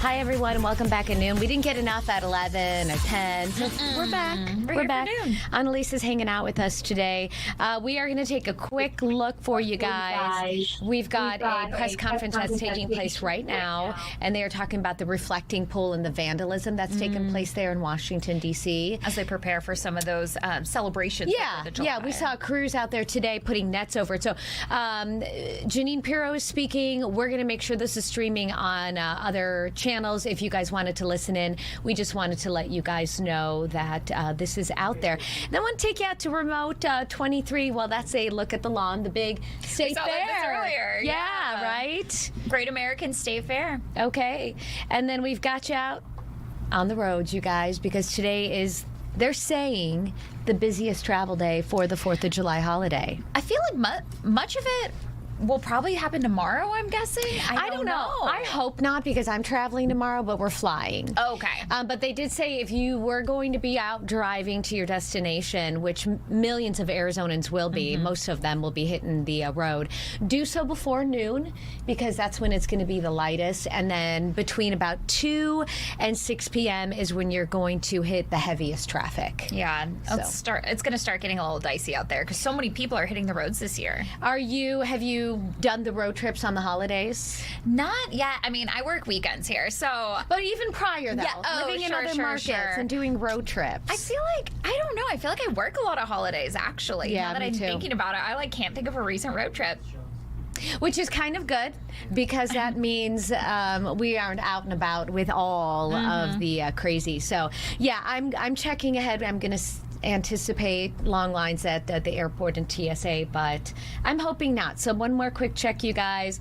Hi, everyone, and welcome back at noon. We didn't get enough at 11 or 10, so we're back. We're back. Annalisa's hanging out with us today. We are going to take a quick look for you guys. We've got a press conference that's taking place right now, and they are talking about the reflecting pool and the vandalism that's taken place there in Washington, D.C. As they prepare for some of those celebrations. Yeah, we saw crews out there today putting nets over it. So Janine Pirro is speaking. We're going to make sure this is streaming on other channels if you guys wanted to listen in. We just wanted to let you guys know that this is out there. And I want to take you out to remote 23. Well, that's a look at the lawn, the big state fair. This earlier. Yeah, right? Great American State Fair. Okay. And then we've got you out on the roads, you guys, because today is, they're saying, the busiest travel day for the 4th of July holiday. I feel like much of it will probably happen tomorrow, I'm guessing. I don't know. I hope not, because I'm traveling tomorrow, but we're flying. Okay. But they did say if you were going to be out driving to your destination, which millions of Arizonans will be, most of them will be hitting the road, do so before noon, because that's when it's going to be the lightest. And then between about 2 and 6 p.m. is when you're going to hit the heaviest traffic. Yeah. It's going to start getting a little dicey out there because so many people are hitting the roads this year. Have you done the road trips on the holidays? Not yet. I mean, I work weekends here, so. But even prior, though, living in other markets and doing road trips. I feel like, I don't know, I feel like I work a lot of holidays, actually. Yeah, now that me I'm too. thinking about it, I can't think of a recent road trip. Which is kind of good, because that means we aren't out and about with all of the crazy. So, yeah, I'm checking ahead. I'm going to anticipate long lines at the airport and TSA, but I'm hoping not. So one more quick check, you guys.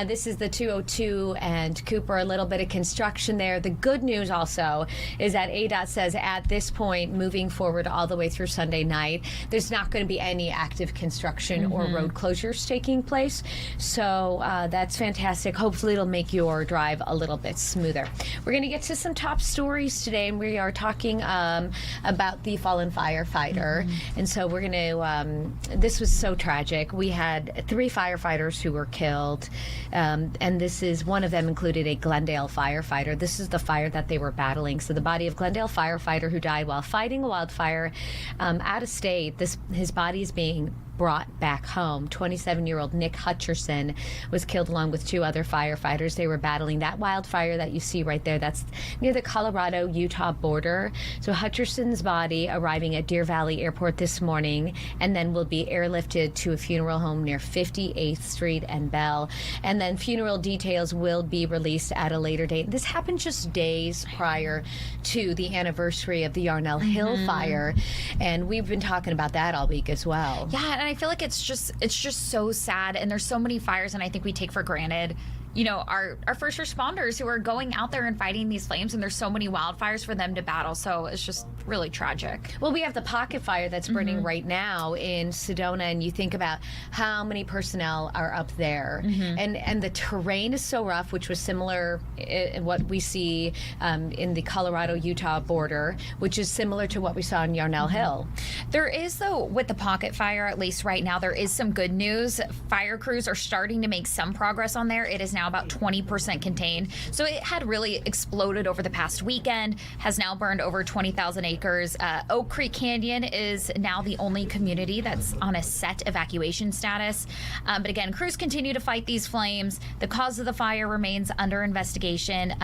This is the 202 and Cooper, a little bit of construction there. The good news also is that ADOT says at this point, moving forward all the way through Sunday night, there's not going to be any active construction or road closures taking place. So that's fantastic. Hopefully it'll make your drive a little bit smoother. We're going to get to some top stories today, and we are talking about the fallen firefighter. And so we're going to, this was so tragic. We had 3 firefighters who were killed, and this is, one of them included a Glendale firefighter. This is the fire that they were battling. So the body of Glendale firefighter who died while fighting a wildfire out of state. His body is being brought back home. 27-year-old Nick Hutcherson was killed along with 2 other firefighters. They were battling that wildfire that you see right there. That's near the Colorado-Utah border. So Hutcherson's body arriving at Deer Valley Airport this morning, and then will be airlifted to a funeral home near 58th Street and Bell. And then funeral details will be released at a later date. This happened just days prior to the anniversary of the Yarnell Hill fire, and we've been talking about that all week as well. Yeah, and I feel like it's just so sad, and there's so many fires, and I think we take for granted, you know, our first responders who are going out there and fighting these flames, and there's so many wildfires for them to battle. So it's just really tragic. Well, we have the pocket fire that's burning right now in Sedona, and you think about how many personnel are up there, and the terrain is so rough, which was similar in what we see in the Colorado-Utah border, which is similar to what we saw in Yarnell Hill. There is, though, with the pocket fire, at least right now, there is some good news. Fire crews are starting to make some progress on there. It is now about 20% contained. So it had really exploded over the past weekend, has now burned over 20,000 acres. Oak Creek Canyon is now the only community that's on a set evacuation status. But again, crews continue to fight these flames. The cause of the fire remains under investigation.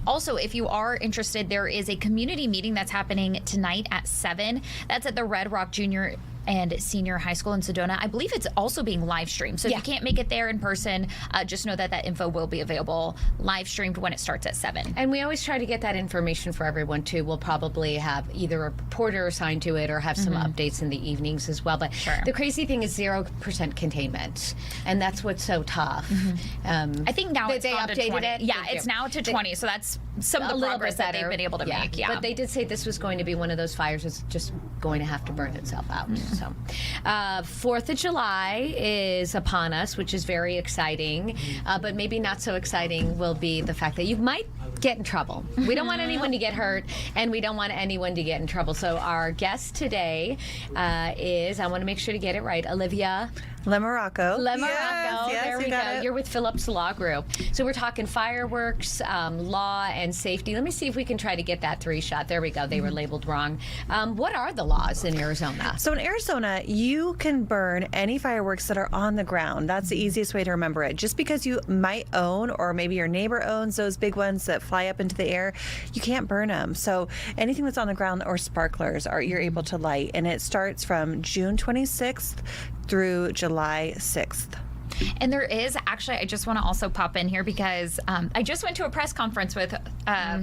Also, if you are interested, there is a community meeting that's happening tonight at 7. That's at the Red Rock Junior and Senior High School in Sedona. I believe it's also being live streamed. So if you can't make it there in person, just know that that info will be available live streamed when it starts at 7. And we always try to get that information for everyone too. We'll probably have either a reporter assigned to it or have some updates in the evenings as well. But the crazy thing is 0% containment, and that's what's so tough. I think now they it's gone to updated 20. it. Yeah, it's now to 20 . So that's some of the progress that they've been able to make. Yeah, but they did say this was going to be one of those fires that's just going to have to burn itself out. So, 4th of July is upon us, which is very exciting. But maybe not so exciting will be the fact that you might get in trouble. We don't want anyone to get hurt, and we don't want anyone to get in trouble. So our guest today is, I want to make sure to get it right, Olivia Lemorrocco. Lemorrocco. There we go. It. You're with Phillips Law Group. So we're talking fireworks, law, and safety. Let me see if we can try to get that 3-shot. There we go. They were labeled wrong. What are the laws in Arizona? So in Arizona, you can burn any fireworks that are on the ground. That's the easiest way to remember it. Just because you might own, or maybe your neighbor owns those big ones that fly up into the air, you can't burn them. So anything that's on the ground or sparklers you're able to light. And it starts from June 26th through July 6th. And there is actually, I just want to also pop in here because I just went to a press conference with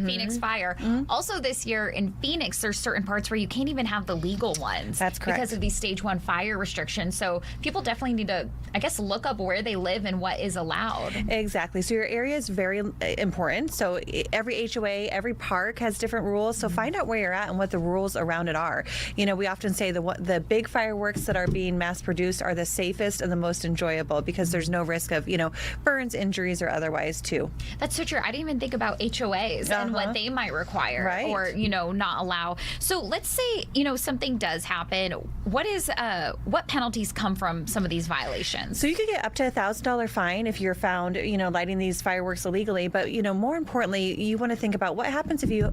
Phoenix Fire. Also this year in Phoenix, there's certain parts where you can't even have the legal ones. That's correct. Because of these stage 1 fire restrictions. So people definitely need to, I guess, look up where they live and what is allowed. Exactly. So your area is very important. So every HOA, every park has different rules. So find out where you're at and what the rules around it are. You know, we often say the big fireworks that are being mass produced are the safest and the most enjoyable because there's no risk of, burns, injuries, or otherwise, too. That's so true. I didn't even think about HOAs and what they might require or, not allow. So let's say, something does happen. What penalties come from some of these violations? So you could get up to $1,000 fine if you're found, lighting these fireworks illegally. But, more importantly, you want to think about what happens if you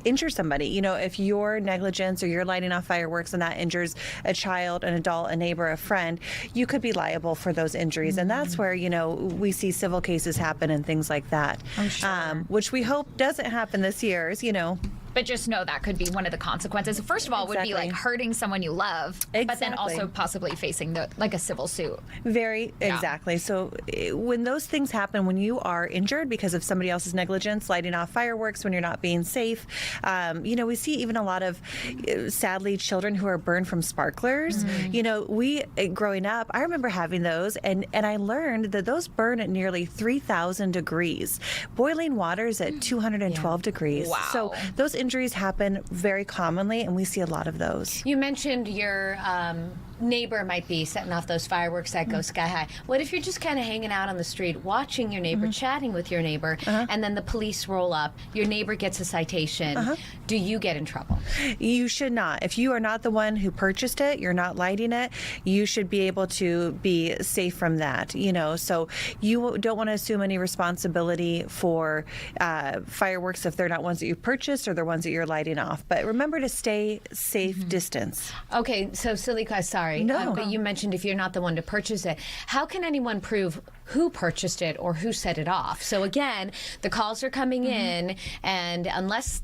injure somebody. If your negligence or you're lighting off fireworks and that injures a child, an adult, a neighbor, a friend, you could be liable for those injuries. And that's where, we see civil cases happen and things like that, which we hope doesn't happen this year, But just know that could be one of the consequences. First of all, would be like hurting someone you love, but then also possibly facing a civil suit. Exactly. So when those things happen, when you are injured because of somebody else's negligence, lighting off fireworks when you're not being safe, we see even a lot of, sadly, children who are burned from sparklers. We, growing up, I remember having those, and I learned that those burn at nearly 3,000 degrees. Boiling water is at 212 degrees. Wow. So those injuries happen very commonly, and we see a lot of those. You mentioned your neighbor might be setting off those fireworks that go sky high. What if you're just kind of hanging out on the street, watching your neighbor, chatting with your neighbor, and then the police roll up, your neighbor gets a citation. Do you get in trouble? You should not. If you are not the one who purchased it, you're not lighting it, you should be able to be safe from that. So you don't want to assume any responsibility for fireworks if they're not ones that you purchased or the ones that you're lighting off. But remember to stay safe distance. Okay, so Silika, sorry. No. But you mentioned if you're not the one to purchase it, how can anyone prove who purchased it or who set it off? So again, the calls are coming in, and unless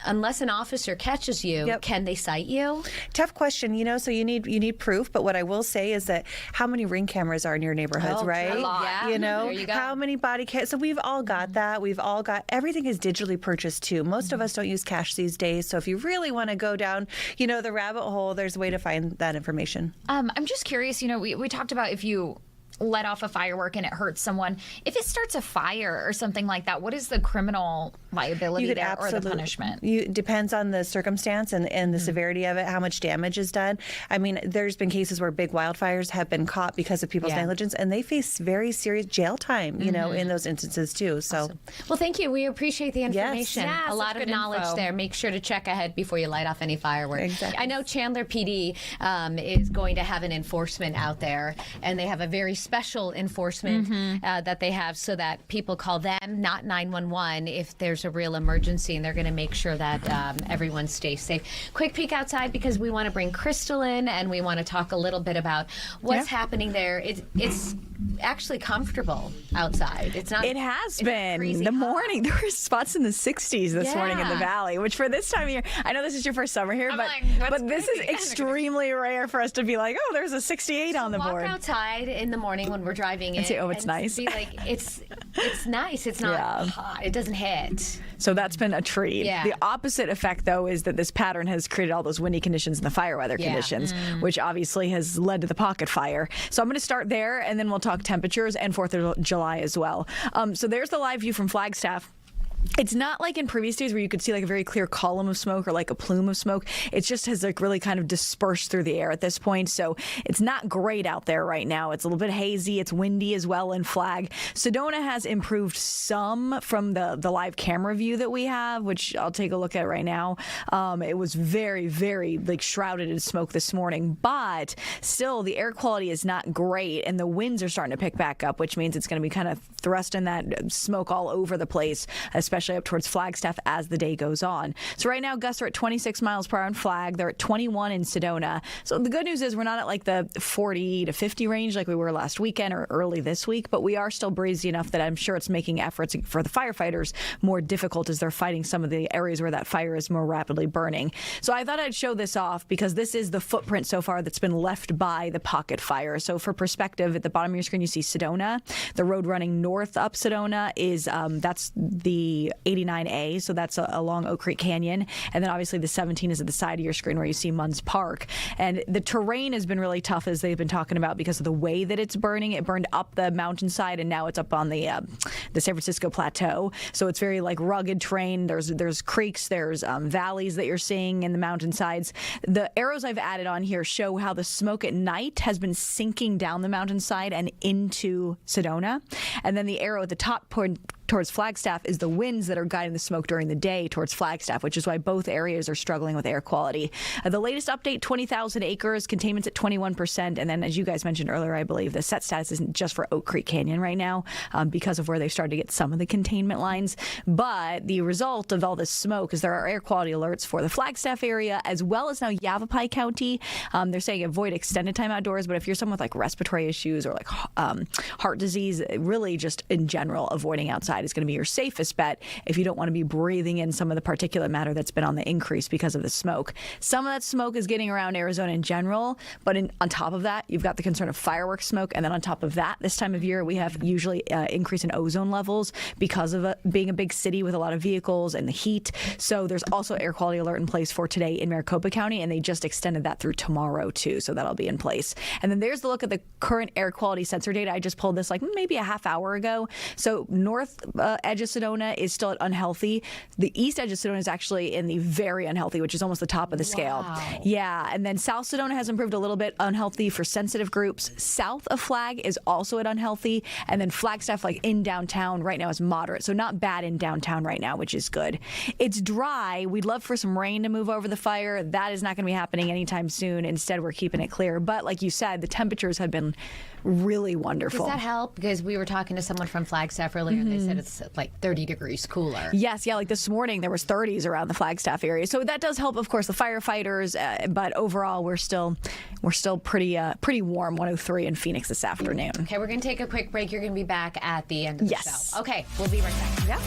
an officer catches you, can they cite you? Tough question, so you need proof, but what I will say is that how many Ring cameras are in your neighborhoods, right? A lot. Yeah. There you go. How many body cameras? So we've all got that. Everything is digitally purchased too. Most of us don't use cash these days, so if you really want to go down, the rabbit hole, there's a way to find that information. I'm just curious, we talked about if you let off a firework and it hurts someone. If it starts a fire or something like that, what is the criminal liability there or the punishment? Depends on the circumstance and the severity of it, how much damage is done. I mean, there's been cases where big wildfires have been caught because of people's negligence, and they face very serious jail time, in those instances too. So, awesome. Well, thank you. We appreciate the information. Yes, a lot of knowledge info there. Make sure to check ahead before you light off any fireworks. Exactly. I know Chandler PD is going to have an enforcement out there, and they have a very special enforcement that they have so that people call them, not 911, if there's a real emergency, and they're going to make sure that everyone stays safe. Quick peek outside because we want to bring Crystal in, and we want to talk a little bit about what's happening there. It's actually comfortable outside. It's not. It has been. The morning, there were spots in the 60s this morning in the valley, which for this time of year, I know this is your first summer here, but this is extremely rare for us to be like, oh, there's a 68 on the board. Walk outside in the morning when we're driving in and say, oh, it's nice. Be like, it's nice. It's not hot. It doesn't hit. So that's been a treat. Yeah. The opposite effect, though, is that this pattern has created all those windy conditions and the fire weather conditions, which obviously has led to the pocket fire. So I'm going to start there, and then we'll talk temperatures and 4th of July as well. So there's the live view from Flagstaff. It's not like in previous days where you could see like a very clear column of smoke or like a plume of smoke. It just has like really kind of dispersed through the air at this point. So it's not great out there right now. It's a little bit hazy. It's windy as well in Flag. Sedona has improved some from the live camera view that we have, which I'll take a look at right now. It was very, very like shrouded in smoke this morning, but still the air quality is not great and the winds are starting to pick back up, which means it's going to be kind of thrusting that smoke all over the place, especially up towards Flagstaff as the day goes on. So right now, gusts are at 26 miles per hour in Flag. They're at 21 in Sedona. So the good news is we're not at like the 40 to 50 range like we were last weekend or early this week, but we are still breezy enough that I'm sure it's making efforts for the firefighters more difficult as they're fighting some of the areas where that fire is more rapidly burning. So I thought I'd show this off because this is the footprint so far that's been left by the pocket fire. So for perspective, at the bottom of your screen, you see Sedona. The road running north up Sedona is that's the 89A, so that's along Oak Creek Canyon. And then obviously the 17 is at the side of your screen where you see Munns Park. And the terrain has been really tough, as they've been talking about, because of the way that it's burning. It burned up the mountainside, and now it's up on the San Francisco Plateau. So it's very like rugged terrain. There's creeks, there's valleys that you're seeing in the mountainsides. The arrows I've added on here show how the smoke at night has been sinking down the mountainside and into Sedona. And then the arrow at the top towards Flagstaff is the winds that are guiding the smoke during the day towards Flagstaff, which is why both areas are struggling with air quality. The latest update, 20,000 acres, containment's at 21%. And then, as you guys mentioned earlier, I believe the set status isn't just for Oak Creek Canyon right now because of where they started to get some of the containment lines. But the result of all this smoke is there are air quality alerts for the Flagstaff area as well as now Yavapai County. They're saying avoid extended time outdoors, but if you're someone with like respiratory issues or like heart disease, really just in general, avoiding outside is going to be your safest bet if you don't want to be breathing in some of the particulate matter that's been on the increase because of the smoke. Some of that smoke is getting around Arizona in general, but on top of that, you've got the concern of fireworks smoke, and then on top of that, this time of year, we have usually increase in ozone levels because of being a big city with a lot of vehicles and the heat. So there's also air quality alert in place for today in Maricopa County, and they just extended that through tomorrow too, so that'll be in place. And then there's the look at the current air quality sensor data. I just pulled this like maybe a half hour ago. So north edge of Sedona is still at unhealthy. The east edge of Sedona is actually in the very unhealthy, which is almost the top of the scale. Yeah, and then South Sedona has improved a little bit, unhealthy for sensitive groups. South of Flag is also at unhealthy, and then Flagstaff, like in downtown right now, is moderate, so not bad in downtown right now, which is good. It's dry. We'd love for some rain to move over the fire. That is not going to be happening anytime soon. Instead, we're keeping it clear. But like you said, the temperatures have been really wonderful. Does that help? Because we were talking to someone from Flagstaff earlier, and they said it's like 30 degrees cooler. Yes, yeah, like this morning there was 30s around the Flagstaff area, so that does help, of course, the firefighters. But overall, we're still pretty warm. 103 in Phoenix this afternoon. Okay, we're gonna take a quick break. You're gonna be back at the end of the show. Okay, we'll be right back. Yeah.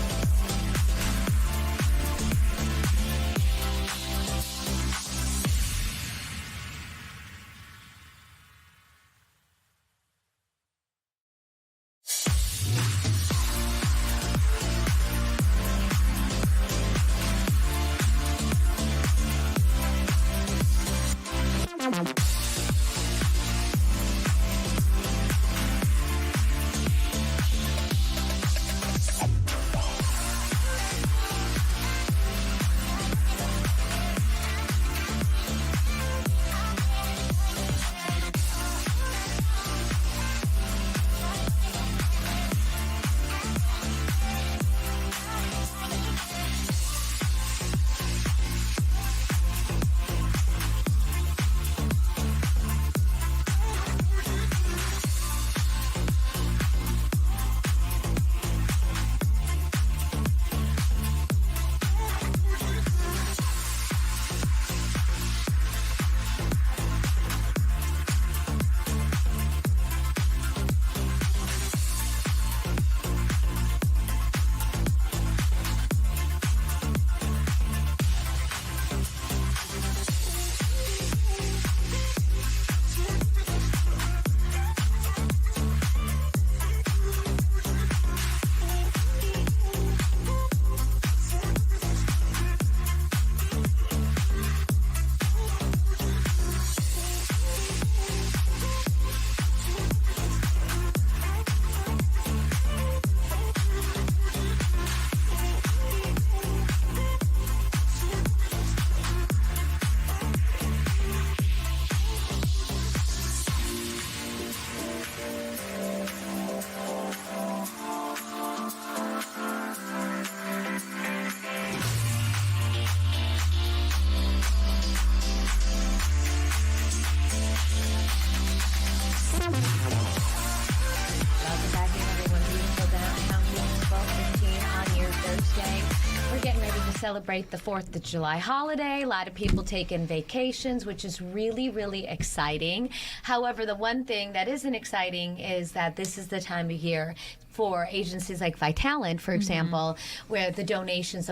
celebrate the 4th of July holiday. A lot of people taking vacations, which is really, really exciting. However, the one thing that isn't exciting is that this is the time of year for agencies like Vitalant, for example, where the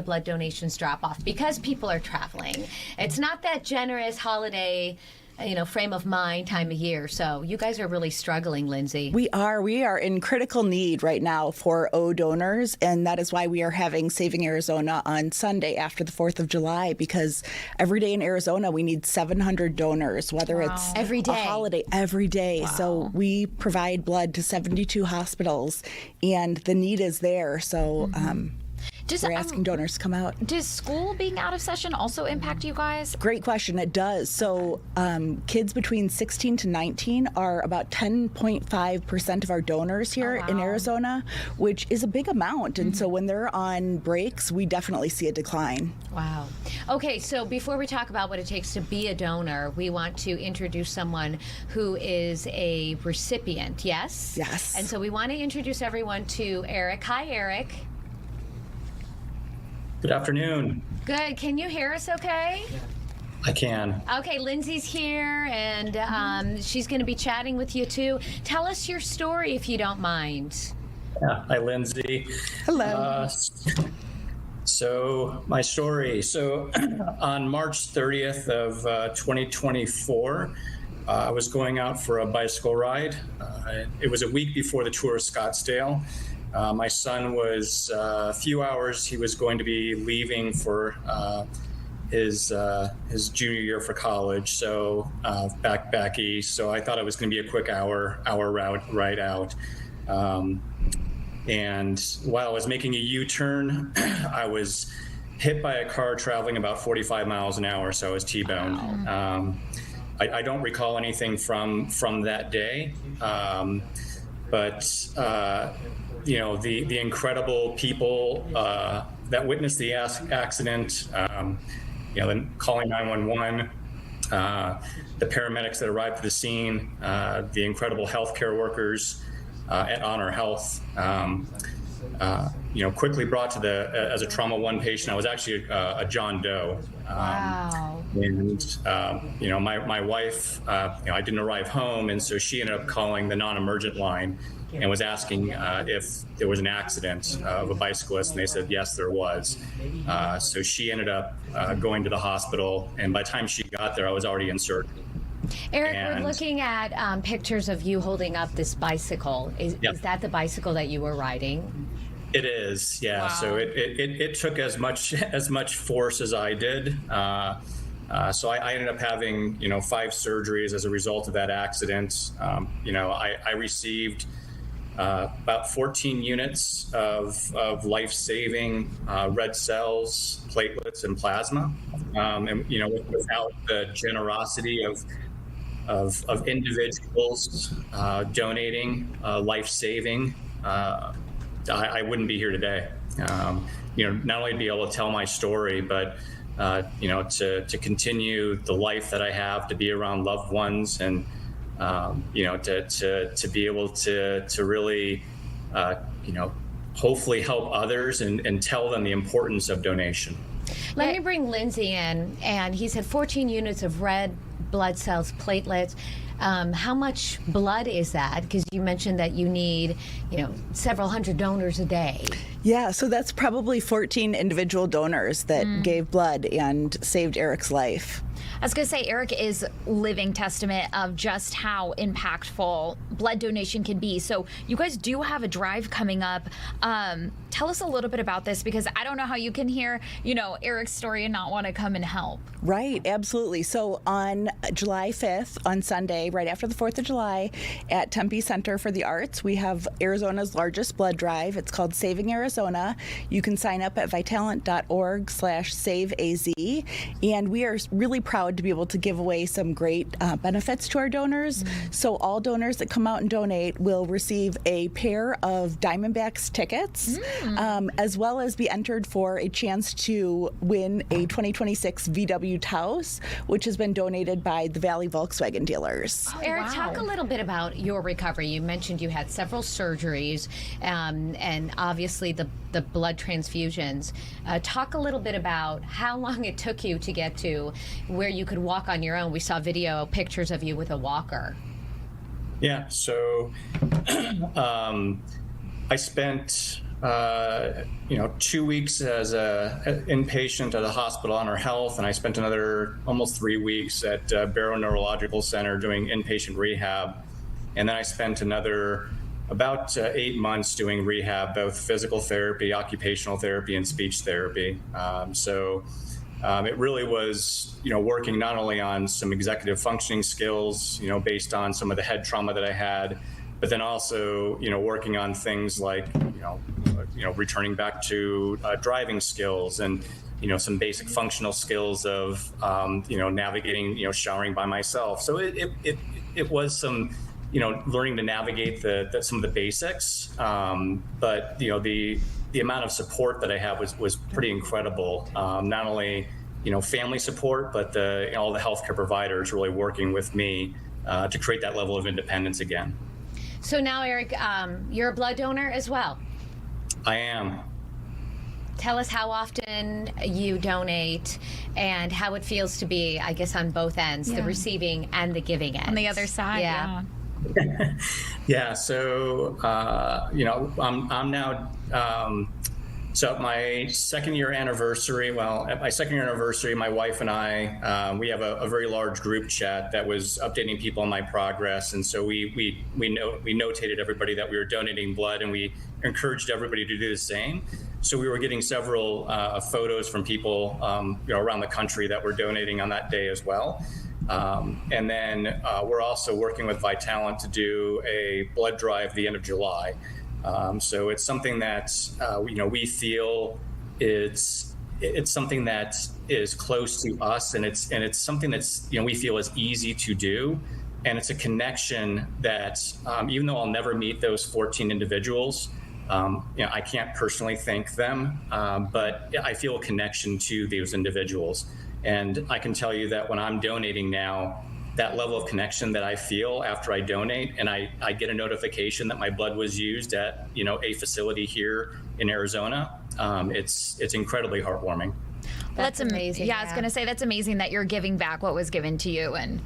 blood donations drop off because people are traveling. It's not that generous holiday, frame of mind time of year. So you guys are really struggling, Lindsay. We are in critical need right now for O donors, and that is why we are having Saving Arizona on Sunday after the 4th of July, because every day in Arizona we need 700 donors, whether it's every day. a holiday, every day. Wow. So we provide blood to 72 hospitals, and the need is there. So we're asking donors to come out. Does school being out of session also impact you guys? Great question. It does. So kids between 16 to 19 are about 10.5% of our donors here in Arizona, which is a big amount. And so when they're on breaks, we definitely see a decline. Wow. Okay, so before we talk about what it takes to be a donor, we want to introduce someone who is a recipient, yes? Yes. And so we want to introduce everyone to Eric. Hi, Eric. Good afternoon. Good. Can you hear us okay? I can. Okay, Lindsay's here, and she's going to be chatting with you, too. Tell us your story, if you don't mind. Yeah. Hi, Lindsay. Hello. So my story. So on March 30th of 2024, I was going out for a bicycle ride. It was a week before the tour of Scottsdale. My son was a few hours. He was going to be leaving for his junior year for college, so back east. So I thought it was going to be a quick hour ride out. And while I was making a U-turn, I was hit by a car traveling about 45 miles an hour. So I was T-boned. Wow. I don't recall anything from that day, but the incredible people that witnessed the accident, then calling 911, the paramedics that arrived at the scene, the incredible healthcare workers at Honor Health, quickly brought to as a trauma 1 patient. I was actually a John Doe. Wow. And my wife, I didn't arrive home, and so she ended up calling the non-emergent line and was asking if there was an accident of a bicyclist, and they said yes, there was. So she ended up going to the hospital, and by the time she got there, I was already in surgery. Eric, we're looking at pictures of you holding up this bicycle. Is that the bicycle that you were riding? It is, yeah. Wow. So it took as much force as I did. So I ended up having 5 surgeries as a result of that accident. I received about 14 units of life-saving red cells, platelets, and plasma. And without the generosity of individuals donating life-saving, I wouldn't be here today. Not only to be able to tell my story, but to continue the life that I have, to be around loved ones, and to be able to really hopefully help others and tell them the importance of donation. Let me bring Lindsay in, and he said 14 units of red blood cells, platelets. How much blood is that? Because you mentioned that you need, several hundred donors a day. Yeah, so that's probably 14 individual donors that gave blood and saved Eric's life. I was going to say, Eric is living testament of just how impactful blood donation can be. So you guys do have a drive coming up. Tell us a little bit about this, because I don't know how you can hear, Eric's story and not want to come and help. Right, absolutely. So on July 5th, on Sunday, right after the 4th of July, at Tempe Center for the Arts, we have Arizona's largest blood drive. It's called Saving Arizona. You can sign up at vitalant.org/saveaz. And we are really proud proud to be able to give away some great benefits to our donors. So all donors that come out and donate will receive a pair of Diamondbacks tickets, as well as be entered for a chance to win a 2026 VW Taos, which has been donated by the Valley Volkswagen dealers. Eric, talk a little bit about your recovery. You mentioned you had several surgeries, and obviously the blood transfusions. Talk a little bit about how long it took you to get to where you could walk on your own. We saw pictures of you with a walker. Yeah, so I spent 2 weeks as an inpatient at a hospital on our health, and I spent another almost 3 weeks at Barrow Neurological Center doing inpatient rehab. And then I spent another about 8 months doing rehab, both physical therapy, occupational therapy, and speech therapy. It really was, working not only on some executive functioning skills, based on some of the head trauma that I had, but then also, working on things like, returning back to driving skills and, some basic functional skills of, navigating, showering by myself. So it was some, learning to navigate some of the basics. But, the amount of support that I had was pretty incredible. Not only, family support, but all the healthcare providers really working with me to create that level of independence again. So now, Eric, you're a blood donor as well. I am. Tell us how often you donate and how it feels to be, I guess, on both ends, the receiving and the giving end. On the other side, yeah. Yeah, so, I'm now, so at my second year anniversary, my wife and I, we have a very large group chat that was updating people on my progress. And so we notated everybody that we were donating blood, and we encouraged everybody to do the same. So we were getting several photos from people around the country that were donating on that day as well. And then we're also working with Vitalant to do a blood drive the end of July. So it's something that we feel it's something that is close to us, and it's something that's we feel is easy to do, and it's a connection that even though I'll never meet those 14 individuals, I can't personally thank them, but I feel a connection to those individuals. And I can tell you that when I'm donating now, that level of connection that I feel after I donate, and I get a notification that my blood was used at a facility here in Arizona, it's incredibly heartwarming. That's amazing. Yeah, I was going to say that's amazing that you're giving back what was given to you, and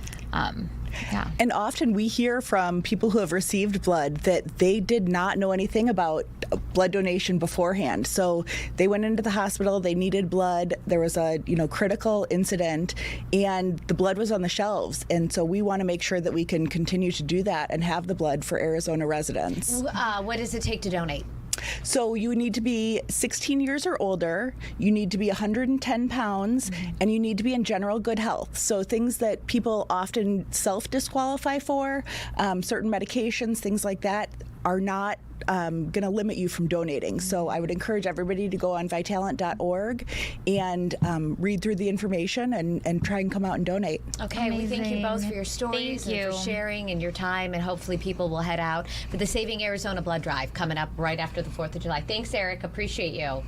yeah. And often we hear from people who have received blood that they did not know anything about blood donation beforehand. So they went into the hospital, they needed blood, there was a critical incident, and the blood was on the shelves. And so we want to make sure that we can continue to do that and have the blood for Arizona residents. What does it take to donate? So you need to be 16 years or older, you need to be 110 pounds, and you need to be in general good health. So things that people often self-disqualify for, certain medications, things like that, are not going to limit you from donating. So I would encourage everybody to go on Vitalant.org and read through the information and try and come out and donate. Okay, we thank you both for your stories and for sharing and your time, and hopefully people will head out for the Saving Arizona Blood Drive coming up right after the 4th of July. Thanks, Eric. Appreciate you.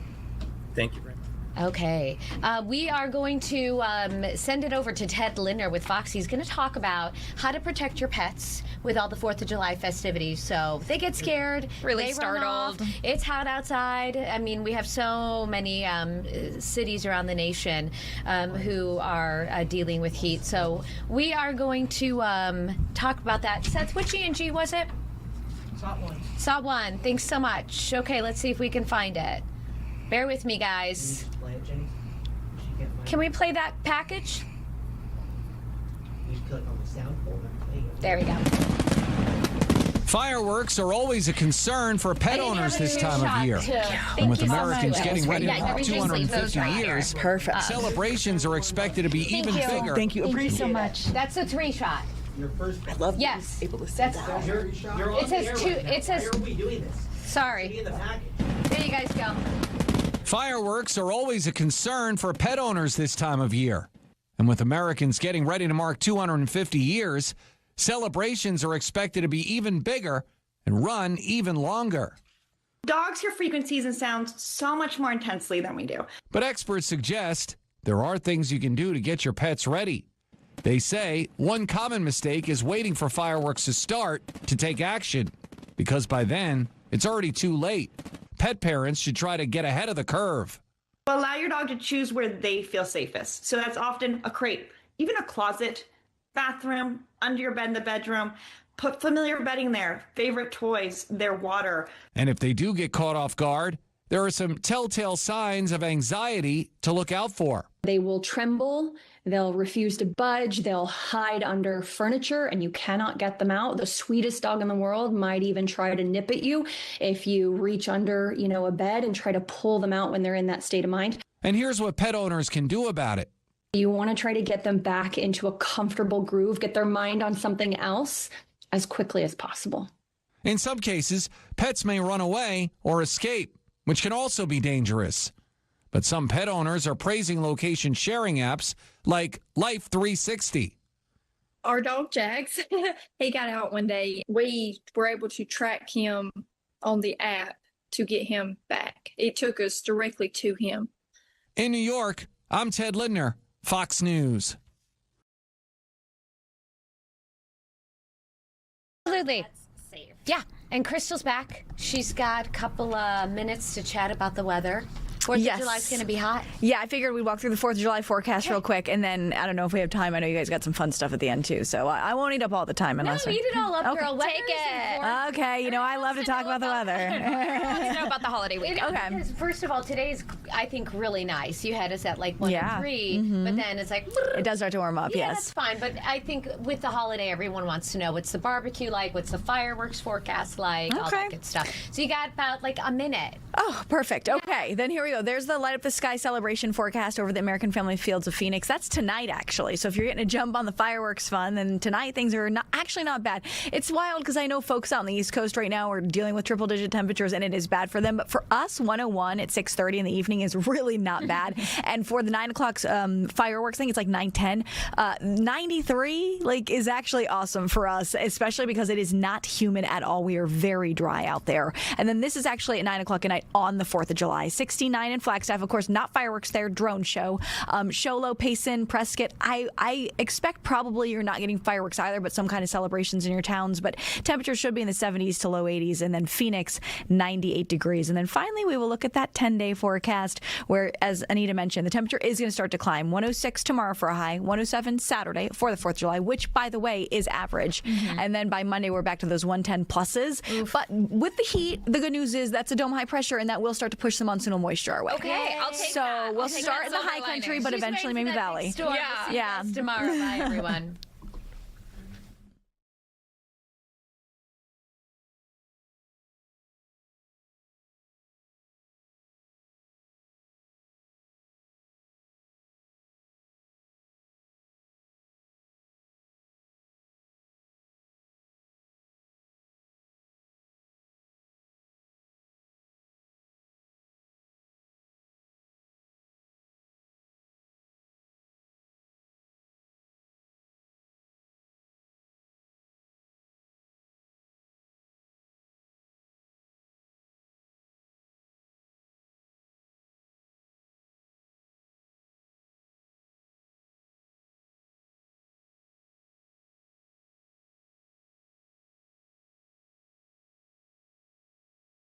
Thank you very much. Okay. We are going to send it over to Ted Lindner with Fox. He's going to talk about how to protect your pets with all the 4th of July festivities. So they get scared, really they startled. Run off. It's hot outside. I mean, we have so many cities around the nation who are dealing with heat. So we are going to talk about that. Seth, which E&G was it? SOT 1. Thanks so much. Okay, let's see if we can find it. Bear with me, guys. Can we play that package? There we go. Fireworks are always a concern for pet owners this time of year. And with Americans getting ready for 250 years, celebrations are expected to be even bigger. Thank you. Thank you so much. That's a 3-shot. I love yes. able to see That's that. it says 2. It says. Why are we doing this? Sorry. There you guys go. Fireworks are always a concern for pet owners this time of year. And with Americans getting ready to mark 250 years, celebrations are expected to be even bigger and run even longer. Dogs hear frequencies and sounds so much more intensely than we do. But experts suggest there are things you can do to get your pets ready. They say one common mistake is waiting for fireworks to start to take action, because by then, it's already too late. Pet parents should try to get ahead of the curve. Allow your dog to choose where they feel safest. So that's often a crate, even a closet, bathroom, under your bed in the bedroom. Put familiar bedding there, favorite toys, their water. And if they do get caught off guard, there are some telltale signs of anxiety to look out for. They will tremble, they'll refuse to budge, they'll hide under furniture, and you cannot get them out. The sweetest dog in the world might even try to nip at you if you reach under, a bed and try to pull them out when they're in that state of mind. And here's what pet owners can do about it. You want to try to get them back into a comfortable groove, get their mind on something else as quickly as possible. In some cases, pets may run away or escape, which can also be dangerous. But some pet owners are praising location sharing apps like Life 360. Our dog Jax, he got out one day. We were able to track him on the app to get him back. It took us directly to him. In New York, I'm Ted Lindner, Fox News. Absolutely. Yeah, and Crystal's back. She's got a couple of minutes to chat about the weather. 4th of July is going to be hot. Yeah, I figured we'd walk through the 4th of July forecast real quick, and then I don't know if we have time. I know you guys got some fun stuff at the end, too, so I won't eat up all the time. Unless eat it all up, okay. girl. Take it. Okay, I love to talk about the weather. Let's know about the holiday weekend. Okay. Because first of all, today's, I think, really nice. You had us at like 1 and 3, but then it's like... It does start to warm up, yeah, yes. that's fine, but I think with the holiday, everyone wants to know what's the barbecue like, what's the fireworks forecast like, all that good stuff. So you got about like a minute. Oh, perfect. Okay, then here we go. There's the Light Up the Sky celebration forecast over the American Family Fields of Phoenix. That's tonight, actually. So if you're getting a jump on the fireworks fun, then tonight things are actually not bad. It's wild because I know folks out on the East Coast right now are dealing with triple-digit temperatures, and it is bad for them. But for us, 101 at 6:30 in the evening is really not bad. And for the 9 o'clock fireworks thing, it's like 9:10. 93 is actually awesome for us, especially because it is not humid at all. We are very dry out there. And then this is actually at 9 o'clock at night on the 4th of July. 69 in Flagstaff, of course, not fireworks there, drone show. Show Low, Payson, Prescott. I expect probably you're not getting fireworks either, but some kind of celebrations in your towns. But temperatures should be in the 70s to low 80s. And then Phoenix, 98 degrees. And then finally, we will look at that 10-day forecast where, as Anita mentioned, the temperature is going to start to climb. 106 tomorrow for a high, 107 Saturday for the 4th of July, which, by the way, is average. And then by Monday, we're back to those 110 pluses. But with the heat, the good news is that's a dome high pressure, and that will start to push some monsoonal moisture our way. Okay, I'll take so that. we'll start in the high country, but eventually maybe valley. Yeah. Tomorrow. Bye, everyone.